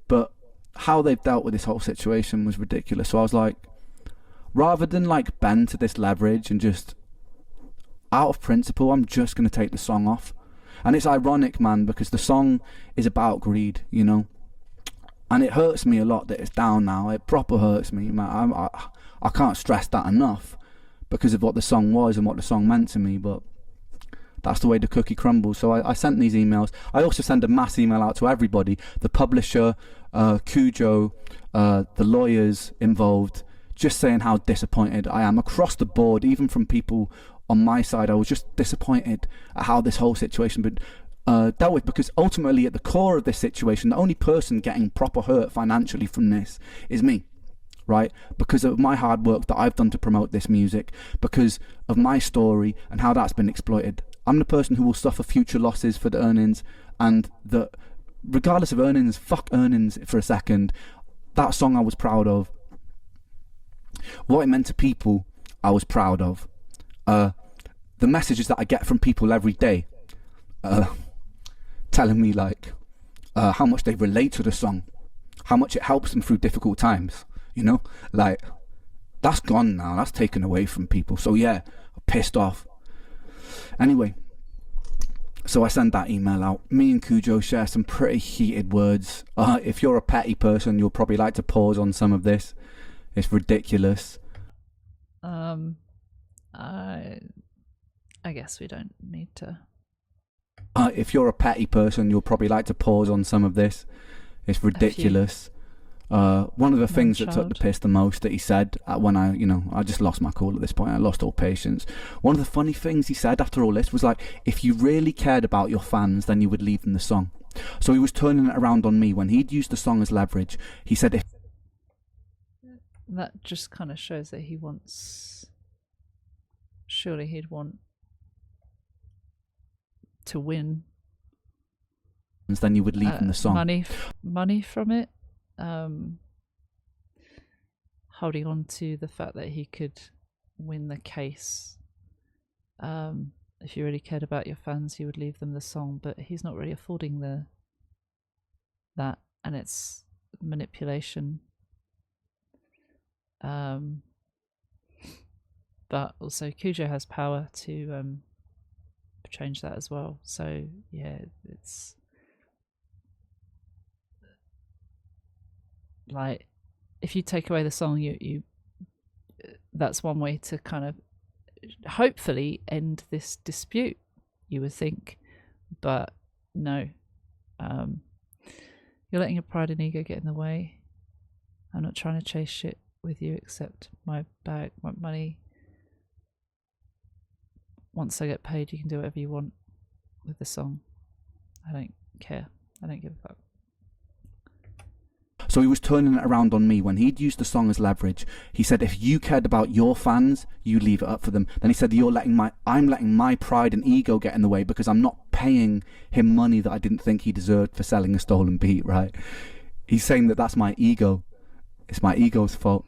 but how they've dealt with this whole situation was ridiculous. So I was like, rather than like bend to this leverage and just out of principle, I'm just going to take the song off. And it's ironic, man, because the song is about greed, you know, and it hurts me a lot that it's down now. It proper hurts me, man. I can't stress that enough because of what the song was and what the song meant to me, but that's the way the cookie crumbles. So I sent these emails. I also sent a mass email out to everybody, the publisher, Kujo, the lawyers involved, just saying how disappointed I am across the board, even from people on my side. I was just disappointed at how this whole situation been dealt with, because ultimately at the core of this situation, the only person getting proper hurt financially from this is me, right? Because of my hard work that I've done to promote this music, because of my story and how that's been exploited. I'm the person who will suffer future losses for the earnings, and regardless of earnings, fuck earnings for a second. That song I was proud of. What it meant to people, I was proud of. The messages that I get from people every day, telling me like how much they relate to the song, how much it helps them through difficult times, you know, like that's gone now. That's taken away from people. So yeah, I'm pissed off. Anyway, so I sent that email out. Me and Kujo share some pretty heated words. If you're a petty person, you'll probably like to pause on some of this. It's ridiculous. I guess we don't need to. If you're a petty person, you'll probably like to pause on some of this. It's ridiculous. One of the things that took the piss the most that he said when I just lost my cool at this point. I lost all patience. One of the funny things he said after all this was like, if you really cared about your fans, then you would leave them the song. So he was turning it around on me when he'd used the song as leverage. He said, if that just kind of shows that he wants, surely he'd want to win, then you would leave them the song. Money from it. Holding on to the fact that he could win the case. If you really cared about your fans, you would leave them the song, but he's not really affording that, and it's manipulation. But also Kujo has power to change that as well. So yeah, it's like, if you take away the song, you that's one way to kind of hopefully end this dispute, you would think, but no. You're letting your pride and ego get in the way. I'm not trying to chase shit with you except my bag, my money. Once I get paid, you can do whatever you want with the song. I don't care. I don't give a fuck. So he was turning it around on me when he'd used the song as leverage. He said, if you cared about your fans, you leave it up for them. Then he said, I'm letting my pride and ego get in the way because I'm not paying him money that I didn't think he deserved for selling a stolen beat, right? He's saying that that's my ego. It's my ego's fault.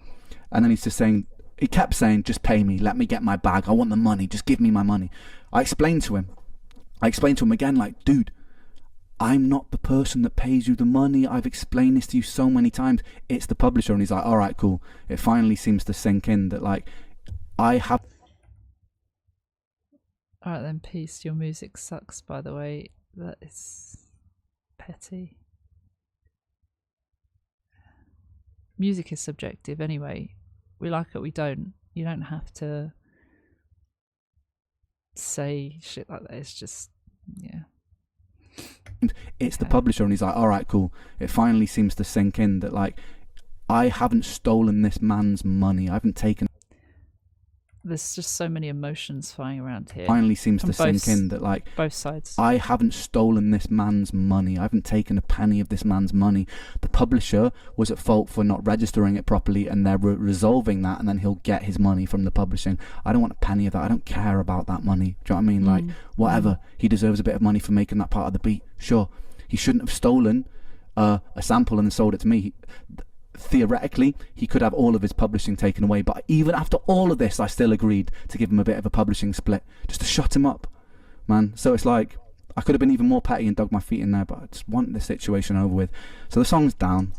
And then he's just saying, he kept saying, just pay me, let me get my bag, I want the money, just give me my money. I explained to him again, like, dude, I'm not the person that pays you the money. I've explained this to you so many times. It's the publisher. And he's like, all right, cool. It finally seems to sink in that, like, I have... All right then, peace. Your music sucks, by the way. That is petty. Music is subjective anyway. We like it, we don't. You don't have to say shit like that. It's just, yeah. It's the publisher. And he's like, all right, cool. It finally seems to sink in that, like, I haven't stolen this man's money. I haven't taken... there's just so many emotions flying around here. Finally seems from to sink in that, like, both sides. I haven't stolen this man's money. I haven't taken a penny of this man's money. The publisher was at fault for not registering it properly, and they're resolving that, and then he'll get his money from the publishing. I don't want a penny of that. I don't care about that money. Do you know what I mean? Like, whatever. He deserves a bit of money for making that part of the beat. Sure. He shouldn't have stolen a sample and sold it to me. Theoretically, he could have all of his publishing taken away, but even after all of this, I still agreed to give him a bit of a publishing split, just to shut him up, man. So it's like, I could have been even more petty and dug my feet in there, but I just want this situation over with. So the song's down.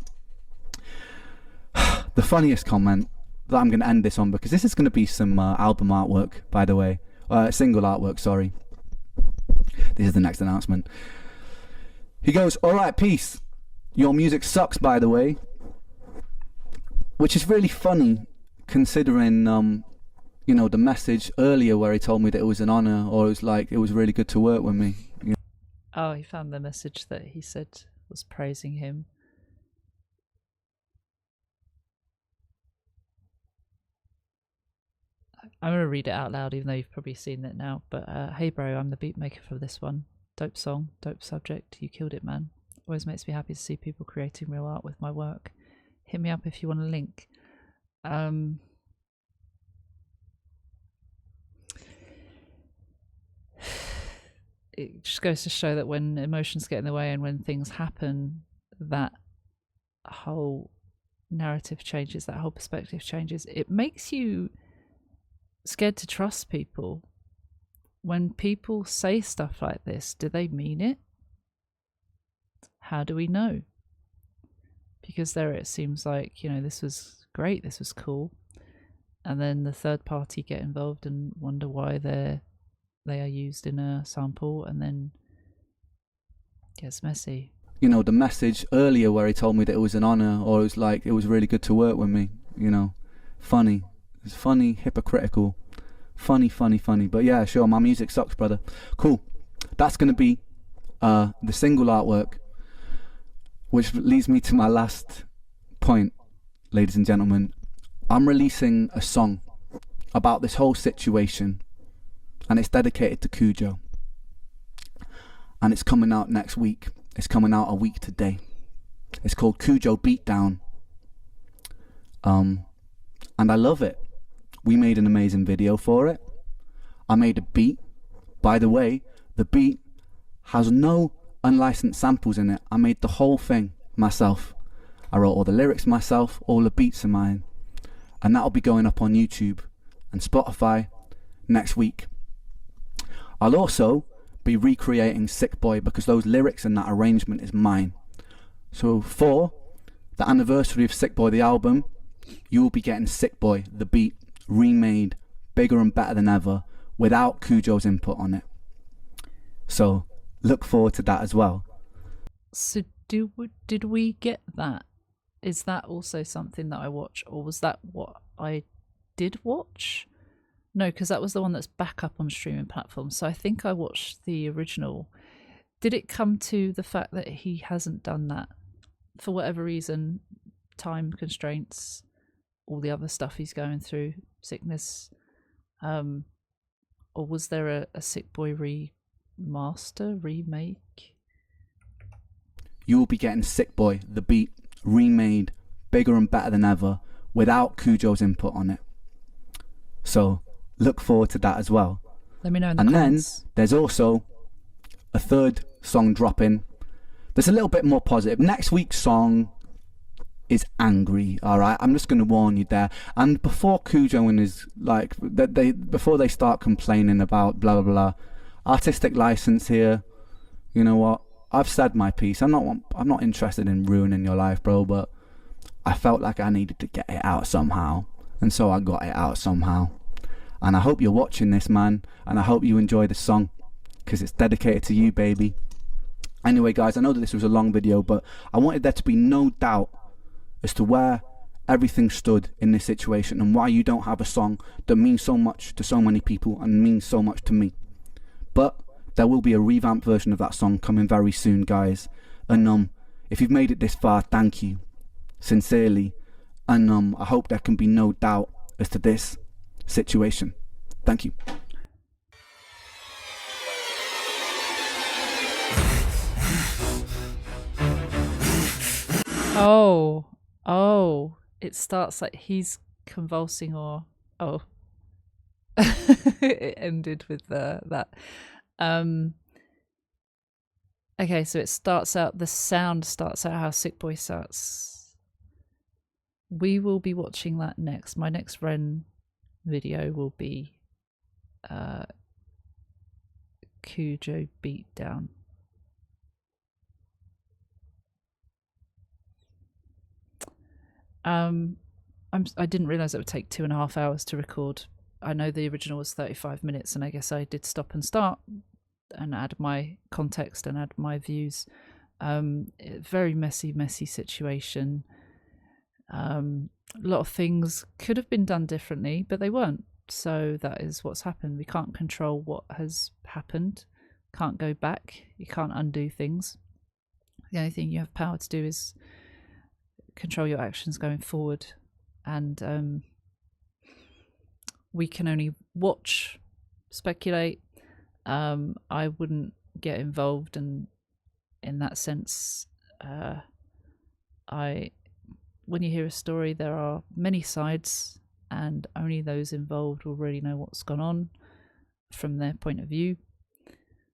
The funniest comment that I'm going to end this on, because this is going to be some album artwork, by the way, single artwork, sorry. This is the next announcement. He goes, "Alright, peace. Your music sucks, by the way." Which is really funny, considering, you know, the message earlier where he told me that it was an honour, or it was like, it was really good to work with me. You know? Oh, he found the message that he said was praising him. I'm going to read it out loud, even though you've probably seen it now. But, hey bro, I'm the beat maker for this one. Dope song, dope subject. You killed it, man. Always makes me happy to see people creating real art with my work. Hit me up if you want a link. It just goes to show that when emotions get in the way and when things happen, that whole narrative changes, that whole perspective changes. It makes you scared to trust people. When people say stuff like this, do they mean it? How do we know? Because there it seems like, you know, this was great, this was cool, and then the third party get involved and wonder why they are used in a sample, and then it gets messy. You know, the message earlier where he told me that it was an honour, or it was like, it was really good to work with me, you know, funny. It's funny, hypocritical, funny. But yeah, sure, my music sucks, brother. Cool. That's going to be the single artwork. Which leads me to my last point, ladies and gentlemen. I'm releasing a song about this whole situation, and it's dedicated to Kujo. And it's coming out next week. It's coming out a week today. It's called Kujo Beatdown. And I love it. We made an amazing video for it. I made a beat. By the way, the beat has no unlicensed samples in it. I made the whole thing myself. I wrote all the lyrics myself, all the beats are mine, and that'll be going up on YouTube and Spotify next week. I'll also be recreating Sick Boy, because those lyrics and that arrangement is mine. So for the anniversary of Sick Boy the album, you will be getting Sick Boy the beat remade, bigger and better than ever, without Kujo's input on it. So look forward to that as well. So did we get that? Is that also something that I watch, or was that what I did watch? No, because that was the one that's back up on streaming platforms. So I think I watched the original. Did it come to the fact that he hasn't done that for whatever reason, time constraints, all the other stuff he's going through, sickness, or was there a Sick Boy remake? You will be getting Sick Boy the beat remade, bigger and better than ever, without Kujo's input on it. So look forward to that as well. Let me know in the comments. Then there's also a third song dropping. There's a little bit more positive. Next week's song is angry, alright? I'm just going to warn you there. And before Kujo and his, like, before they start complaining about blah blah blah, artistic license here, you know what? I've said my piece. I'm not interested in ruining your life, bro, but I felt like I needed to get it out somehow, and so I got it out somehow. And I hope you're watching this, man, and I hope you enjoy the song, because it's dedicated to you, baby. Anyway, guys, I know that this was a long video, but I wanted there to be no doubt as to where everything stood in this situation, and why you don't have a song that means so much to so many people and means so much to me. But there will be a revamped version of that song coming very soon, guys. And if you've made it this far, thank you, sincerely. And I hope there can be no doubt as to this. situation. Thank you. Oh, it starts like he's convulsing, or it ended with that. Okay, so it starts out, the sound starts out how Sick Boy starts. We will be watching that next. My next Ren video will be Kujo Beatdown. I didn't realise it would take 2.5 hours to record. I know the original was 35 minutes, and I guess I did stop and start and add my context and add my views. Very messy situation. A lot of things could have been done differently, but they weren't. So that is what's happened. We can't control what has happened. Can't go back. You can't undo things. The only thing you have power to do is control your actions going forward, and we can only watch, speculate. I wouldn't get involved, and in that sense, when you hear a story, there are many sides, and only those involved will really know what's gone on from their point of view.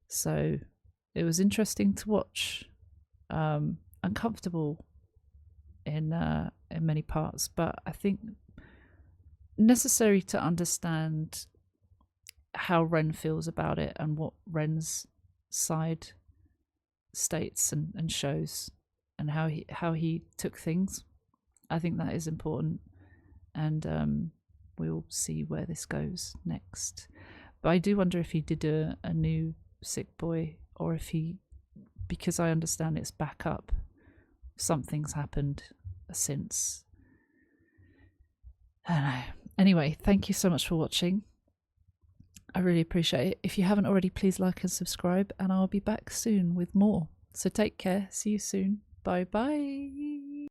So it was interesting to watch, uncomfortable in many parts, but I think necessary to understand how Ren feels about it and what Ren's side states and shows, and how he took things. I think that is important, and we'll see where this goes next. But I do wonder if he did a new Sick Boy, or if he, because I understand it's back up, something's happened since. I don't know. Anyway, thank you so much for watching. I really appreciate it. If you haven't already, please like and subscribe, and I'll be back soon with more. So take care. See you soon. Bye bye.